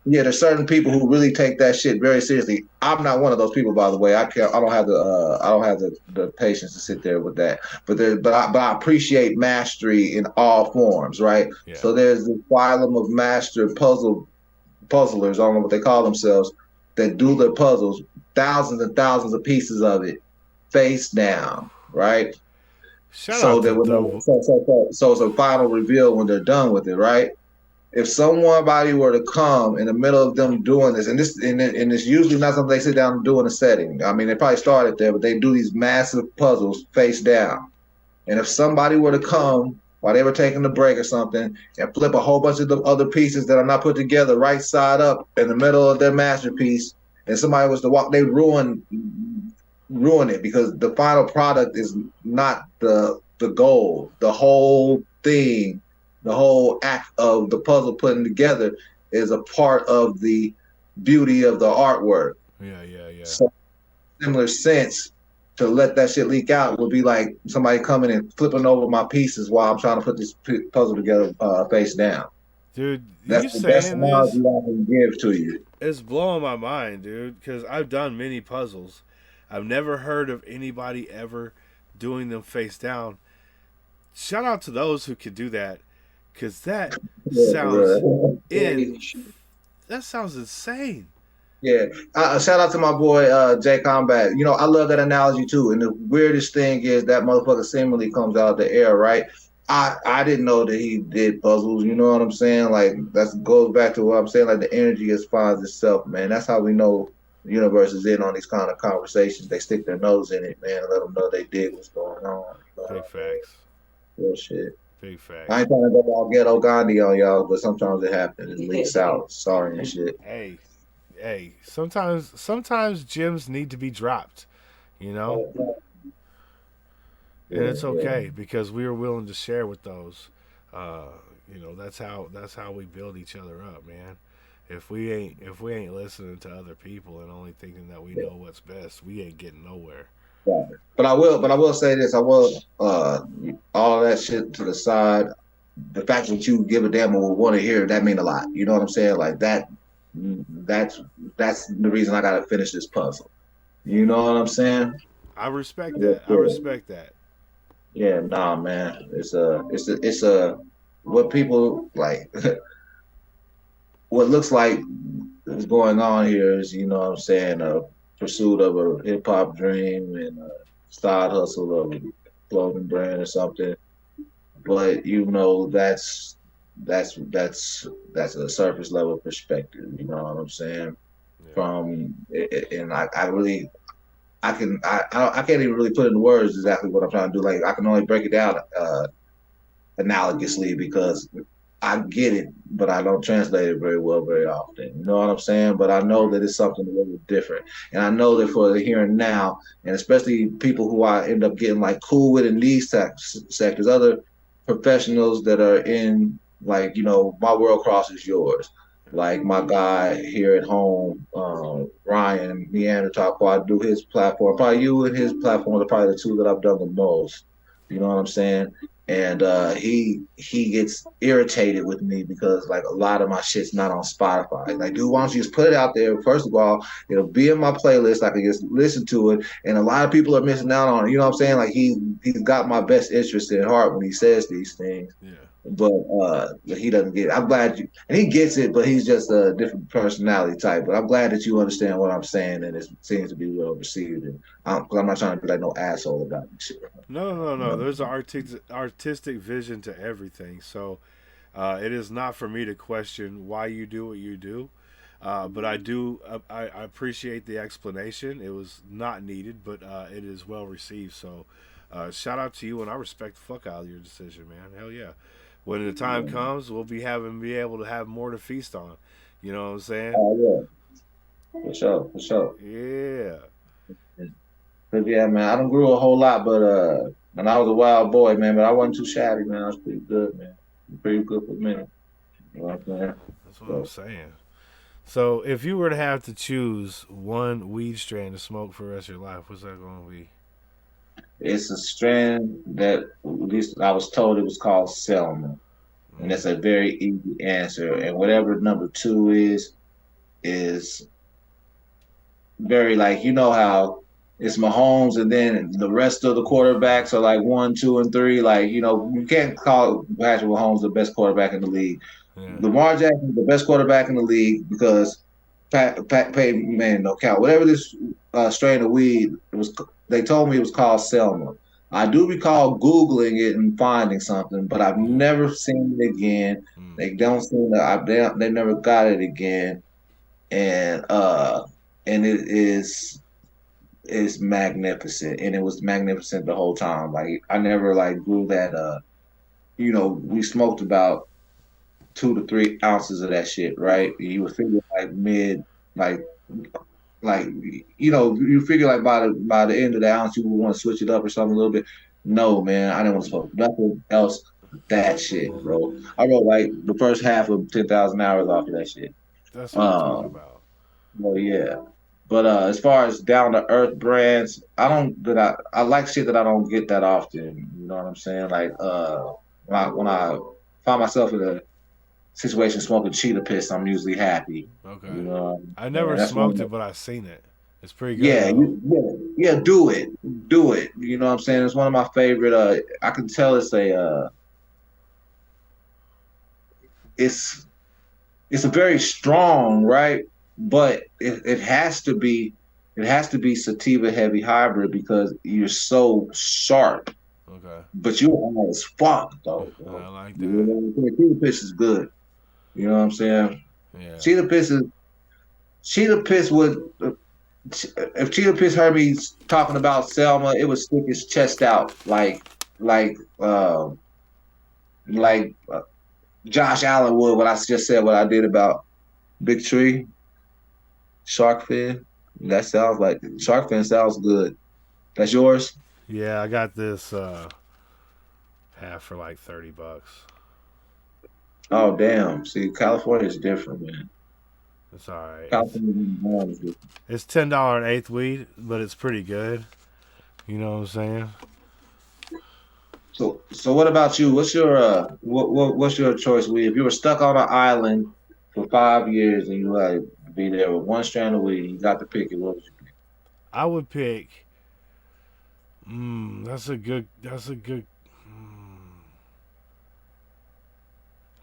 Speaker 5: Yeah, there's certain people who really take that shit very seriously. I'm not one of those people, by the way. I don't have the patience to sit there with that. But I appreciate mastery in all forms, right?
Speaker 3: Yeah.
Speaker 5: So there's the phylum of master puzzlers. I don't know what they call themselves, that do their puzzles, thousands and thousands of pieces of it, face down, right? So it's a final reveal when they're done with it, right? If somebody were to come in the middle of them doing this, and it's usually not something they sit down and do in a setting. I mean, they probably started there, but they do these massive puzzles face down. And if somebody were to come while they were taking a break or something and flip a whole bunch of the other pieces that are not put together right side up in the middle of their masterpiece, and somebody was to walk, they ruin it, because the final product is not the goal. The whole thing, the whole act of the puzzle putting together is a part of the beauty of the artwork.
Speaker 3: Yeah.
Speaker 5: So, similar sense, to let that shit leak out would be like somebody coming and flipping over my pieces while I'm trying to put this puzzle together face down.
Speaker 3: Dude,
Speaker 5: that's the best analogy I can give to you.
Speaker 3: It's blowing my mind, dude, because I've done many puzzles. I've never heard of anybody ever doing them face down. Shout out to those who could do that, because that sounds insane.
Speaker 5: Yeah. Shout out to my boy Jay Combat. You know, I love that analogy too. And the weirdest thing is that motherfucker seemingly comes out of the air, right? I didn't know that he did puzzles. You know what I'm saying? Like that goes back to what I'm saying. Like the energy just finds itself, man. That's how we know the universe is in on these kind of conversations. They stick their nose in it, man, and let them know they did what's going on.
Speaker 3: Big facts.
Speaker 5: Real shit.
Speaker 3: Big facts.
Speaker 5: I ain't trying to go all ghetto Gandhi on y'all, but sometimes it happens. It leaks out. Sorry and shit.
Speaker 3: Hey, sometimes gems need to be dropped, you know? And it's okay, because we are willing to share with those. You know, that's how we build each other up, man. If we ain't listening to other people and only thinking that we know what's best, we ain't getting nowhere.
Speaker 5: Yeah. But I will say this. I will all that shit to the side. The fact that you give a damn or want to hear, that mean a lot. You know what I'm saying? Like that's the reason I gotta finish this puzzle. You know what I'm saying?
Speaker 3: I respect that. I respect that.
Speaker 5: Yeah, nah, man. It's a what people like. What looks like is going on here is, you know what I'm saying, a pursuit of a hip hop dream and a side hustle of a clothing brand or something. But you know, that's a surface level perspective. You know what I'm saying? Yeah. And I can't even really put into words exactly what I'm trying to do. Like I can only break it down analogously, because I get it, but I don't translate it very well very often. You know what I'm saying? But I know that it's something a little different. And I know that for the here and now, and especially people who I end up getting like cool with in these sectors, other professionals that are in, like, you know, my world crosses yours. Like my guy here at home, Ryan Neanderthal, I do his platform. Probably you and his platform are probably the two that I've done the most. You know what I'm saying? And he gets irritated with me because like a lot of my shit's not on Spotify. Like, dude, why don't you just put it out there? First of all, it'll be in my playlist. I can just listen to it. And a lot of people are missing out on it. You know what I'm saying? Like he's got my best interest in heart when he says these things.
Speaker 3: Yeah.
Speaker 5: but he doesn't get it. I'm glad you, and he gets it, but he's just a different personality type. But I'm glad that you understand what I'm saying, and it seems to be well received. And because I'm not trying to be like no asshole about this shit.
Speaker 3: No. There's an artistic vision to everything. So it is not for me to question why you do what you do. But I appreciate the explanation. It was not needed, but it is well received. So shout out to you, and I respect the fuck out of your decision, man. Hell yeah. When the time comes, we'll be able to have more to feast on. You know what I'm saying?
Speaker 5: Oh yeah, for sure.
Speaker 3: Yeah.
Speaker 5: But yeah, man, I done grew a whole lot, but and I was a wild boy, man, but I wasn't too shabby, man. I was pretty good, man. Pretty good for a minute. You know what I'm saying?
Speaker 3: That's what I'm saying. So if you were to have to choose one weed strain to smoke for the rest of your life, what's that going to be?
Speaker 5: It's a strand that at least I was told it was called Selma. And that's a very easy answer. And whatever number 2 is very like, you know how it's Mahomes and then the rest of the quarterbacks are like 1, 2, and 3. Like, you know, you can't call Patrick Mahomes the best quarterback in the league. Yeah. Lamar Jackson is the best quarterback in the league because Peyton Manning no count. Whatever this strain of weed they told me it was called Selma. I do recall Googling it and finding something, but I've never seen it again. They don't seem to. They never got it again, and it's magnificent, and it was magnificent the whole time. Like I never like grew that. You know, we smoked about 2 to 3 ounces of that shit, right? You would figure like you know, you figure like by the end of the ounce you would want to switch it up or something a little bit. No, man, I didn't want to smoke nothing else but that shit, bro. I wrote like the first half of 10,000 hours off of that shit.
Speaker 3: That's what I'm talking about.
Speaker 5: Well, yeah. But as far as down to earth brands, I like shit that I don't get that often. You know what I'm saying? Like when I find myself in a situation smoking cheetah piss, I'm usually happy.
Speaker 3: Okay.
Speaker 5: You know,
Speaker 3: I never smoked it, but I've seen it. It's pretty good.
Speaker 5: Yeah, do it. You know what I'm saying? It's one of my favorite. I can tell it's a very strong, right? But it has to be sativa heavy hybrid because you're so sharp.
Speaker 3: Okay.
Speaker 5: But you're high as fuck though.
Speaker 3: I like that.
Speaker 5: You know, cheetah piss is good. You know what I'm saying?
Speaker 3: Yeah.
Speaker 5: Cheetah piss would. If Cheetah Piss heard me talking about Selma, it would stick his chest out like Josh Allen would when I just said what I did about Big Tree, Shark Fin. That sounds like Shark Fin sounds good. That's yours?
Speaker 3: Yeah, I got this half for like $30.
Speaker 5: Oh damn! See, California's different, man.
Speaker 3: It's all right.
Speaker 5: It's
Speaker 3: $10 an eighth weed, but it's pretty good. You know what I'm saying?
Speaker 5: So what about you? What's your what's your choice weed? If you were stuck on an island for 5 years and you had to be there with one strand of weed, you got to pick it. What would you pick?
Speaker 3: I would pick. That's a good.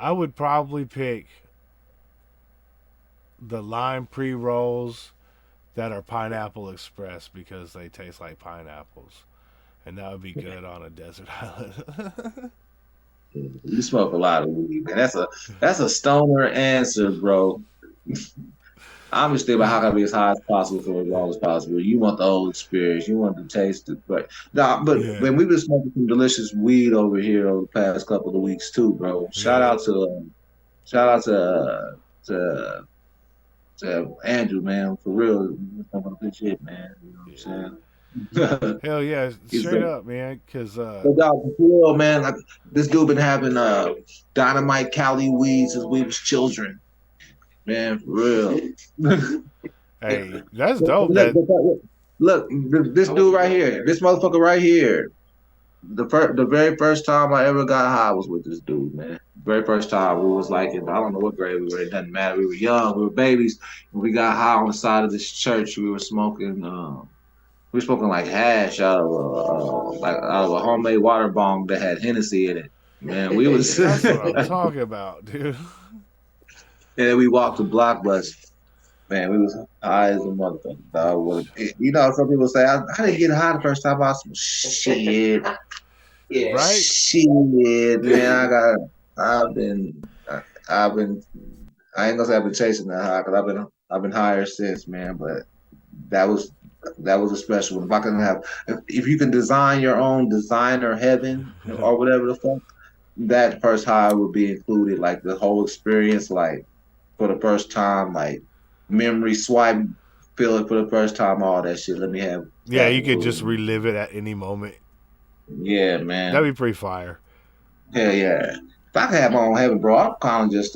Speaker 3: I would probably pick the lime pre-rolls that are Pineapple Express because they taste like pineapples, and that would be good on a desert island.
Speaker 5: You smoke a lot of weed, man. That's a stoner answer, bro. I'm just thinking about how can I be as high as possible for as long as possible. You want the whole experience. You want to taste it, but when we've been smoking some delicious weed over here over the past couple of weeks too, bro. Shout out to Andrew, man, for real. Good shit, man. You know what I'm saying?
Speaker 3: Hell yeah, straight up, man. Because
Speaker 5: for real, man, like this dude been having dynamite Cali weed since we was children, man, for real.
Speaker 3: Hey, that's dope.
Speaker 5: Look, this dude right here, this motherfucker right here. The very first time I ever got high was with this dude, man. Very first time we was like I don't know what grade we were. It doesn't matter. We were young. We were babies. When we got high on the side of this church, we were smoking. We were smoking like hash out of a homemade water bong that had Hennessy in it. Man, we was
Speaker 3: That's what I'm talking about, dude.
Speaker 5: and we walked the block, but man, we was high as a motherfucker. Dog. You know, some people say I didn't get high the first time. I was shit,
Speaker 6: Yeah.
Speaker 3: Right?
Speaker 5: shit, man. I've been. I ain't gonna say I've been chasing that high because I've been higher since, man. But that was a special one. If I can have, if you can design your own designer heaven or whatever the fuck, that first high would be included. Like the whole experience, like for the first time, like memory swipe, feel it for the first time, all that shit. Let me have.
Speaker 3: Yeah,
Speaker 5: that
Speaker 3: you could
Speaker 5: included.
Speaker 3: just relive it at any moment.
Speaker 5: Yeah, man.
Speaker 3: That'd be pretty fire.
Speaker 5: Hell yeah. If I could have my own heaven, bro, I'm kind of just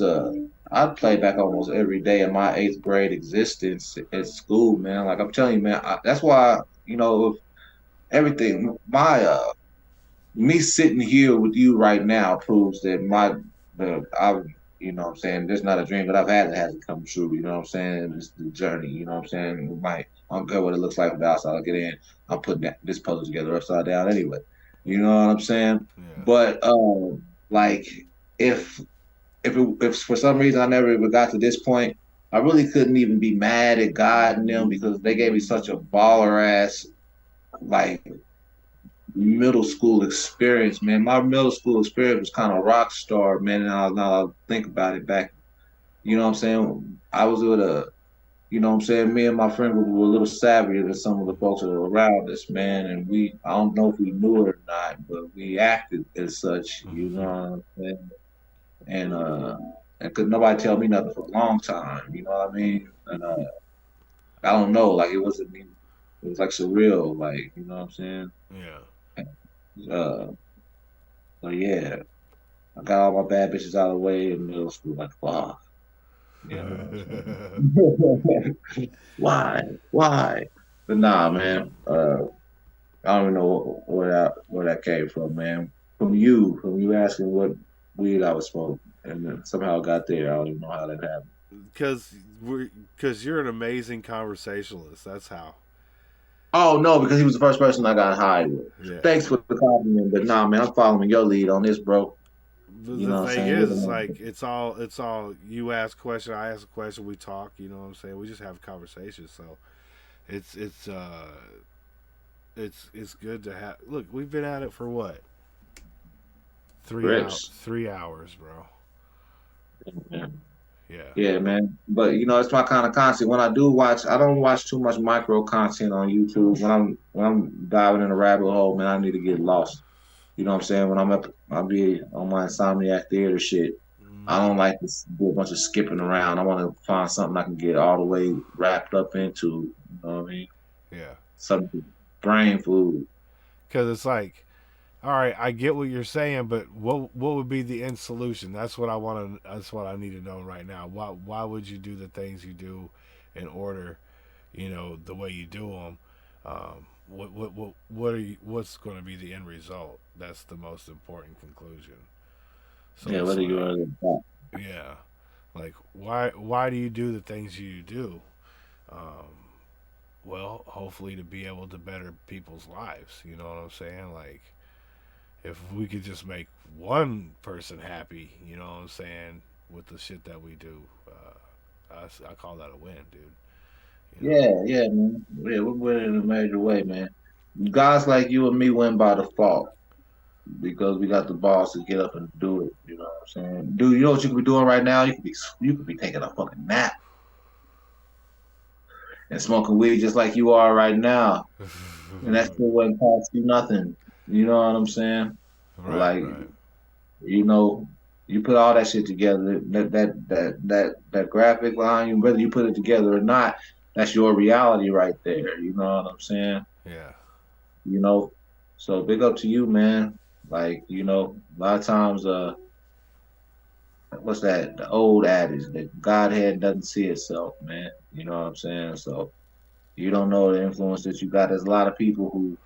Speaker 5: I'd play back almost every day of my 8th grade existence at school, man. Like I'm telling you, man, that's why, you know, everything me sitting here with you right now proves that I you know what I'm saying, there's not a dream that I've had that hasn't come true, you know what I'm saying? It's the journey, you know what I'm saying? I don't care what it looks like from the outside. I'll get in, I'm putting this puzzle together upside down anyway. You know what I'm saying?
Speaker 3: Yeah.
Speaker 5: But like if for some reason I never even got to this point, I really couldn't even be mad at God and them because they gave me such a baller ass like middle school experience, man. My middle school experience was kind of rock star, man. And now I think about it back, you know what I'm saying? I was with you know what I'm saying? Me and my friend were a little savvier than some of the folks that were around us, man. And I don't know if we knew it or not, but we acted as such, you know what I'm saying? And could nobody tell me nothing for a long time, you know what I mean? And I don't know, like it was like surreal, like, you know what I'm saying?
Speaker 3: Yeah.
Speaker 5: So yeah, I got all my bad bitches out of the way in middle school, like fuck. You know why? But nah, man. I don't even know where that came from, man. From you asking what weed I was smoking, and then somehow it got there. I don't even know how that happened.
Speaker 3: Because you're an amazing conversationalist. That's how.
Speaker 5: Oh no, because he was the first person I got high with.
Speaker 3: Yeah.
Speaker 5: Thanks for the compliment, but nah, man, I'm following your lead on this, bro.
Speaker 3: You know the thing is, it's like it's all you ask a question, I ask a question, we talk. You know what I'm saying? We just have conversations. So it's good to have. Look, we've been at it for what? 3 hours, bro. Yeah,
Speaker 5: man. But you know, it's my kind of content. When I do watch, I don't watch too much micro content on YouTube. When I'm diving in a rabbit hole, man, I need to get lost. You know what I'm saying? When I'll be on my Insomniac Theater shit. I don't like to do a bunch of skipping around. I want to find something I can get all the way wrapped up into. You know what I mean?
Speaker 3: Yeah.
Speaker 5: Something brain food.
Speaker 3: Because it's like, all right, I get what you're saying, but what would be the end solution? That's what I want to. That's what I need to know right now. Why would you do the things you do in order, you know, the way you do them? What's going to be the end result? That's the most important conclusion. So
Speaker 5: yeah, whether you're
Speaker 3: yeah, like why do you do the things you do? Well, hopefully to be able to better people's lives. You know what I'm saying? Like, if we could just make one person happy, you know what I'm saying, with the shit that we do, I call that a win, dude.
Speaker 5: You know? Yeah, man. Yeah, we're winning in a major way, man. Guys like you and me win by default because we got the balls to get up and do it. You know what I'm saying? Dude, you know what you could be doing right now? You could be taking a fucking nap and smoking weed just like you are right now, and that still wouldn't cost you nothing. You know what I'm saying?
Speaker 3: Right.
Speaker 5: You know, you put all that shit together. That graphic line, whether you put it together or not, that's your reality right there. You know what I'm saying?
Speaker 3: Yeah.
Speaker 5: You know, so big up to you, man. Like, you know, a lot of times, what's that? The old adage that Godhead doesn't see itself, man. You know what I'm saying? So you don't know the influence that you got. There's a lot of people who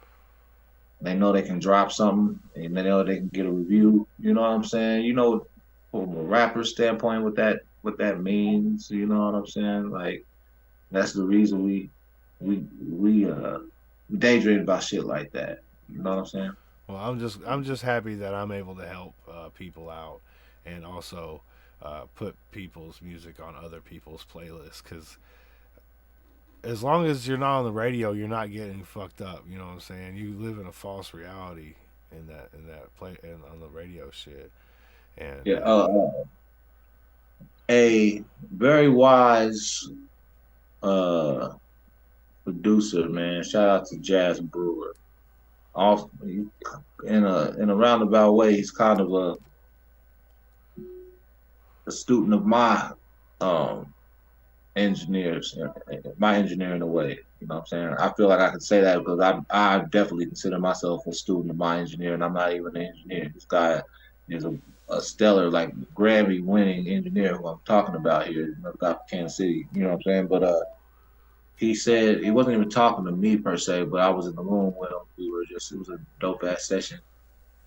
Speaker 5: they know they can drop something and they know they can get a review. You know what I'm saying? You know, from a rapper standpoint, what that means. You know what I'm saying? Like, that's the reason we daydream about shit like that. You know what I'm saying?
Speaker 3: Well, I'm just happy that I'm able to help people out, and also put people's music on other people's playlists. Because as long as you're not on the radio, you're not getting fucked up. You know what I'm saying? You live in a false reality in that play and on the radio shit. And
Speaker 5: Yeah, a very wise producer, man. Shout out to Jazz Brewer. Also, in a roundabout way, he's kind of a student of my engineers, my engineer in a way. You know what I'm saying? I feel like I can say that because I definitely consider myself a student of my engineer, and I'm not even an engineer. This guy is a stellar, like Grammy-winning engineer who I'm talking about here. Another guy from Kansas City. You know what I'm saying? But he said he wasn't even talking to me per se, but I was in the room with him. It was a dope ass session,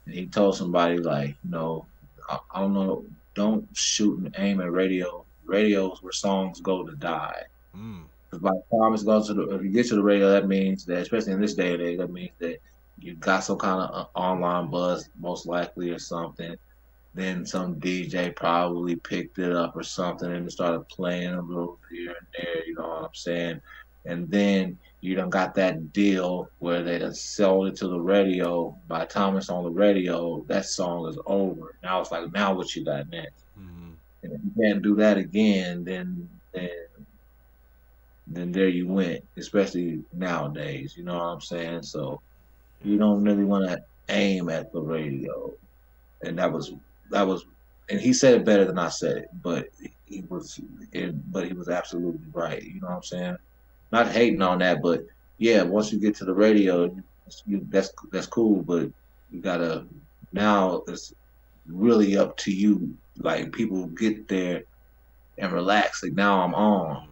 Speaker 5: and he told somebody like, I don't know, don't shoot and aim at radio. Radio's where songs go to die. Because by the time if you get to the radio, that means that, especially in this day and age, that means that you got some kind of online buzz, most likely, or something. Then some DJ probably picked it up or something and started playing a little here and there, you know what I'm saying? And then you done got that deal where they done sold it to the radio. By the time it's on the radio, that song is over. Now it's like, now what you got next? And if you can't do that again, then there you went, especially nowadays, you know what I'm saying? So you don't really want to aim at the radio. And that was, and he said it better than I said it, but he was absolutely right. You know what I'm saying? Not hating on that, but yeah, once you get to the radio, that's cool, but you gotta, now it's really up to you. Like, people get there and relax. Like, now I'm on.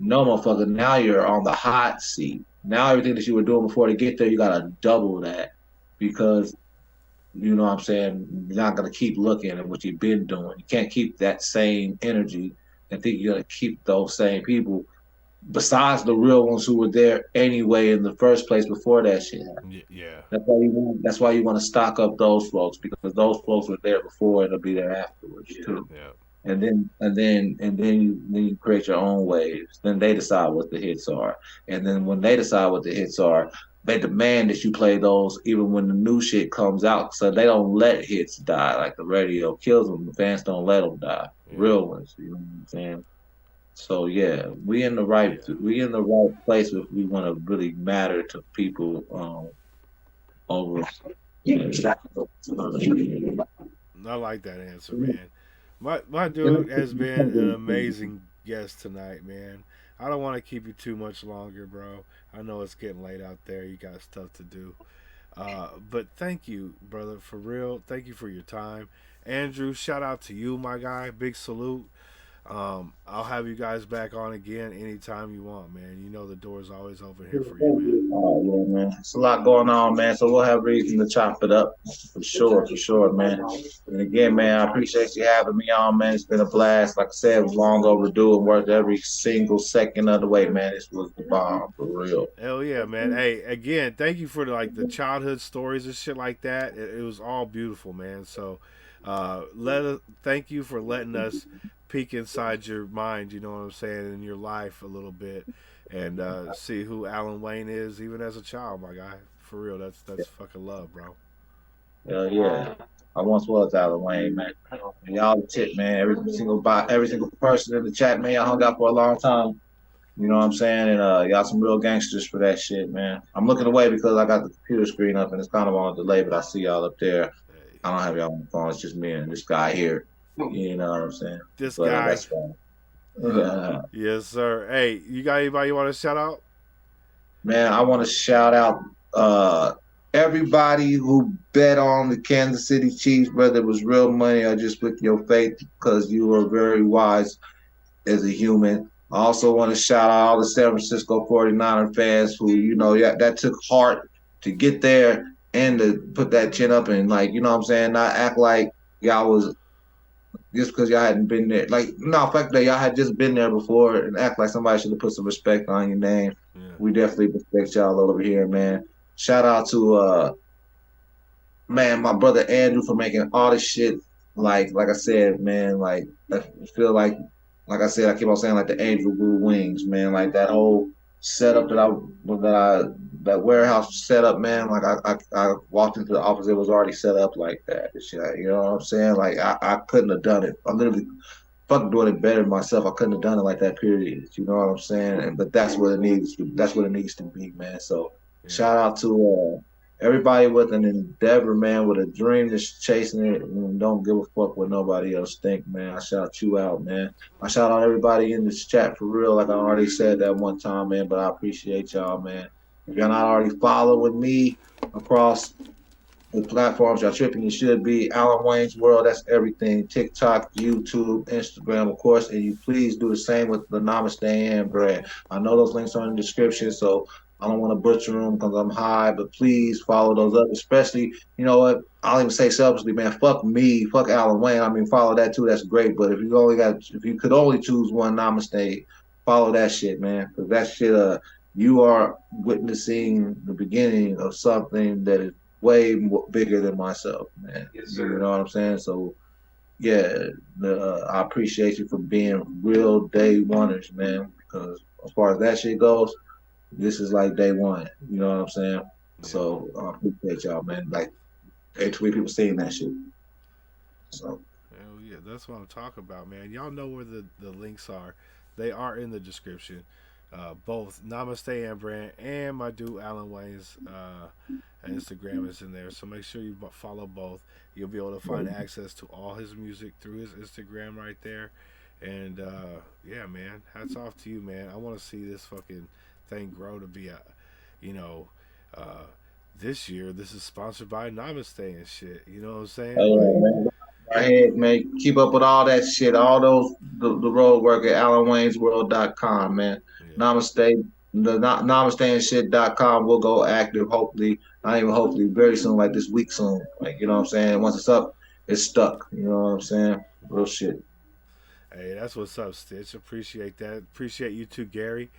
Speaker 5: No, motherfucker, now you're on the hot seat. Now everything that you were doing before to get there, you gotta double that, because you know what I'm saying, you're not gonna keep looking at what you've been doing. You can't keep that same energy and think you're gonna keep those same people, besides the real ones who were there anyway in the first place before that shit happened.
Speaker 3: Yeah.
Speaker 5: That's why you want to stock up those folks, because those folks were there before and they'll be there afterwards too.
Speaker 3: Yeah.
Speaker 5: And then you create your own waves. Then they decide what the hits are. And then when they decide what the hits are, they demand that you play those even when the new shit comes out. So they don't let hits die. Like the radio kills them. The fans don't let them die.
Speaker 3: Yeah.
Speaker 5: Real ones. You know what I'm saying? So yeah, we in the right place if we want to really matter to people over.
Speaker 3: I like that answer, man. My dude has been an amazing guest tonight, man. I don't want to keep you too much longer, bro. I know it's getting late out there. You got stuff to do. But thank you, brother, for real. Thank you for your time. Andrew, shout out to you, my guy. Big salute. I'll have you guys back on again anytime you want, man. You know the door's always open here for you, man.
Speaker 5: Oh, yeah, man. It's a lot going on, man. So we'll have reason to chop it up for sure, man. And again, man, I appreciate you having me on, man. It's been a blast. Like I said, it was long overdue and worth every single second of the way, man. This was the bomb, for real.
Speaker 3: Hell yeah, man. Hey, again, thank you for the childhood stories and shit like that. It was all beautiful, man. So thank you for letting us peek inside your mind, you know what I'm saying, in your life a little bit, and see who Alan Wayne is even as a child, my guy. For real, that's fucking love, bro.
Speaker 5: Hell yeah. I once was Alan Wayne, man. And y'all the tip, man. Every single person in the chat, man, y'all hung out for a long time. You know what I'm saying? And y'all some real gangsters for that shit, man. I'm looking away because I got the computer screen up and it's kind of on a delay, but I see y'all up there. I don't have y'all on the phone. It's just me and this guy here. You know what I'm saying?
Speaker 3: This guy.
Speaker 5: That's fine.
Speaker 3: Yes, sir. Hey, you got anybody you want to shout out?
Speaker 5: Man, I want to shout out everybody who bet on the Kansas City Chiefs, whether it was real money or just with your faith, because you were very wise as a human. I also want to shout out all the San Francisco 49er fans who, you know, that took heart to get there and to put that chin up and, like, you know what I'm saying, not act like y'all was just because y'all hadn't been there. Like, no, fact that y'all had just been there before and act like somebody should have put some respect on your name. Yeah. We definitely respect y'all over here, man. Shout out to man, my brother Andrew for making all this shit. Like I said, man, like I feel like I said, I keep on saying like the Angel Blue Wings, man, like that whole setup that warehouse setup, man. Like I walked into the office, it was already set up like that. And shit, you know what I'm saying? Like I couldn't have done it. I literally fucking doing it better myself. I couldn't have done it like that. Period. You know what I'm saying? But that's what it needs. That's what it needs to be, man. So shout out to everybody with an endeavor, man, with a dream, just chasing it, and don't give a fuck what nobody else think, man. I shout you out, man. I shout out everybody in this chat for real, like I already said that one time, man. But I appreciate y'all, man. If you're not already following me across the platforms, y'all tripping, you should be. Alan Wayne's World, that's everything. TikTok, YouTube, Instagram, of course. And you please do the same with the Namaste and brand. I know those links are in the description, so I don't want to butcher them because I'm high, but please follow those up. Especially, you know what? I'll even say selfishly, man, fuck me, fuck Alan Wayne. I mean, follow that too. That's great. But if you could only choose one Namaste, follow that shit, man. Because that shit, you are witnessing the beginning of something that is way bigger than myself, man.
Speaker 6: Yes,
Speaker 5: You know what I'm saying? So, yeah, I appreciate you for being real day oneers, man. Because as far as that shit goes, this is like day one. You know what I'm saying? So I appreciate y'all, man. Like, tweet people seeing that shit. So.
Speaker 3: Hell yeah, that's what I'm talking about, man. Y'all know where the links are. They are in the description. Both Namaste and Brand and my dude Alan Wayne's Instagram is in there. So make sure you follow both. You'll be able to find access to all his music through his Instagram right there. And yeah, man, hats off to you, man. I want to see this fucking thing grow to be this year. This is sponsored by Namaste and shit. You know what I'm saying?
Speaker 5: Man. Go ahead, man. Keep up with all that shit. All the road work at AlanWaynesWorld.com, man. Yeah. Namaste. The namasteandshit.com will go active, hopefully. Not even hopefully, very soon, like this week soon. Like, you know what I'm saying? Once it's up, it's stuck. You know what I'm saying? Real shit.
Speaker 3: Hey, that's what's up, Stitch. Appreciate that. Appreciate you too, Gary.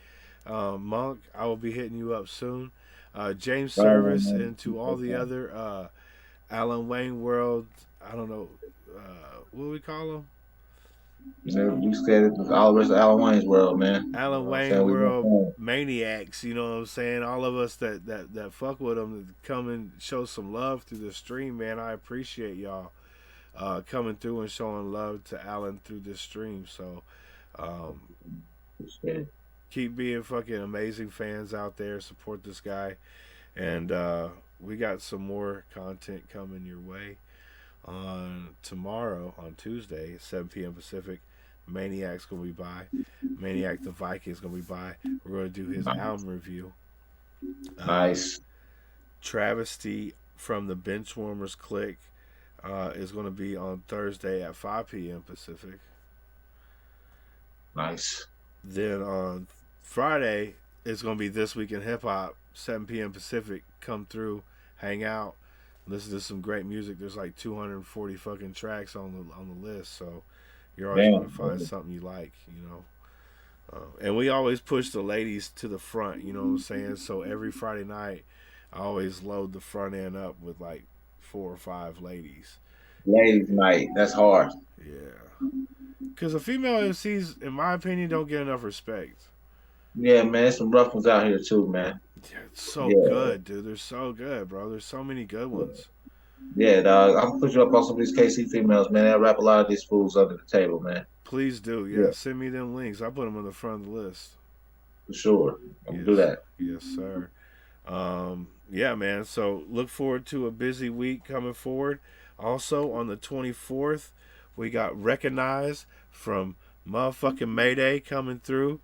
Speaker 3: Monk, I will be hitting you up soon. James Service and to all the other Alan Wayne World, I don't know, what do we call them?
Speaker 5: You said it, all the rest of Alan Wayne's World, man.
Speaker 3: Alan Wayne World maniacs, you know what I'm saying? All of us that fuck with them, that come and show some love through the stream, man. I appreciate y'all coming through and showing love to Alan through this stream. So keep being fucking amazing fans out there. Support this guy. And we got some more content coming your way. On tomorrow, on Tuesday, at 7 p.m. Pacific, Maniac's going to be by. Maniac the Viking's going to be by. We're going to do his album review.
Speaker 5: Nice.
Speaker 3: Travesty from the Benchwarmers Clique is going to be on Thursday at 5 p.m. Pacific.
Speaker 5: Nice.
Speaker 3: Then on Friday, it's going to be This Week in Hip Hop, 7 p.m. Pacific. Come through, hang out. Listen to some great music. There's like 240 fucking tracks on the list, so you're always going to find something you like, you know. And we always push the ladies to the front, you know what I'm saying? So every Friday night, I always load the front end up with like 4 or 5 ladies.
Speaker 5: Ladies night, that's hard.
Speaker 3: Yeah, because the female MCs, in my opinion, don't get enough respect.
Speaker 5: Yeah, man, there's some rough ones out here too, man.
Speaker 3: Yeah, it's so good, dude. They're so good, bro. There's so many good ones.
Speaker 5: Yeah, dog. I'm gonna put you up on some of these KC females, man. They wrap a lot of these fools under the table, man.
Speaker 3: Please do. Yeah, send me them links. I put them on the front of the list.
Speaker 5: For sure. I'll do that.
Speaker 3: Yes, sir. Yeah, man. So look forward to a busy week coming forward. Also, on the 24th, we got Recognized from motherfucking Mayday coming through.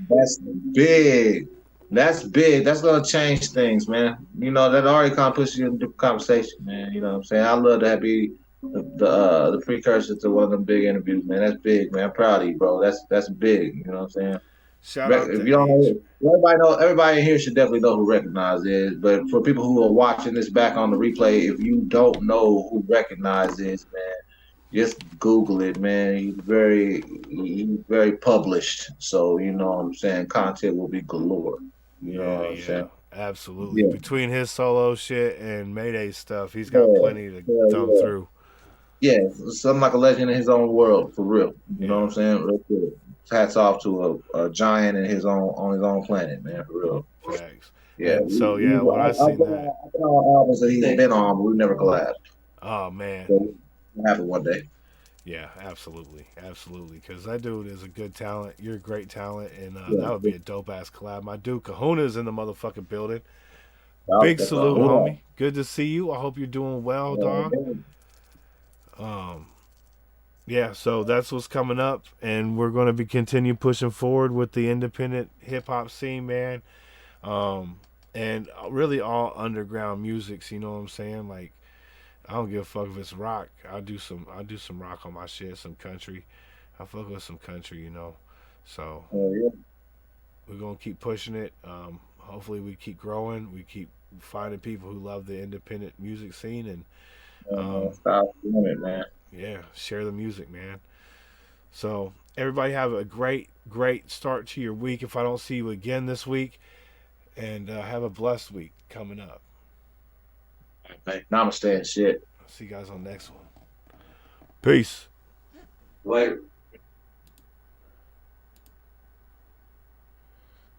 Speaker 5: That's big. That's big. That's gonna change things, man. You know, that already kind of puts you in a different conversation, man. You know what I'm saying? I love to be the precursor to one of them big interviews, man. That's big, man. I'm proud of you, bro. That's big. You know what I'm saying?
Speaker 3: Shout out
Speaker 5: if you don't know, everybody in here should definitely know who Recognize is. But for people who are watching this back on the replay, if you don't know who Recognize is, man, just Google it, man. He's very published, so you know what I'm saying. Content will be galore. You know what I'm saying?
Speaker 3: absolutely.
Speaker 5: Yeah.
Speaker 3: Between his solo shit and Mayday stuff, he's got
Speaker 5: Yeah,
Speaker 3: plenty to
Speaker 5: yeah,
Speaker 3: thumb
Speaker 5: yeah.
Speaker 3: through.
Speaker 5: Yeah, something like a legend in his own world, for real. You know
Speaker 3: Yeah.
Speaker 5: what I'm saying? Real good. Hats off to a giant in his own on his own planet, man, for real.
Speaker 3: Facts.
Speaker 5: Yeah,
Speaker 3: And so yeah, when I seen that,
Speaker 5: I've been on albums that he's been on, but we never collabed.
Speaker 3: oh man,
Speaker 5: So it'll happen one day.
Speaker 3: yeah, absolutely, absolutely. Because that dude is a good talent. You're a great talent, and
Speaker 5: Yeah.
Speaker 3: that would be a dope ass collab. My dude Kahuna's in the motherfucking building.
Speaker 5: Y'all
Speaker 3: Big
Speaker 5: check
Speaker 3: salute,
Speaker 5: out-
Speaker 3: homie. Good to see you. I hope you're doing well, dog. Yeah, so that's what's coming up, and we're going to be continue pushing forward with the independent hip hop scene, man. And really all underground musics, you know what I'm saying? Like, I don't give a fuck if it's rock. I'll do some rock on my shit, some country. I fuck with some country, you know. So
Speaker 5: Yeah.
Speaker 3: we're gonna keep pushing it. Hopefully we keep growing. We keep finding people who love the independent music scene, and
Speaker 5: Stop doing it, man.
Speaker 3: yeah, share the music, man. So everybody have a great start to your week. If I don't see you again this week, and have a blessed week coming up.
Speaker 5: Hey, namaste and shit.
Speaker 3: I'll see you guys on the next one. Peace.
Speaker 6: Later.